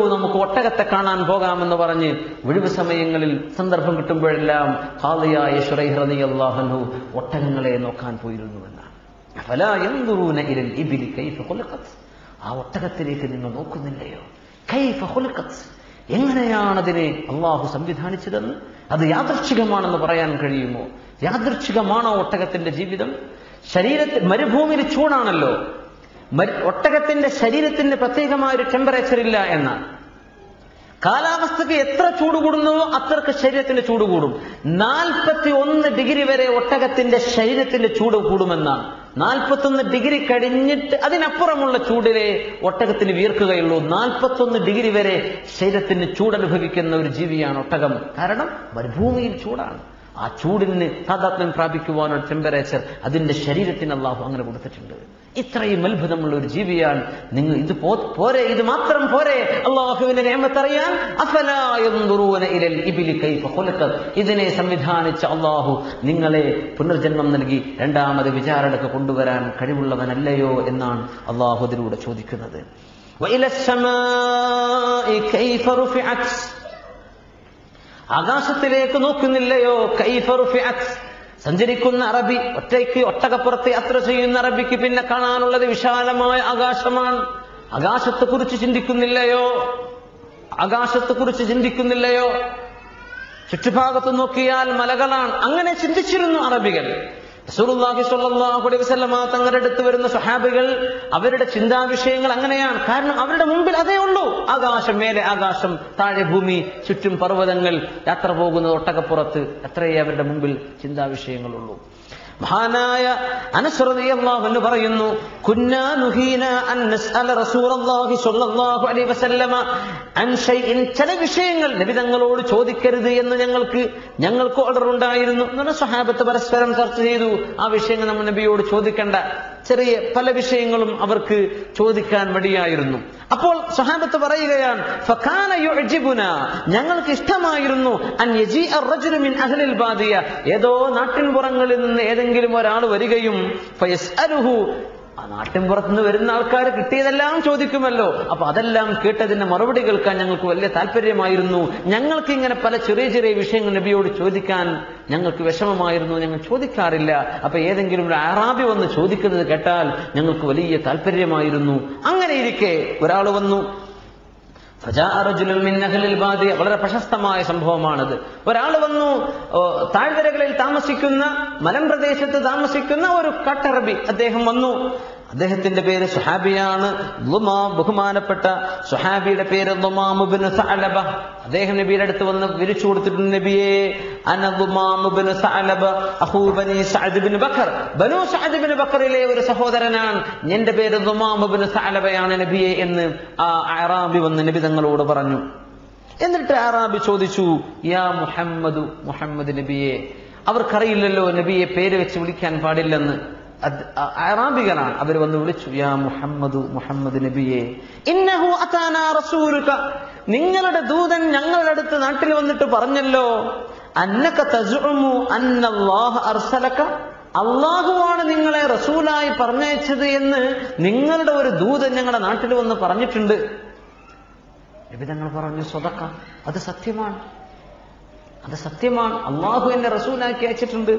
നമുക്ക് ഒട്ടകത്തെ കാണാൻ പോകാമെന്ന് പറഞ്ഞ് ഒഴിവ് സമയങ്ങളിൽ സന്ദർഭം കിട്ടുമ്പോഴെല്ലാം ഖാദിയായ ശുറൈഹ് റളിയല്ലാഹു അൻഹു ഒട്ടകങ്ങളെ നോക്കാൻ പോയിരുന്നുവെന്നാണ്. ഫലാ യൻദുറൂന ഇലൽ ഇബ്ലി കൈഫ ഖുലിഖത്, ആ ഒട്ടകത്തിലേക്ക് നിങ്ങൾ നോക്കുന്നില്ലയോ? കൈഫ ഖുലിഖത്, എങ്ങനെയാണ് അതിനെ അള്ളാഹു സംവിധാനിച്ചതെന്ന്? അത് യാദൃച്ഛികമാണെന്ന് പറയാൻ കഴിയുമോ? യാദൃച്ഛികമാണോ ഒട്ടകത്തിന്റെ ജീവിതം? ശരീരത്തിൽ മരുഭൂമിയിൽ ചൂടാണല്ലോ, ഒട്ടകത്തിന്റെ ശരീരത്തിന് പ്രത്യേകമായൊരു ടെമ്പറേച്ചർ ഇല്ല എന്നാണ്. കാലാവസ്ഥക്ക് എത്ര ചൂട് കൂടുന്നുവോ അത്രക്ക് ശരീരത്തിന്റെ ചൂട് കൂടും. 41 ഡിഗ്രി വരെ ഒട്ടകത്തിന്റെ ശരീരത്തിന്റെ ചൂട് കൂടുമെന്നാണ്. 41 ഡിഗ്രി കഴിഞ്ഞിട്ട് അതിനപ്പുറമുള്ള ചൂടിലെ ഒട്ടകത്തിന് വീർക്കുകയുള്ളൂ. 41 ഡിഗ്രി വരെ ശരീരത്തിന് ചൂടനുഭവിക്കുന്ന ഒരു ജീവിയാണ് ഒട്ടകം. കാരണം മരുഭൂമിയിൽ ചൂടാണ്. ആ ചൂടിന് താതാത്മ്യം പ്രാപിക്കുവാനുള്ള ടെമ്പറേച്ചർ അതിന്റെ ശരീരത്തിന് അള്ളാഹു അങ്ങനെ കൊടുത്തിട്ടുണ്ട്. ഇത്രയും അത്ഭുതമുള്ള ഒരു ജീവിയാണ് നിങ്ങൾ. ഇത് പോരെ, ഇത് മാത്രം പോരെ അള്ളാഹുവിന്റെ നിഅമത്ത് അറിയാൻ? അഫലാ യൻദുറൂന ഇലൽ ഇബ്ലി കൈഫ ഖുലിഖത്, ഇതിനെ സംവിധാനിച്ച അള്ളാഹു നിങ്ങളെ പുനർജന്മം നൽകി രണ്ടാമത് വിചാരണക്ക് കൊണ്ടുവരാൻ കഴിവുള്ളവനല്ലയോ എന്നാണ് അള്ളാഹു അതിലൂടെ ചോദിക്കുന്നത്. വഇലസ് സമാഇ കൈഫ റുഫിഅത്, ആകാശത്തിലേക്ക് നോക്കുന്നില്ലയോ? കൈഫ റുഫിഅത്, സഞ്ചരിക്കുന്ന അറബി, ഒറ്റയ്ക്ക് ഒട്ടകപ്പുറത്ത് യാത്ര ചെയ്യുന്ന അറബിക്ക് പിന്നെ കാണാനുള്ളത് വിശാലമായ ആകാശമാണ്. ആകാശത്തെക്കുറിച്ച് ചിന്തിക്കുന്നില്ലയോ? ആകാശത്തെക്കുറിച്ച് ചിന്തിക്കുന്നില്ലയോ? ചുറ്റുഭാഗത്ത് നോക്കിയാൽ മലകളാണ്. അങ്ങനെ ചിന്തിച്ചിരുന്നു അറബികൾ. റസൂലുള്ളാഹി സ്വല്ലല്ലാഹു അലൈഹി വസല്ലമ തങ്ങളുടെ അടുത്ത് വരുന്ന സ്വഹാബികൾ, അവരുടെ ചിന്താവിഷയങ്ങൾ അങ്ങനെയാണ്. കാരണം അവരുടെ മുമ്പിൽ അതേ ഉള്ളൂ. ആകാശം, മേലെ ആകാശം, താഴെ ഭൂമി, ചുറ്റും പർവ്വതങ്ങൾ, യാത്ര പോകുന്നത് ഒട്ടകപ്പുറത്ത്, അത്രയേ അവരുടെ മുമ്പിൽ ചിന്താവിഷയങ്ങളുള്ളൂ. മഹാനായ അനസ് റളിയല്ലാഹു അൻഹു പറയുന്നു, കുന്നാ നുഹീന അൻ നസ്അല റസൂലുള്ളാഹി സ്വല്ലല്ലാഹു അലൈഹി വസല്ലമ അൻ ഷൈഇൻ, ചില വിഷയങ്ങൾ നബി തങ്ങളോട് ചോദിക്കരുത് എന്ന് ഞങ്ങൾക്ക് ഓർഡർ ഉണ്ടായിരുന്നു. എന്നാൽ സ്വഹാബത്ത് പരസ്പരം ചർച്ച ചെയ്തു, ആ വിഷയങ്ങൾ നമ്മൾ നബിയോട് ചോദിക്കേണ്ട. ചെറിയ പല വിഷയങ്ങളും അവർക്ക് ചോദിക്കാൻ മടിയായിരുന്നു. അപ്പോൾ സ്വഹാബത്ത് പറയുകയാണ്, ഫകാന യുഅ്ജിബുന, ഞങ്ങൾക്ക് ഇഷ്ടമായിരുന്നു അൻ യജീഅ അർ-റജുലു മിൻ അഹ്ലിൽ ബാദിയ, ഏതോ നാട്ടിൻപുറങ്ങളിൽ നിന്ന് ഏതെങ്കിലും ഒരാൾ വരികയും ഫയസ്അലുഹു, ആ നാട്ടിൻപുറത്തുനിന്ന് വരുന്ന ആൾക്കാർ കിട്ടിയതെല്ലാം ചോദിക്കുമല്ലോ, അപ്പൊ അതെല്ലാം കേട്ടതിന്റെ മറുപടി കേൾക്കാൻ ഞങ്ങൾക്ക് വലിയ താല്പര്യമായിരുന്നു. ഞങ്ങൾക്ക് ഇങ്ങനെ പല ചെറിയ ചെറിയ വിഷയങ്ങൾ നബിയോട് ചോദിക്കാൻ ഞങ്ങൾക്ക് വിഷമമായിരുന്നു, ഞങ്ങൾ ചോദിക്കാറില്ല. അപ്പൊ ഏതെങ്കിലും ഒരു അറാബി വന്ന് ചോദിക്കുന്നത് കേട്ടാൽ ഞങ്ങൾക്ക് വലിയ താല്പര്യമായിരുന്നു. അങ്ങനെ ഇരിക്കെ ഒരാൾ വന്നു. വളരെ പ്രശസ്തമായ സംഭവമാണത്. ഒരാൾ വന്നു, താഴ്വരകളിൽ താമസിക്കുന്ന, മലമ്പ്രദേശത്ത് താമസിക്കുന്ന ഒരു കട്ടറബി. അദ്ദേഹം വന്നു. അദ്ദേഹത്തിന്റെ പേര് സുഹാബിയാണ്, ബഹുമാനപ്പെട്ട സുഹാബിയുടെ പേര് ദുമാം ഇബ്നു സഅലബ. അദ്ദേഹം നബിയുടെ അടുത്ത് വന്ന് വിളിച്ചു കൊടുത്തിട്ടുണ്ട്, നബിയെ അന ദുമാം ഇബ്നു സഅലബ അഖൂ ബനി സഅദ് ഇബ്നു ബക്കർ, ബനു സഅദ് ഇബ്നു ബക്കറിലെ ഒരു സഹോദരനാണ്, എന്റെ പേര് ദുമാം ഇബ്നു സഅലബയാണ് നബിയെ എന്ന് ആ അറാബി വന്ന് നബി തങ്ങളോട് പറഞ്ഞു. എന്നിട്ട് അറാബി ചോദിച്ചു, യാ മുഹമ്മദു, മുഹമ്മദ് നബിയെ. അവർക്കറിയില്ലല്ലോ നബിയെ പേര് വെച്ച് വിളിക്കാൻ പാടില്ലെന്ന്. അറാബികളാണ്. അവർ വന്ന് വിളിച്ചു, യാ മുഹമ്മദു, മുഹമ്മദ് നബിയെ, ഇന്നഹു അതാനാ റസൂലുക, നിങ്ങളുടെ ദൂതൻ ഞങ്ങളുടെ അടുത്ത് നാട്ടിൽ വന്നിട്ട് പറഞ്ഞല്ലോ, അന്നക തസ്ഉമു അന്നല്ലാഹ അർസലക, അള്ളാഹുവാണ് നിങ്ങളെ റസൂലായി പറഞ്ഞയച്ചത് എന്ന് നിങ്ങളുടെ ഒരു ദൂതൻ ഞങ്ങളുടെ നാട്ടിൽ വന്ന് പറഞ്ഞിട്ടുണ്ട്. നബി തങ്ങൾ പറഞ്ഞു, സ്വദഖ, അത് സത്യമാണ്, അത് സത്യമാണ്, അള്ളാഹു എന്നെ റസൂലാക്കി അയച്ചിട്ടുണ്ട്.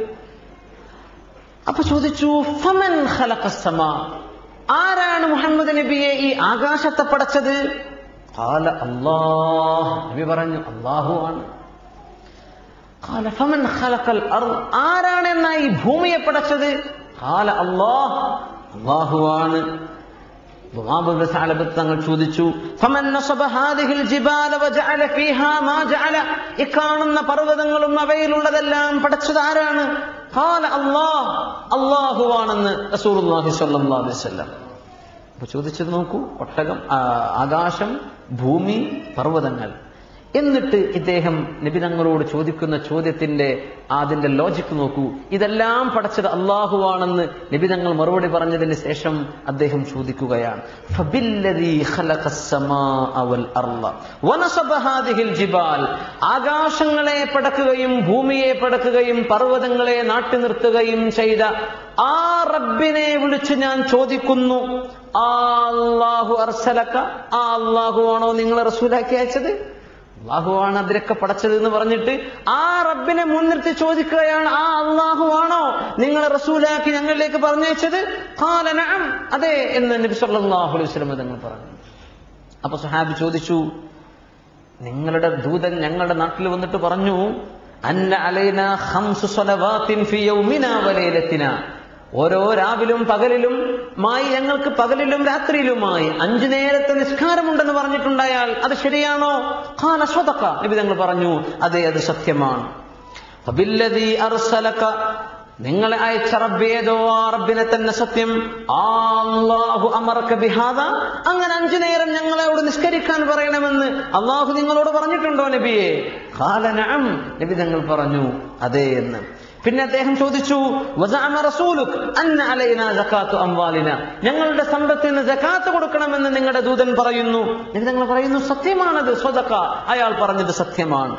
അപ്പൊ ചോദിച്ചു, ഫമൻ ഖലഖസ് സമാ, ആരാണ് മുഹമ്മദ് നബിയെ ഈ ആകാശത്തെ പടച്ചത്? ഖാല അല്ലാഹ്, നബി പറഞ്ഞു അല്ലാഹു ആണ്. ഖാല ഫമൻ ഖലഖൽ അർദ്, ആരാണ് എന്നാ ഈ ഭൂമിയെ പടച്ചത്? ഖാല അല്ലാഹ്, അല്ലാഹു ആണ്. തങ്ങൾ ചോദിച്ചു, ഫമൻ നസബ ഹാദിഹിൽ ജിബാല വജഅല ഫീഹാ മാ ജഅല, ഈ കാണുന്ന പർവ്വതങ്ങളും അവയിലുള്ളതെല്ലാം പടച്ചത് ആരാണ്? ഖാല അല്ലാഹ്, അല്ലാഹു ആണെന്ന് റസൂലുള്ളാഹി സ്വല്ലല്ലാഹു അലൈഹി വസല്ലം. അപ്പൊ ചോദിച്ചത് നോക്കൂ, ഒട്ടകം, ആകാശം, ഭൂമി, പർവ്വതങ്ങൾ. എന്നിട്ട് ഇദ്ദേഹം നബി തങ്ങളോട് ചോദിക്കുന്ന ചോദ്യത്തിന്റെ അതിന്റെ ലോജിക്ക് നോക്കൂ. ഇതെല്ലാം പടച്ചത് അല്ലാഹുവാണെന്ന് നബി തങ്ങൾ മറുപടി പറഞ്ഞതിന് ശേഷം അദ്ദേഹം ചോദിക്കുകയാണ്, ഫബില്ലദീ ഖലഖസ് സമാഅ വൽ അർള വനസബ ഹാദിഹിൽ ജിബാൽ, ആകാശങ്ങളെ പടക്കുകയും ഭൂമിയെ പടക്കുകയും പർവ്വതങ്ങളെ നാട്ടി നിർത്തുകയും ചെയ്ത ആ റബ്ബിനെ വിളിച്ച് ഞാൻ ചോദിക്കുന്നു, ആ അല്ലാഹു അർസലക, ആ അല്ലാഹു ആണോ നിങ്ങളെ റസൂലാക്കി അയച്ചത്? അള്ളാഹുവാണ് അതിരൊക്കെ പടച്ചത് എന്ന് പറഞ്ഞിട്ട് ആ റബ്ബിനെ മുൻനിർത്തി ചോദിക്കുകയാണ്, ആ അള്ളാഹുവാണോ നിങ്ങളെ റസൂലാക്കി ഞങ്ങളിലേക്ക് പറഞ്ഞയച്ചത്? ഖാല നഅം, അതെ എന്ന് നബി സല്ലല്ലാഹു അലൈഹി വസല്ലം തങ്ങൾ പറഞ്ഞു. അപ്പൊ സ്വഹാബി ചോദിച്ചു, നിങ്ങളുടെ ദൂതൻ ഞങ്ങളുടെ നാട്ടിൽ വന്നിട്ട് പറഞ്ഞു, അന്ന അലൈനാ ഖംസു സ്വലവാത്തിൻ ഫി യൗമിനാ വലൈലത്തിനാ, ഓരോ രാവിലും പകലിലും ഞങ്ങൾക്ക് പകലിലും രാത്രിയിലുമായി 5 നേരത്തെ നിസ്കാരമുണ്ടെന്ന് പറഞ്ഞിട്ടുണ്ടായാൽ അത് ശരിയാണോ? ഖാല സ്വദഖ, നബി തങ്ങൾ പറഞ്ഞു, അതെ അത് സത്യമാണ്. ഫബില്ലദീ അർസലക, നിങ്ങളെ അയച്ച റബ്ബേതോ ആ റബ്ബിനെ തന്നെ സത്യം. അല്ലാഹു അമറക ബിഹാദ, അങ്ങനെ 5 നേരം ഞങ്ങളോട് നിസ്കരിക്കാൻ പറയണമെന്ന് അള്ളാഹു നിങ്ങളോട് പറഞ്ഞിട്ടുണ്ടോ നബിയെ? ഖാല നഅം, നബി തങ്ങൾ പറഞ്ഞു അതെ എന്ന്. പിന്നെ അദ്ദേഹം ചോദിച്ചു, വസഅമ റസൂലുക അന്ന അലൈനാ സകാത്തു അംവാലിന, ഞങ്ങളുടെ സമ്പത്തിൽ നിന്ന് സകാത്ത് കൊടുക്കണമെന്ന് നിങ്ങളുടെ ദൂതൻ പറയുന്നു. നബി തങ്ങൾ പറയുന്നു സത്യമാണത്, സ്വദഖ, അയാൾ പറഞ്ഞത് സത്യമാണ്.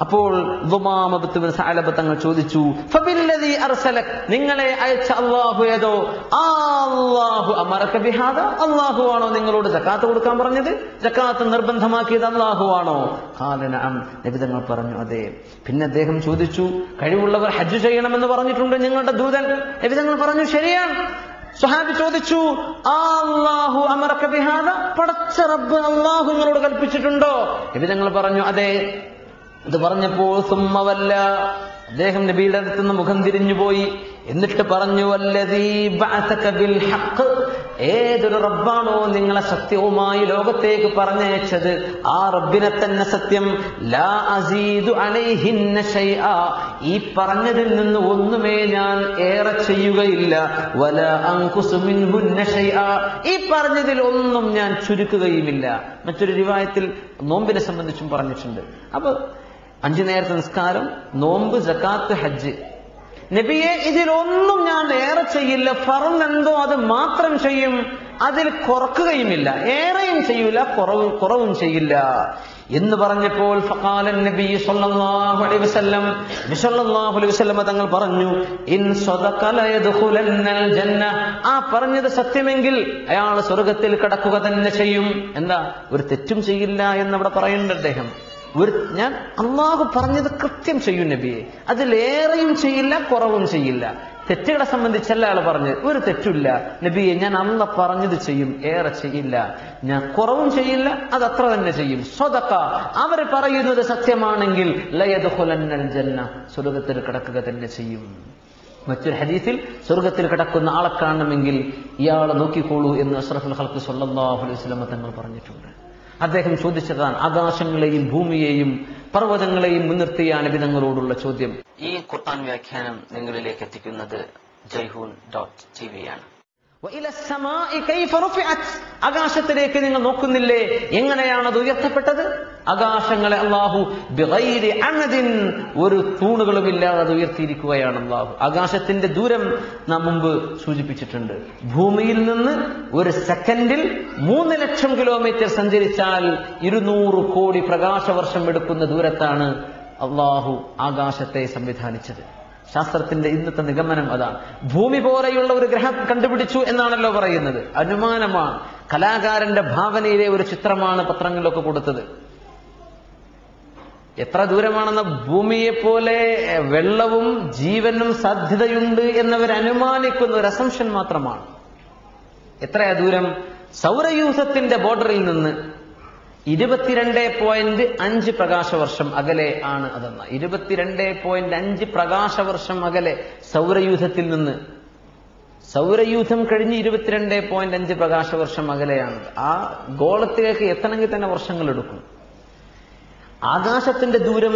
അപ്പോൾ ദുമാമ ബിൻ സഅലബ തങ്ങൾ ചോദിച്ചു, ഫബില്ലദീ അർസലക, നിങ്ങളെ അയച്ച അല്ലാഹു ഏതോ? അല്ലാഹു അമറക ബിഹാദ, അല്ലാഹുവാണോ നിങ്ങളോട് സകാത്ത് കൊടുക്കാൻ പറഞ്ഞത്? സകാത്ത് നിർബന്ധമാക്കിയത് അല്ലാഹുവാണോ? ഖാല നഅം, നബി തങ്ങൾ പറഞ്ഞു അതെ. പിന്നെ അദ്ദേഹം ചോദിച്ചു, കഴിവുള്ളവർ ഹജ്ജ് ചെയ്യണമെന്ന് പറഞ്ഞിട്ടുണ്ട് നിങ്ങളുടെ ദൂതൻ. നബി തങ്ങൾ പറഞ്ഞു ശരിയാണ്. സ്വഹാബി ചോദിച്ചു, അല്ലാഹു അമറക ബിഹാദ, പടച്ച റബ്ബ് അല്ലാഹു നിങ്ങളോട് കൽപ്പിച്ചിട്ടുണ്ടോ? നബി തങ്ങൾ പറഞ്ഞു അതെ. ഇത് പറഞ്ഞപ്പോൾ സുമ്മവല്ല, അദ്ദേഹം നബിയുടെ അടുത്ത് നിന്ന് മുഖം തിരിഞ്ഞുപോയി. എന്നിട്ട് പറഞ്ഞു, വല്ലദീ ബഅസക ബിൽ ഹഖ്, ഏതൊരു റബ്ബാണോ നിങ്ങളെ സത്യവുമായി ലോകത്തേക്ക് പറഞ്ഞയച്ചത് ആ റബ്ബിനെ തന്നെ സത്യം. ലാ അസീദു അലൈഹിന്ന ശൈആ, ഈ പറഞ്ഞതിൽ നിന്ന് ഒന്നുമേ ഞാൻ ഏറെ ചെയ്യുകയില്ല. വലാ അൻഖുസു മിൻഹുന്ന ശൈആ, ഈ പറഞ്ഞതിൽ ഒന്നും ഞാൻ ചുരുക്കുകയുമില്ല. മറ്റൊരു റിവായത്തിൽ നോമ്പിനെ സംബന്ധിച്ചും പറഞ്ഞിട്ടുണ്ട്. അപ്പൊ 5 നേരത്തെ നിസ്കാരം, നോമ്പ്, സകാത്ത്, ഹജ്ജ്. നബിയെ ഇതിലൊന്നും ഞാൻ ഏറെ ചെയ്യില്ല, ഫർദ് എന്തോ അത് മാത്രം ചെയ്യും, അതിൽ കുറക്കുകയുമില്ല, ഏറെയും ചെയ്യില്ല, കുറവും ചെയ്യില്ല എന്ന് പറഞ്ഞപ്പോൾ ഫഖാല നബി സല്ലല്ലാഹു അലൈഹി വസല്ലം, നബി സല്ലല്ലാഹു അലൈഹി വസല്ലം തങ്ങൾ പറഞ്ഞു, ഇൻ സദഖ ലയദ്ഖുലന്നൽ ജന്ന, ആ പറഞ്ഞത് സത്യമെങ്കിൽ അയാൾ സ്വർഗ്ഗത്തിൽ കടക്കുക തന്നെ ചെയ്യും. എന്താ, ഒരു തെറ്റും ചെയ്യില്ല എന്നവിടെ പറയുന്നുണ്ട് അദ്ദേഹം. ഞാൻ അള്ളാഹു പറഞ്ഞത് കൃത്യം ചെയ്യും നബിയെ, അതിലേറെയും ചെയ്യില്ല, കുറവും ചെയ്യില്ല. തെറ്റുകളെ സംബന്ധിച്ചല്ല അയാൾ പറഞ്ഞത്, ഒരു തെറ്റില്ല നബിയെ, ഞാൻ അള്ള പറഞ്ഞത് ചെയ്യും, ഏറെ ചെയ്യില്ല, ഞാൻ കുറവും ചെയ്യില്ല, അത് അത്ര തന്നെ ചെയ്യും. സ്വദഖ, അവർ പറയുന്നത് സത്യമാണെങ്കിൽ ലയദ്ഖുലന്നൽ ജന്ന, സ്വർഗ്ഗത്തിൽ കടക്കുക തന്നെ ചെയ്യും. മറ്റൊരു ഹദീസിൽ സ്വർഗ്ഗത്തിൽ കിടക്കുന്ന ആളെ കാണണമെങ്കിൽ ഇയാളെ നോക്കിക്കോളൂ എന്ന് അഷ്റഫുൽ ഖൽഖ് സല്ലല്ലാഹു അലൈഹി വസല്ലം തങ്ങൾ പറഞ്ഞിട്ടുണ്ട്. അദ്ദേഹം ചോദിച്ചതാണ് ആകാശങ്ങളെയും ഭൂമിയെയും പർവ്വതങ്ങളെയും മുൻനിർത്തിയ നബി തങ്ങളോടുള്ള ചോദ്യം. ഈ ഖുർആൻ വ്യാഖ്യാനം നിങ്ങളിലേക്ക് എത്തിക്കുന്നത് jayhoon.tv ആണ്. ആകാശത്തിലേക്ക് നിങ്ങൾ നോക്കുന്നില്ലേ, എങ്ങനെയാണ് അത് ഉയർത്തപ്പെട്ടത്? ആകാശങ്ങളെ അല്ലാഹു ബിഗൈരി അമദിൻ, ഒരു തൂണുകളും ഇല്ലാതെ ഉയർത്തിയിരിക്കുകയാണ് അല്ലാഹു. ആകാശത്തിന്റെ ദൂരം നാം മുമ്പ് സൂചിപ്പിച്ചിട്ടുണ്ട്. ഭൂമിയിൽ നിന്ന് ഒരു സെക്കൻഡിൽ 3 ലക്ഷം കിലോമീറ്റർ സഞ്ചരിച്ചാൽ 200 കോടി പ്രകാശവർഷം എടുക്കുന്ന ദൂരത്താണ് അല്ലാഹു ആകാശത്തെ സംവിധാനിച്ചത്. ശാസ്ത്രത്തിന്റെ ഇന്നത്തെ നിഗമനം അതാണ്. ഭൂമി പോലെയുള്ള ഒരു ഗ്രഹം കണ്ടുപിടിച്ചു എന്നാണല്ലോ പറയുന്നത്. അനുമാനമാണ്, കലാകാരന്റെ ഭാവനയിലെ ഒരു ചിത്രമാണ് പത്രങ്ങളിലൊക്കെ കൊടുത്തത്. എത്ര ദൂരമാണെന്ന, ഭൂമിയെ പോലെ വെള്ളവും ജീവനും സാധ്യതയുണ്ട് എന്നവർ അനുമാനിക്കുന്ന ഒരു അസംഷൻ മാത്രമാണ്. എത്രയാ ദൂരം? സൗരയൂഥത്തിന്റെ ബോർഡറിൽ നിന്ന് 22.5 പ്രകാശവർഷം അകലെ ആണ് അതെന്ന. 22.5 പ്രകാശവർഷം അകലെ സൗരയൂഥത്തിൽ നിന്ന്. സൗരയൂഥം കഴിഞ്ഞ് 22.5 പ്രകാശവർഷം അകലെയാണ്. ആ ഗോളത്തിലേക്ക് എത്തണമെങ്കിൽ തന്നെ വർഷങ്ങൾ എടുക്കും. ആകാശത്തിന്റെ ദൂരം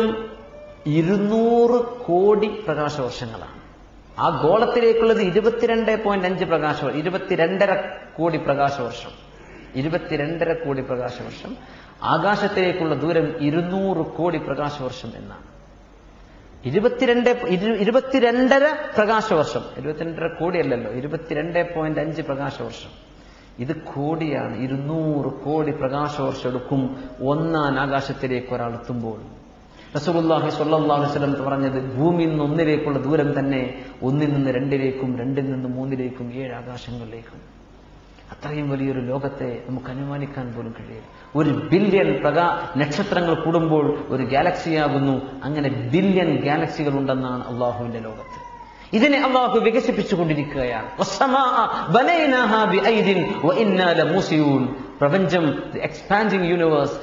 200 കോടി പ്രകാശവർഷങ്ങളാണ്. ആ ഗോളത്തിലേക്കുള്ളത് 22.5 പ്രകാശവർഷം, 22.5 കോടി പ്രകാശവർഷം. 22.5 കോടി പ്രകാശവർഷം. ആകാശത്തിലേക്കുള്ള ദൂരം 200 കോടി പ്രകാശവർഷം എന്നാണ്. 22.5 പ്രകാശവർഷം, 22.5 കോടിയല്ലല്ലോ, 22.5 പ്രകാശവർഷം. ഇത് കോടിയാണ്. 200 കോടി പ്രകാശവർഷം എടുക്കും ഒന്നാൻ ആകാശത്തിലേക്ക് ഒരാൾ എത്തുമ്പോൾ. റസൂലുള്ളാഹി സ്വല്ലല്ലാഹു അലൈഹി വസല്ലം പറഞ്ഞത്, ഭൂമിയിൽ നിന്ന് 1 ദൂരം തന്നെ 1 നിന്ന് 2 2 നിന്ന് 3 7 ആകാശങ്ങളിലേക്കും. അത്രയും വലിയൊരു ലോകത്തെ നമുക്ക് അനുമാനിക്കാൻ പോലും കഴിയില്ല. 1 ബില്യൺ നക്ഷത്രങ്ങൾ കൂടുമ്പോൾ ഒരു ഗാലക്സിയാകുന്നു. അങ്ങനെ ബില്യൺ ഗാലക്സികൾ ഉണ്ടെന്നാണ് അള്ളാഹുവിന്റെ ലോകത്ത്. ഇതിനെ അള്ളാഹു വികസിപ്പിച്ചുകൊണ്ടിരിക്കുകയാണ്. പ്രപഞ്ചം, എക്സ്പാൻഡിങ് യൂണിവേഴ്സ്,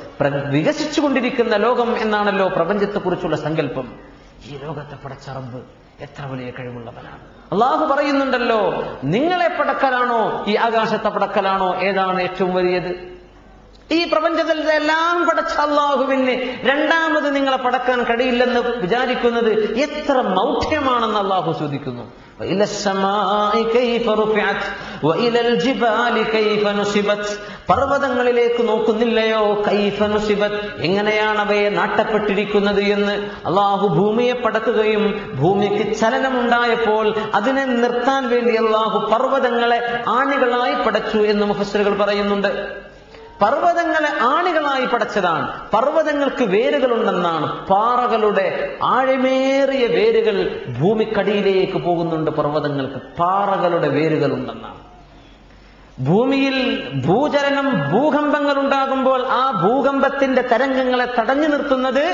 വികസിച്ചുകൊണ്ടിരിക്കുന്ന ലോകം എന്നാണല്ലോ പ്രപഞ്ചത്തെക്കുറിച്ചുള്ള സങ്കല്പം. ഈ ലോകത്തെ പടച്ച റബ്ബ് എത്ര വലിയ കഴിവുള്ളവനാണ്. അള്ളാഹു പറയുന്നുണ്ടല്ലോ, നിങ്ങളെ പടക്കലാണോ ഈ ആകാശത്തെ പടക്കലാണോ, ഏതാണ് ഏറ്റവും വലിയത്? ഈ പ്രപഞ്ചത്തിലെ എല്ലാം പടച്ച അള്ളാഹുവിന് രണ്ടാമത് നിങ്ങളെ പടക്കാൻ കഴിയില്ലെന്ന് വിചാരിക്കുന്നത് എത്ര മൗഢ്യമാണെന്ന് അള്ളാഹു ചോദിക്കുന്നു. പർവ്വതങ്ങളിലേക്ക് നോക്കുന്നില്ലയോ? കൈഫ നുസിബത്, എങ്ങനെയാണ് അവയെ നാട്ടപ്പെട്ടിരിക്കുന്നത് എന്ന്. അള്ളാഹു ഭൂമിയെ പടക്കുകയും ഭൂമിക്ക് ചലനമുണ്ടായപ്പോൾ അതിനെ നിർത്താൻ വേണ്ടി അള്ളാഹു പർവ്വതങ്ങളെ ആണികളായി പടച്ചു എന്ന് മുഫസ്സിറുകൾ പറയുന്നുണ്ട്. പർവ്വതങ്ങളെ ആണികളായി പടച്ചതാണ്. പർവ്വതങ്ങൾക്ക് വേരുകളുണ്ടെന്നാണ്. പാറകളുടെ ആഴമേറിയ വേരുകൾ ഭൂമിക്കടിയിലേക്ക് പോകുന്നുണ്ട്. പർവ്വതങ്ങൾക്ക് പാറകളുടെ വേരുകളുണ്ടെന്നാണ്. ഭൂമിയിൽ ഭൂചലനം, ഭൂകമ്പങ്ങൾ ഉണ്ടാകുമ്പോൾ ആ ഭൂകമ്പത്തിന്റെ തരംഗങ്ങളെ തടഞ്ഞു നിർത്തുന്നത്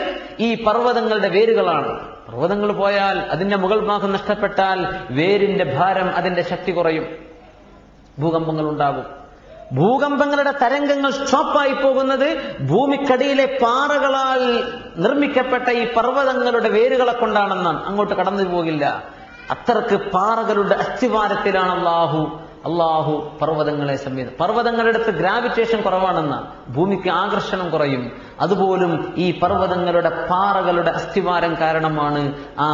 ഈ പർവ്വതങ്ങളുടെ വേരുകളാണ്. പർവ്വതങ്ങൾ പോയാൽ, അതിന്റെ മുകൾ ഭാഗം നഷ്ടപ്പെട്ടാൽ വേരിന്റെ ഭാരം, അതിന്റെ ശക്തി കുറയും, ഭൂകമ്പങ്ങൾ ഉണ്ടാകും. ഭൂകമ്പങ്ങളുടെ തരംഗങ്ങൾ സ്റ്റോപ്പായി പോകുന്നത് ഭൂമിക്കടിയിലെ പാറകളാൽ നിർമ്മിക്കപ്പെട്ട ഈ പർവ്വതങ്ങളുടെ വേരുകളെ കൊണ്ടാണെന്നാണ്. അങ്ങോട്ട് കടന്നു പോകില്ല. അത്രക്ക് പാറകളുടെ അസ്ഥിവാരത്തിലാണ് അള്ളാഹു പർവ്വതങ്ങളെ പർവ്വതങ്ങളുടെ അടുത്ത് ഗ്രാവിറ്റേഷൻ കുറവാണെന്നാണ്. ഭൂമിക്ക് ആകർഷണം കുറയും. അതുപോലും ഈ പർവ്വതങ്ങളുടെ പാറകളുടെ അസ്ഥിവാരം കാരണമാണ് ആ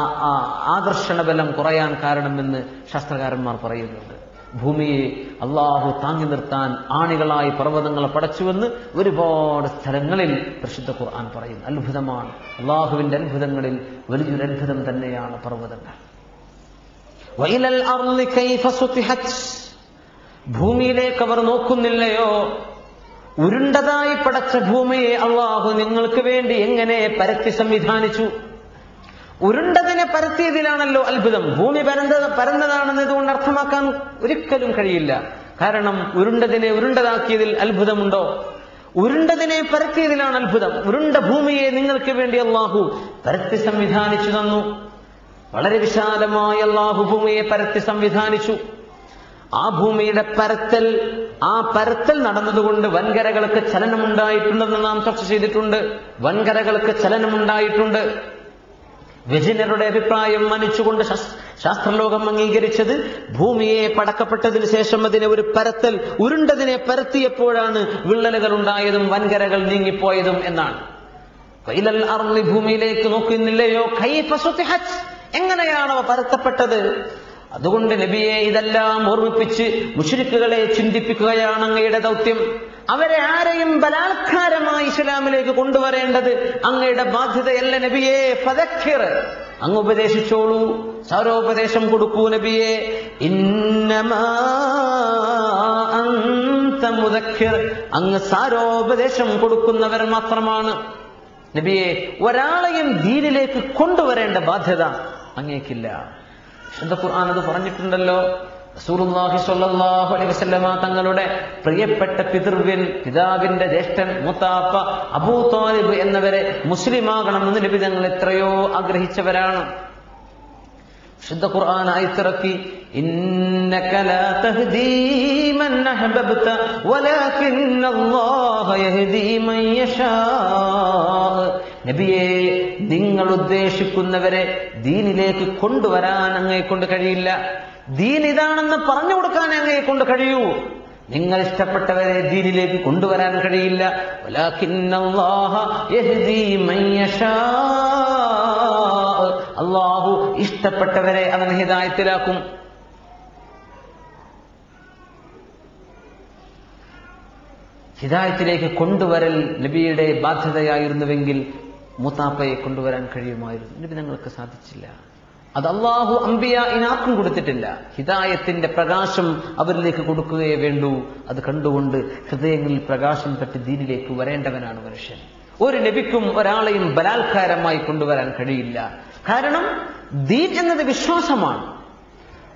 ആകർഷണ ബലം കുറയാൻ കാരണമെന്ന് ശാസ്ത്രകാരന്മാർ പറയുന്നുണ്ട്. ഭൂമിയെ അള്ളാഹു താങ്ങി നിർത്താൻ ആണികളായി പർവ്വതങ്ങളെ പടച്ചുവെന്ന് ഒരുപാട് സ്ഥലങ്ങളിൽ പരിശുദ്ധ ഖുർആൻ പറയുന്നു. അത്ഭുതമാണ്. അള്ളാഹുവിന്റെ അത്ഭുതങ്ങളിൽ വലിയൊരു അത്ഭുതം തന്നെയാണ് പർവ്വതങ്ങൾ. വഇലൽ അർളി കൈഫ സുതിഹത്, ഭൂമിയിലേക്ക് അവർ നോക്കുന്നില്ലയോ? ഉരുണ്ടതായി പടച്ച ഭൂമിയെ അള്ളാഹു നിങ്ങൾക്ക് വേണ്ടി എങ്ങനെ പരത്തി സംവിധാനിച്ചു. ഉരുണ്ടതിനെ പരത്തിയതിലാണല്ലോ അത്ഭുതം. ഭൂമി പരന്നതാണെന്ന് ഇതുകൊണ്ട് അർത്ഥമാക്കാൻ ഒരിക്കലും കഴിയില്ല. കാരണം ഉരുണ്ടതിനെ ഉരുണ്ടതാക്കിയതിൽ അത്ഭുതമുണ്ടോ? ഉരുണ്ടതിനെ പരത്തിയതിലാണ് അത്ഭുതം. ഉരുണ്ട ഭൂമിയെ നിങ്ങൾക്ക് വേണ്ടി അള്ളാഹു പരത്തി സംവിധാനിച്ചു തന്നു. വളരെ വിശാലമായി അള്ളാഹു ഭൂമിയെ പരത്തി സംവിധാനിച്ചു. ആ ഭൂമിയുടെ പരത്തൽ നടന്നതുകൊണ്ട് വൻകരകൾക്ക് ചലനമുണ്ടായിട്ടുണ്ടെന്ന് നാം ചർച്ച ചെയ്തിട്ടുണ്ട്. വൻകരകൾക്ക് ചലനമുണ്ടായിട്ടുണ്ട്. വെജിനറുടെ അഭിപ്രായം മാനിച്ചുകൊണ്ട് ശാസ്ത്രലോകം അംഗീകരിച്ചത് ഭൂമിയെ പടക്കപ്പെട്ടതിന് ശേഷം അതിനെ ഒരു ഉരുണ്ടതിനെ പരത്തിയപ്പോഴാണ് വിള്ളലുകൾ ഉണ്ടായതും വൻകരകൾ നീങ്ങിപ്പോയതും എന്നാണ്. വൈലൽ അർളി, ഭൂമിയിലേക്ക് നോക്കുന്നില്ലയോ? കൈഫ സുതിഹത്, എങ്ങനെയാണ് അവ പരത്തപ്പെട്ടത്? അതുകൊണ്ട് നബിയെ ഇതെല്ലാം ഓർമ്മിപ്പിച്ച് മുശ്രിക്കുകളെ ചിന്തിപ്പിക്കുകയാണ് അങ്ങയുടെ ദൗത്യം. അവരെ ആരെയും ബലാത്കാരമായി ഇസ്ലാമിലേക്ക് കൊണ്ടുവരേണ്ടത് അങ്ങയുടെ ബാധ്യതയല്ല നബിയെ. ഫദക്കിർ, അങ്ങ് ഉപദേശിച്ചോളൂ, സാരോപദേശം കൊടുക്കൂ നബിയെ. ഇന്നമാ അൻത മുദക്കിർ, അങ്ങ് സാരോപദേശം കൊടുക്കുന്നവർ മാത്രമാണ്. നബിയെ, ഒരാളെയും ദീനിലേക്ക് കൊണ്ടുവരേണ്ട ബാധ്യത അങ്ങേക്കില്ല. വിശുദ്ധ ഖുർആൻ അത് പറഞ്ഞിട്ടുണ്ടല്ലോ. റസൂലുള്ളാഹി സ്വല്ലല്ലാഹു അലൈഹി വസല്ലമ തങ്ങളുടെ പ്രിയപ്പെട്ട പിതാവിന്റെ ജ്യേഷ്ഠൻ മുത്താപ്പ അബൂ ത്വാലിബ് എന്നവരെ മുസ്ലിമാകണമെന്ന് നബി തങ്ങൾ എത്രയോ ആഗ്രഹിച്ചവരാണ്. വിശുദ്ധ ഖുർആൻ ആയത്തിറക്കി, ഇന്നക ലാ തഹ്ദീ മൻ അഹ്ബബ്ത വലാകിന്നല്ലാഹ യഹ്ദീ മൻ യശാ. നബിയെ, നിങ്ങൾ ഉദ്ദേശിക്കുന്നവരെ ദീനിലേക്ക് കൊണ്ടുവരാൻ അങ്ങയെ കൊണ്ട് കഴിയില്ല. ദീൻ ഇതാണെന്ന് പറഞ്ഞു കൊടുക്കാൻ അങ്ങയെ കൊണ്ട് കഴിയൂ. നിങ്ങൾ ഇഷ്ടപ്പെട്ടവരെ ദീനിലേക്ക് കൊണ്ടുവരാൻ കഴിയില്ല. വലാകിന്നല്ലാഹ യഹ്ദീ മൻ യശാ. അല്ലാഹു ഇഷ്ടപ്പെട്ടവരെ അവൻ ഹിദായത്തിലാക്കും. ഹിദായത്തിലേക്ക് കൊണ്ടുവരൽ നബിയുടെ ബാധ്യതയായിരുന്നുവെങ്കിൽ മൂത്താപ്പയെ കൊണ്ടുവരാൻ കഴിയുമായിരുന്നു. നബി ഞങ്ങൾക്ക് സാധിച്ചില്ല. അത് അള്ളാഹു അംബിയാഇനാർക്കും കൊടുത്തിട്ടില്ല. ഹിദായത്തിന്റെ പ്രകാശം അവരിലേക്ക് കൊടുക്കുകയേ വേണ്ടൂ. അത് കണ്ടുകൊണ്ട് ഹൃദയങ്ങളിൽ പ്രകാശം തട്ടി ദീനിലേക്ക് വരേണ്ടവനാണ് മനുഷ്യൻ. ഒരു നബിക്കും ഒരാളെയും ബലാത്കാരമായി കൊണ്ടുവരാൻ കഴിയില്ല. കാരണം ദീൻ എന്നത് വിശ്വാസമാണ്.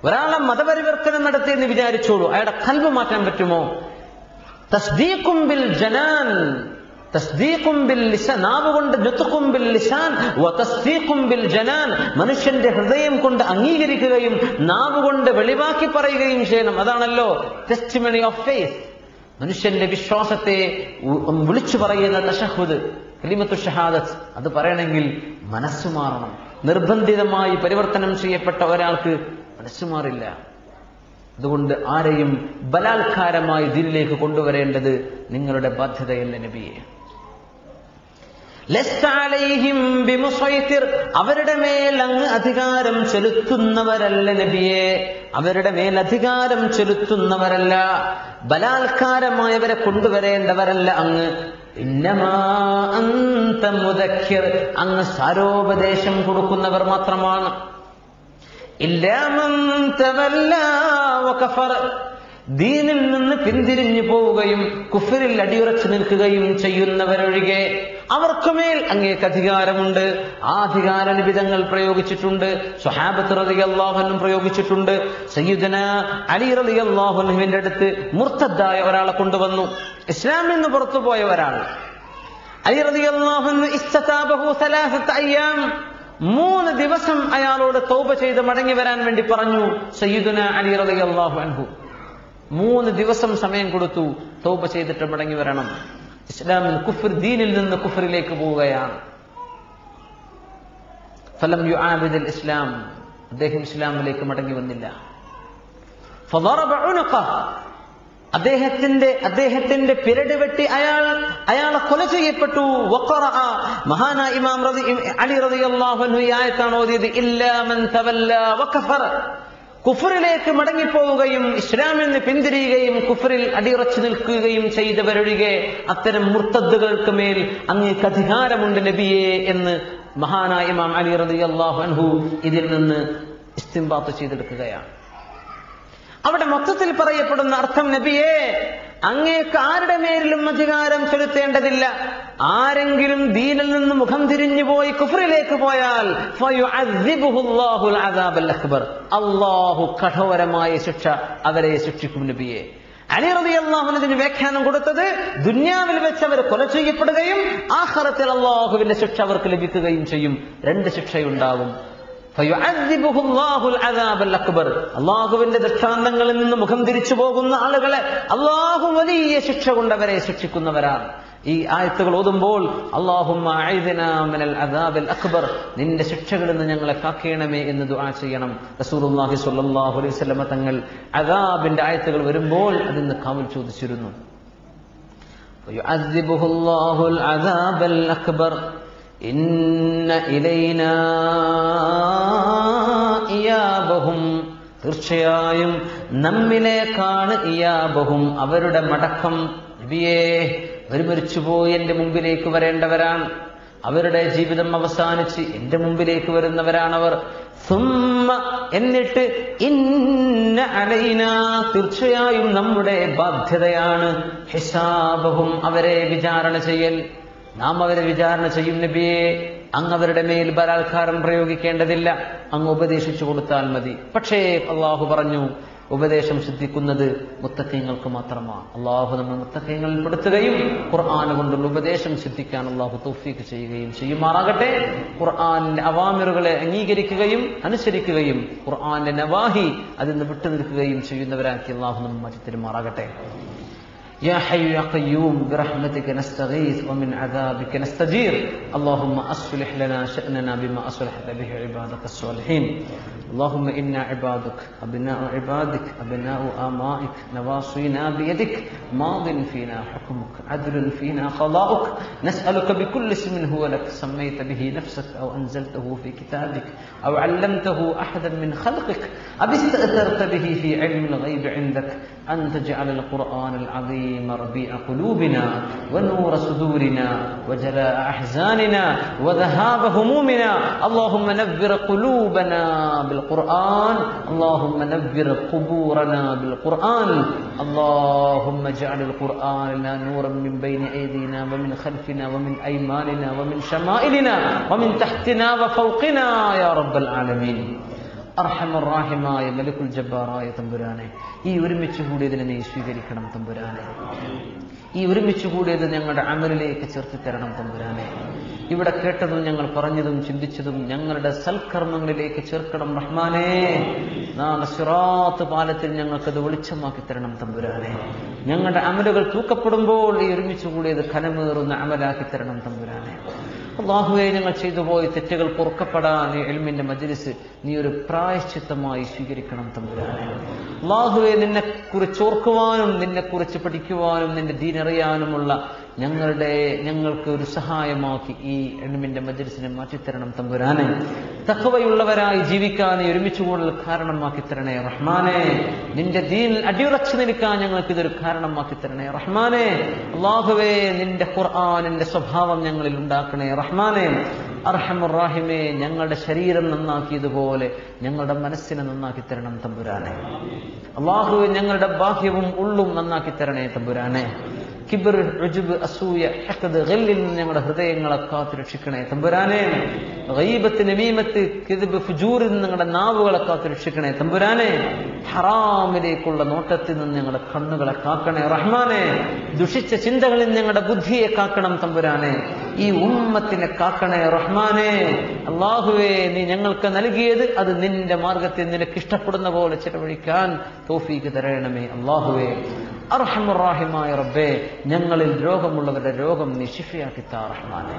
ഒരാളെ മതപരിവർത്തനം നടത്തി എന്ന് വിചാരിച്ചോളൂ, അയാളുടെ ഖൽബ് മാറ്റാൻ പറ്റുമോ? തസ്ദീഖും ബിൽ ജനാൻ, തസ്ദീഖും ബിൽ ലിസാൻ, നാവ് കൊണ്ട് നുത്ഖും ബിൽ ലിസാൻ വ തസ്ദീഖും ബിൽ ജനാൻ, മനുഷ്യന്റെ ഹൃദയം കൊണ്ട് അംഗീകരിക്കുകയും നാവ് കൊണ്ട് വെളിവാക്കി പറയുകയും ചെയ്യണം. അതാണല്ലോ ടെസ്റ്റിമണി ഓഫ് ഫെയ്ത്ത്, മനുഷ്യന്റെ വിശ്വാസത്തെ വിളിച്ചു പറയുന്ന തശഹുദ്, കലിമത്തു ഷഹാദത്ത്. അത് പറയണമെങ്കിൽ മനസ്സു മാറണം. നിർബന്ധിതമായി പരിവർത്തനം ചെയ്യപ്പെട്ട ഒരാൾക്ക് മനസ്സു മാറില്ല. അതുകൊണ്ട് ആരെയും ബലാത്കാരമായി ദീനിലേക്ക് കൊണ്ടുവരേണ്ടത് നിങ്ങളുടെ ബാധ്യതയല്ല നബിയെ. ലസ്ത അലൈഹിം ബിമുസൈതിർ, അവരുടെ മേൽ അങ്ങ് അധികാരം ചെലുത്തുന്നവരല്ല നബിയെ, അവരുടെ മേൽ അധികാരം ചെലുത്തുന്നവരല്ല, ബലാത്കാരമായവരെ കൊണ്ടുവരേണ്ടവരല്ല അങ്ങ്. ഇന്നമാ അന്ത മുദക്കിർ, അങ്ങ് സാരോപദേശം കൊടുക്കുന്നവർ മാത്രമാണ്. ഇല്ലാ മൻ തവല്ലാ വകഫർ, ദീനിൽ നിന്ന് പിന്തിരിഞ്ഞു പോവുകയും കുഫറിൽ അടിയുറച്ചു നിൽക്കുകയും ചെയ്യുന്നവരൊഴികെ അവർക്കുമേൽ അങ്ങേക്ക് അധികാരമുണ്ട്. ആ അധികാര നിബിധങ്ങൾ പ്രയോഗിച്ചിട്ടുണ്ട്. സ്വഹാബത്ത് റളിയല്ലാഹു അൻഹു പ്രയോഗിച്ചിട്ടുണ്ട്. സയ്യിദനാ അലി റളിയല്ലാഹു അൻഹുവിന്റെ അടുത്ത് മുർത്തദ്ദായ ഒരാളെ കൊണ്ടുവന്നു, ഇസ്ലാമിൽ നിന്ന് പുറത്തുപോയ ഒരാൾ. അലി റളിയല്ലാഹു അൻഹു ഇസ്തതാബഹു 3 അയ്യാം, 3 ദിവസം അയാളോട് തൗബ ചെയ്ത് മടങ്ങി വരാൻ വേണ്ടി പറഞ്ഞു സയ്യിദുനാ അലി റളിയല്ലാഹു അൻഹു. 3 ദിവസം സമയം കൊടുത്തു, തൗബ ചെയ്തിട്ട് മടങ്ങി വരണം. ഇസ്ലാമിൽ കുഫർ, ദീനിൽ നിന്ന് കുഫറിലേക്ക് പോവുകയാണ്. ഫലം യുആബിദുൽ ഇസ്ലാം, അദ്ദേഹം ഇസ്ലാമിലേക്ക് മടങ്ങി വന്നില്ല. ഫദറബ ഉനഖഹ, അദ്ദേഹത്തിന്റെ പിരട് വെട്ടി അയാളെ കൊല ചെയ്യപ്പെട്ടു. വഖറഅ, മഹാനായ ഇമാം അലി റളിയല്ലാഹു അൻഹു ഈ ആയത്താണ് ഓതിയത്, ഇല്ലാ മൻ തവല്ലാ വകഫർ, കുഫറിലേക്ക് മടങ്ങിപ്പോവുകയും ഇസ്ലാമിൽ നിന്ന് പിന്തിരിയുകയും കുഫറിൽ അടിയുറച്ചു നിൽക്കുകയും ചെയ്തവരൊഴികെ അത്തരം മുർത്തദ്ദുകൾക്ക് മേൽ അങ്ങേക്ക് അധികാരമുണ്ട് നബിയെ എന്ന് മഹാനായ ഇമാം അലി റളിയല്ലാഹു അൻഹു ഇതിൽ നിന്ന് ഇസ്തിംബാത്ത് ചെയ്തെടുക്കുകയാണ്. അവിടെ മൊത്തത്തിൽ പറയപ്പെടുന്ന അർത്ഥം, നബിയെ അങ്ങേക്ക് ആരുടെ മേലിലും അധികാരം ചെലുത്തേണ്ടതില്ല. ആരെങ്കിലും ദീനിൽ നിന്ന് മുഖം തിരിഞ്ഞു പോയി കുഫറിലേക്ക് പോയാൽ ഫയുഅദ്ദിബുഹുല്ലാഹുൽ അദാബൽ അക്ബർ, അല്ലാഹു കഠോരമായ ശിക്ഷ അവരെ ശിക്ഷിക്കും നബിയെ. അലി റളിയല്ലാഹു അൻഹുവിന് വ്യാഖ്യാനം കൊടുത്തത്, ദുനിയാവിൽ വെച്ച് അവർ കൊല ചെയ്യപ്പെടുകയും ആഖിറത്തിൽ അല്ലാഹുവിന്റെ ശിക്ഷ അവർക്ക് ലഭിക്കുകയും ചെയ്യും. 2 ശിക്ഷയുണ്ടാവും. അള്ളാഹുവിന്റെ ദൃഷ്ടാന്തങ്ങളിൽ നിന്ന് മുഖം തിരിച്ചു പോകുന്ന ആളുകളെ അള്ളാഹു വലിയ ശിക്ഷ കൊണ്ടവരെ ശിക്ഷിക്കുന്നവരാണ്. ഈ ആയത്തുകൾ ഓതുമ്പോൾ അല്ലാഹുമ്മ അഇദ്നാ മിനൽ അദാബിൽ അക്ബർ, നിന്റെ ശിക്ഷകളിൽ നിന്ന് ഞങ്ങളെ കാക്കേണമേ എന്ന് ദുആ ചെയ്യണം. റസൂലുള്ളാഹി സ്വല്ലല്ലാഹു അലൈഹി വസല്ലം തങ്ങൾ അദാബിന്റെ ആയത്തുകൾ വരുമ്പോൾ അതിന് കാവൽ ചോദിച്ചിരുന്നു. യുഅദ്ദിബുഹുല്ലാഹുൽ അദാബൽ അക്ബർ ഇന്ന ഇലൈനാ ഇയാബഹും, തീർച്ചയായും നമ്മിലേക്കാണ് ഇയാബഹും, അവരുടെ മടക്കം. നബിയേ, അവർ മരിച്ചുപോയി എന്റെ മുമ്പിലേക്ക് വരേണ്ടവരാണ്. അവരുടെ ജീവിതം അവസാനിച്ച് എന്റെ മുമ്പിലേക്ക് വരുന്നവരാണവർ. സുമ്മ, എന്നിട്ട് ഇന്ന അലൈനാ, തീർച്ചയായും നമ്മുടെ ബാധ്യതയാണ് ഹിസാബഹും, അവരെ വിചാരണ ചെയ്യൽ. നാം അവരെ വിചാരണ ചെയ്യും നബിയെ. അങ്ങ് അവരുടെ മേൽ ബലാത്കാരം പ്രയോഗിക്കേണ്ടതില്ല, അങ്ങ് ഉപദേശിച്ചു കൊടുത്താൽ മതി. പക്ഷേ അള്ളാഹു പറഞ്ഞു, ഉപദേശം സിദ്ധിക്കുന്നത് മുത്തഖീങ്ങൾക്ക് മാത്രമാണ്. അള്ളാഹു നമ്മൾ മുത്തഖീങ്ങളിൽ പെടുത്തുകയും ഖുർആൻ കൊണ്ടുള്ള ഉപദേശം സിദ്ധിക്കാൻ അള്ളാഹു തൗഫീഖ് ചെയ്യുകയും ചെയ്യുമാറാകട്ടെ. ഖുർആനിന്റെ അവാമിറുകളെ അംഗീകരിക്കുകയും അനുസരിക്കുകയും ഖുർആനിന്റെ നവാഹി അതിൽ നിന്ന് വിട്ടുനിൽക്കുകയും ചെയ്യുന്നവരാക്കി അള്ളാഹു നമ്മൾ മാറ്റി തരുമാറാകട്ടെ. يا حي يا قيوم برحمتك نستغيث ومن عذابك نستجير اللهم أصلح لنا شأننا بما أصلحت به عبادك الصالحين اللهم إنا عبادك أبناء عبادك أبناء آمائك نواصينا بيدك ماض فينا حكمك عدل فينا قضاؤك نسألك بكل اسم هو لك سميت به نفسك أو أنزلته في كتابك أو علمته أحدا من خلقك أو استأثرت به في علم الغيب عندك أن تجعل القرآن العظيم ربيع قلوبنا ونور صدورنا وجلاء أحزاننا وذهاب همومنا اللهم نبر قلوبنا بالقرآن اللهم نبر قبورنا بالقرآن اللهم اجعل القرآن لنا نورا من بين أيدينا ومن خلفنا ومن أيماننا ومن شمائلنا ومن تحتنا وفوقنا يا رب العالمين അർഹമർ റഹീമായ മലിക്കുൽ ജബ്ബാറായ തമ്പുരാനെ, ഈ ഒരുമിച്ച് കൂടിയതിനെ നീ സ്വീകരിക്കണം തമ്പുരാനെ. ഈ ഒരുമിച്ച് കൂടിയത് ഞങ്ങളുടെ അമലിലേക്ക് ചേർത്ത് തരണം തമ്പുരാനെ. ഇവിടെ കേട്ടതും ഞങ്ങൾ പറഞ്ഞതും ചിന്തിച്ചതും ഞങ്ങളുടെ സൽക്കർമ്മങ്ങളിലേക്ക് ചേർക്കണം റഹ്മാനേ. നാളെ സിറാത്ത് പാലത്തിൽ ഞങ്ങൾക്കത് വെളിച്ചമാക്കി തരണം തമ്പുരാനെ. ഞങ്ങളുടെ അമലുകൾ തൂക്കപ്പെടുമ്പോൾ ഈ ഒരുമിച്ച് കൂടിയത് ഖനമേറുന്ന അമലാക്കി തരണം തമ്പുരാനെ. അല്ലാഹുവേ, ഞങ്ങൾ ചെയ്തു പോയ തെറ്റുകൾ പൊറുക്കപ്പെടാൻ ഈ ഇൽമിന്റെ മജ്ലിസ് നീ ഒരു പ്രായശ്ചിത്തമായി സ്വീകരിക്കണം തമ്പുരാനെ. അല്ലാഹുവേ, നിന്നെക്കുറിച്ച് ഓർക്കുവാനും നിന്നെക്കുറിച്ച് പഠിക്കുവാനും നിന്റെ ദീനറിയാനുമുള്ള ഞങ്ങൾക്ക് ഒരു സഹായമാക്കി ഈ ഇൽമിന്റെ മജ്ലിസിനെ മാറ്റിത്തരണം തമ്പുരാനെ. തഖ്വയുള്ളവരായി ജീവിക്കാൻ ഈ ഒരുമിച്ച് കൂടൽ കാരണമാക്കി തരണേ റഹ്മാനെ. നിന്റെ ദീനിൽ അടിയുറച്ചു നിൽക്കാൻ ഞങ്ങൾക്ക് ഇതൊരു കാരണമാക്കി തരണേ റഹ്മാനെ. അല്ലാഹുവേ, നിന്റെ ഖുർആനിന്റെ സ്വഭാവം ഞങ്ങളിൽ ഉണ്ടാക്കണേ റഹ്മാനെ. അർഹമർ റഹീമേ, ഞങ്ങളുടെ ശരീരം നന്നാക്കിയതുപോലെ ഞങ്ങളുടെ മനസ്സിനെ നന്നാക്കി തരണം തമ്പുരാനെ. അല്ലാഹുവേ, ഞങ്ങളുടെ ബാഹ്യവും ഉള്ളും നന്നാക്കി തരണേ തമ്പുരാനെ. കിബ്ർ, ഉജ്ബ്, അസൂയ, ഹഖദ്, ഗല്ലിൽ നിന്ന് ഞങ്ങളുടെ ഹൃദയങ്ങളെ കാത്തു രക്ഷിക്കണേ തമ്പുരാനെ. ഗീബത്ത്, നമീമത്ത്, കിദ്ബ്, ഫുജൂറിൽ നിന്ന് ഞങ്ങളുടെ നാവുകളെ കാത്തു രക്ഷിക്കണേ തമ്പുരാനെ. ഹറാമിലേക്കുള്ള നോട്ടത്തിൽ നിന്ന് ഞങ്ങളുടെ കണ്ണുകളെ കാക്കണേ റഹ്മാനെ. ദുഷിച്ച ചിന്തകളിൽ ഞങ്ങളുടെ ബുദ്ധിയെ കാക്കണം തമ്പുരാനെ. ഈ ഉമ്മത്തിനെ കാക്കണേ റഹ്മാനെ. അല്ലാഹുവേ, നീ ഞങ്ങൾക്ക് നൽകിയത് അത് നിന്റെ മാർഗത്തിൽ നിനക്ക് ഇഷ്ടപ്പെടുന്ന പോലെ ചിലവഴിക്കാൻ തൗഫീഖ് തരണമേ അല്ലാഹുവേ. അർഹമർ റഹീമായ റബ്ബേ, ഞങ്ങളിൽ രോഗമുള്ളവരുടെ രോഗം നീ ശിഫയാക്കി താ റഹ്മാനെ.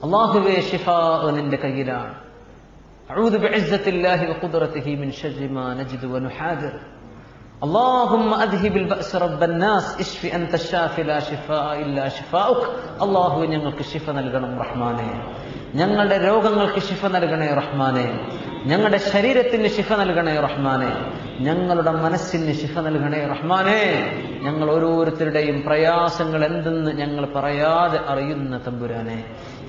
അല്ലാഹുവേ, ശിഫാ നിന്റെ കയ്യിലാണ്. അഊദു ബിഇസ്സത്തില്ലാഹി വഖുദ്റതിഹി മിൻ ശർരി മാ നജിദു വനുഹാദിർ. اللهم اذهب البأس رب الناس اشف انت الشافي لا شفاء الا شفاؤك. അല്ലാഹു, ഞങ്ങൾക്ക് ശിഫ നൽകണം റഹ്മാനെ. ഞങ്ങളുടെ രോഗങ്ങൾക്ക് ശിഫ നൽകണേ റഹ്മാനെ. ഞങ്ങളുടെ ശരീരത്തിന് ശിഫ നൽകണേ റഹ്മാനെ. ഞങ്ങളുടെ മനസ്സിന് ശിഫ നൽകണേ റഹ്മാനെ. ഞങ്ങൾ ഓരോരുത്തരുടെയും പ്രയാസങ്ങൾ എന്തെന്ന് ഞങ്ങൾ പറയാതെ അറിയുന്ന തമ്പുരാനെ,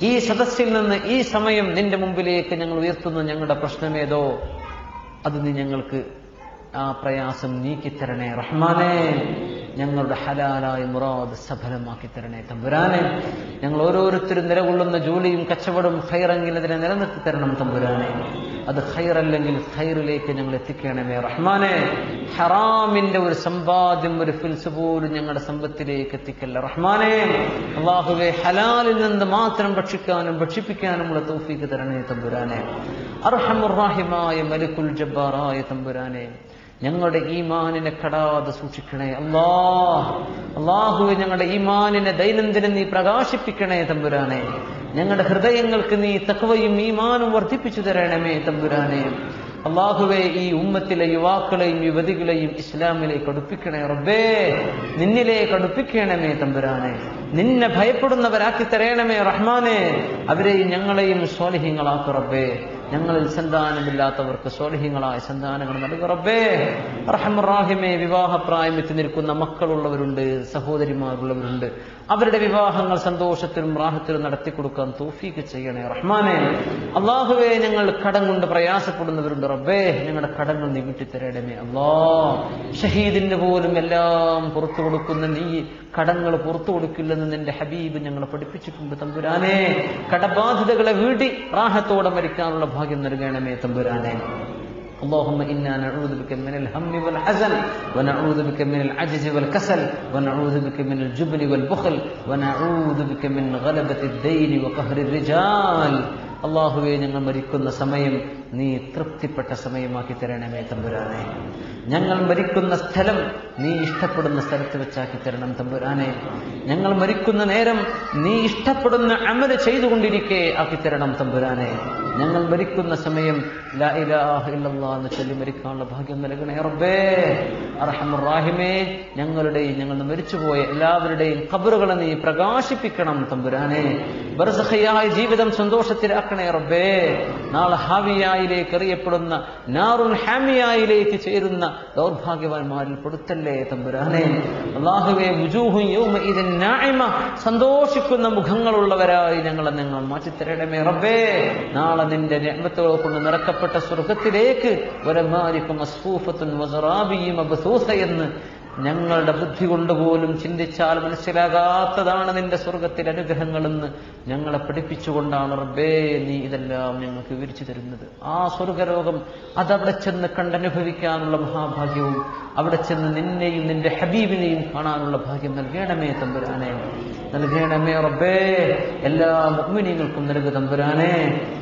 ഈ സദസ്സിൽ നിന്ന് ഈ സമയം നിന്റെ മുമ്പിലേക്ക് ഞങ്ങൾ ഉയർത്തുന്ന ഞങ്ങളുടെ പ്രശ്നമേതോ അത് നീ ഞങ്ങൾക്ക് ആ പ്രയാസം നീക്കിത്തരണേ റഹ്മാനെ. ഞങ്ങളുടെ ഹലാലായ മുറാദ് സഫലമാക്കി തരണേ തമ്പുരാനെ. ഞങ്ങൾ ഓരോരുത്തരും നിലകൊള്ളുന്ന ജോലിയും കച്ചവടവും ഖൈറെങ്കിൽ അതിനെ നിലനിർത്തി തരണം തമ്പുരാനെ. അത് ഖൈറല്ലെങ്കിൽ ഖൈറിലേക്ക് ഞങ്ങൾ എത്തിക്കണമേ റഹ്മാനെ. ഹറാമിന്റെ ഒരു സമ്പാദ്യം, ഒരു ഫിൽസ് പോലും ഞങ്ങളുടെ സമ്പത്തിലേക്ക് എത്തിക്കല്ല റഹ്മാനെ. അല്ലാഹുവേ, ഹലാലിൽ നിന്ന് മാത്രം ഭക്ഷിക്കാനും ഭക്ഷിപ്പിക്കാനുമുള്ള തൗഫീഖ് തരണേ തമ്പുരാനെ. അർഹമുർ റഹീമായ മലിക്കുൽ ജബ്ബാറായ തമ്പുരാനെ, ഞങ്ങളുടെ ഈമാനിനെ കടാതെ സൂക്ഷിക്കണേ അല്ലാഹുവേ. ഞങ്ങളുടെ ഈമാനിനെ ദൈനംദിനം നീ പ്രകാശിപ്പിക്കണേ തമ്പുരാനെ. ഞങ്ങളുടെ ഹൃദയങ്ങൾക്ക് നീ തഖ്വയും ഈമാനും വർദ്ധിപ്പിച്ചു തരണമേ തമ്പുരാനെ. അല്ലാഹുവേ, ഈ ഉമ്മത്തിലെ യുവാക്കളെയും യുവതികളെയും ഇസ്ലാമിലേക്ക് അടുപ്പിക്കണേ റബ്ബേ. നിന്നിലേക്ക് അടുപ്പിക്കണമേ തമ്പുരാനെ. നിന്നെ ഭയപ്പെടുന്നവരാക്കി തരണമേ റഹ്മാനെ. അവരെയും ഞങ്ങളെയും സ്വാലിഹീങ്ങളാക്കു റബ്ബേ. ഞങ്ങളിൽ സന്താനമില്ലാത്തവർക്ക് സ്വാലിഹീങ്ങളായ സന്താനങ്ങൾ നൽകു റബ്ബേ. അർഹമർ റഹീമേ, വിവാഹപ്രായം എത്തി നിൽക്കുന്ന മക്കളുള്ളവരുണ്ട്, സഹോദരിമാരുള്ളവരുണ്ട്. അവരുടെ വിവാഹങ്ങൾ സന്തോഷത്തിലും റാഹത്തിലും നടത്തിക്കൊടുക്കാൻ തൗഫീഖ് ചെയ്യണേ റഹ്മാനെ. അല്ലാഹുവേ, ഞങ്ങൾ കടം കൊണ്ട് പ്രയാസപ്പെടുന്നവരുണ്ട് റബ്ബേ. ഞങ്ങളുടെ കടങ്ങൾ നീ വിട്ടുതരണമേ അല്ലാഹ്. ഷഹീദിന് പോലും എല്ലാം പുറത്തു കൊടുക്കുന്ന നീ കടങ്ങൾ പുറത്തു കൊടുക്കില്ലെന്ന് നിന്റെ ഹബീബ് ഞങ്ങളെ പഠിപ്പിച്ചിട്ടുണ്ട് തമ്പുരാനെ. കടബാധ്യതകളെ വീടി റാഹത്തോടെ മരിക്കാനുള്ള ഭാഗ്യം നൽകണമേ തമ്പുരാനെ. اللهم إنا نعوذ بك من الهم والحزن ونعوذ بك من العجز والكسل ونعوذ بك من الجبن والبخل ونعوذ بك من غلبة الدين وقهر الرجال. അല്ലാഹുവേ, ഞങ്ങൾ മരിക്കുന്ന സമയം നീ തൃപ്തിപ്പെട്ട സമയമാക്കി തരണമേ തമ്പുരാനെ. ഞങ്ങൾ മരിക്കുന്ന സ്ഥലം നീ ഇഷ്ടപ്പെടുന്ന സ്ഥലത്ത് വെച്ചാക്കി തരണം തമ്പുരാനെ. ഞങ്ങൾ മരിക്കുന്ന നേരം നീ ഇഷ്ടപ്പെടുന്ന അമല് ചെയ്തുകൊണ്ടിരിക്കെ ആക്കി തരണം തമ്പുരാനെ. ഞങ്ങൾ മരിക്കുന്ന സമയം ലാ ഇലാഹ ഇല്ലല്ലാഹ് എന്ന് ചൊല്ലി മരിക്കാനുള്ള ഭാഗ്യം നൽകണേ റബ്ബേ. അർഹമർ റഹീമേ, ഞങ്ങൾ മരിച്ചുപോയ എല്ലാവരുടെയും ഖബറുകളെ നീ പ്രകാശിപ്പിക്കണം തമ്പുരാനെ. ബർസഖിയായ ജീവിതം സന്തോഷത്തിലാക്കണേ റബ്ബേ. നാളെ ഹാവിയായിലേക്ക് അറിയപ്പെടുന്ന നാറുൻ ഹാമിയായിലേക്ക് ചേരുന്ന ദൗർഭാഗ്യവാന്മാരിൽ പെടുത്തല്ലേ തമ്പുരാനെ. അല്ലാഹുവേ, വുജൂഹുൻ യൗമഇദിൻ നാഇമ, സന്തോഷിക്കുന്ന മുഖങ്ങളുള്ളവരായി ഞങ്ങൾ മാറ്റിത്തരണമേ റബ്ബേ. നാളെ നിന്റെ നിഅമത്തുകൾ കൊണ്ട് നിറക്കപ്പെട്ട സ്വർഗത്തിലേക്ക് വരമാരിക്കും മസ്ഫൂഫത്തുൻ വസറാബിയും മബ്സൂസ എന്ന് ഞങ്ങളുടെ ബുദ്ധി കൊണ്ടുപോലും ചിന്തിച്ചാൽ മനസ്സിലാകാത്തതാണ് നിന്റെ സ്വർഗത്തിലെ അനുഗ്രഹങ്ങളെന്ന് ഞങ്ങളെ പഠിപ്പിച്ചുകൊണ്ടാണ് റബ്ബേ നീ ഇതെല്ലാം ഞങ്ങൾക്ക് വിവരിച്ചു തരുന്നത്. ആ സ്വർഗലോകം അതവിടെ ചെന്ന് കണ്ടനുഭവിക്കാനുള്ള മഹാഭാഗ്യവും അവിടെ ചെന്ന് നിന്നെയും നിന്റെ ഹബീബിനെയും കാണാനുള്ള ഭാഗ്യം നൽകണമേ തമ്പുരാനെ, നൽകണമേ റബ്ബേ. എല്ലാ മുഅ്മിനീങ്ങൾക്കും നൽകുക തമ്പുരാനെ,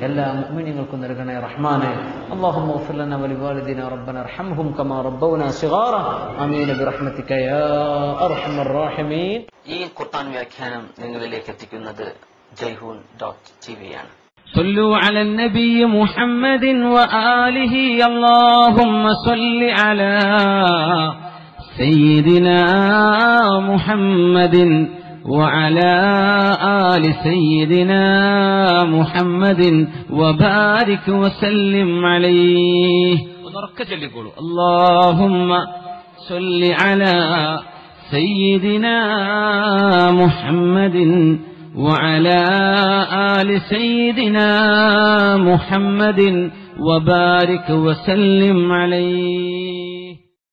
എല്ലാ മുഅ്മിനീങ്ങൾക്കും നൽകണേ റഹ്മാനെ. اللهم اغفر لنا ولوالدينا ربنا ارحمهم كما ربونا صغارا آمين برحمتك يا أرحم الراحمين. ഈ ഖുർആൻ വ്യാഖ്യാനം നിങ്ങളിലേക്ക് എത്തിക്കുന്നത് jayhoon.tv ആണ്. صلوا على النبي محمد وآله اللهم صل على سيدنا محمد وعلى آل سيدنا محمد وبارك وسلم عليه. اللهم صل على سيدنا محمد وعلى آل سيدنا محمد وبارك وسلم عليه.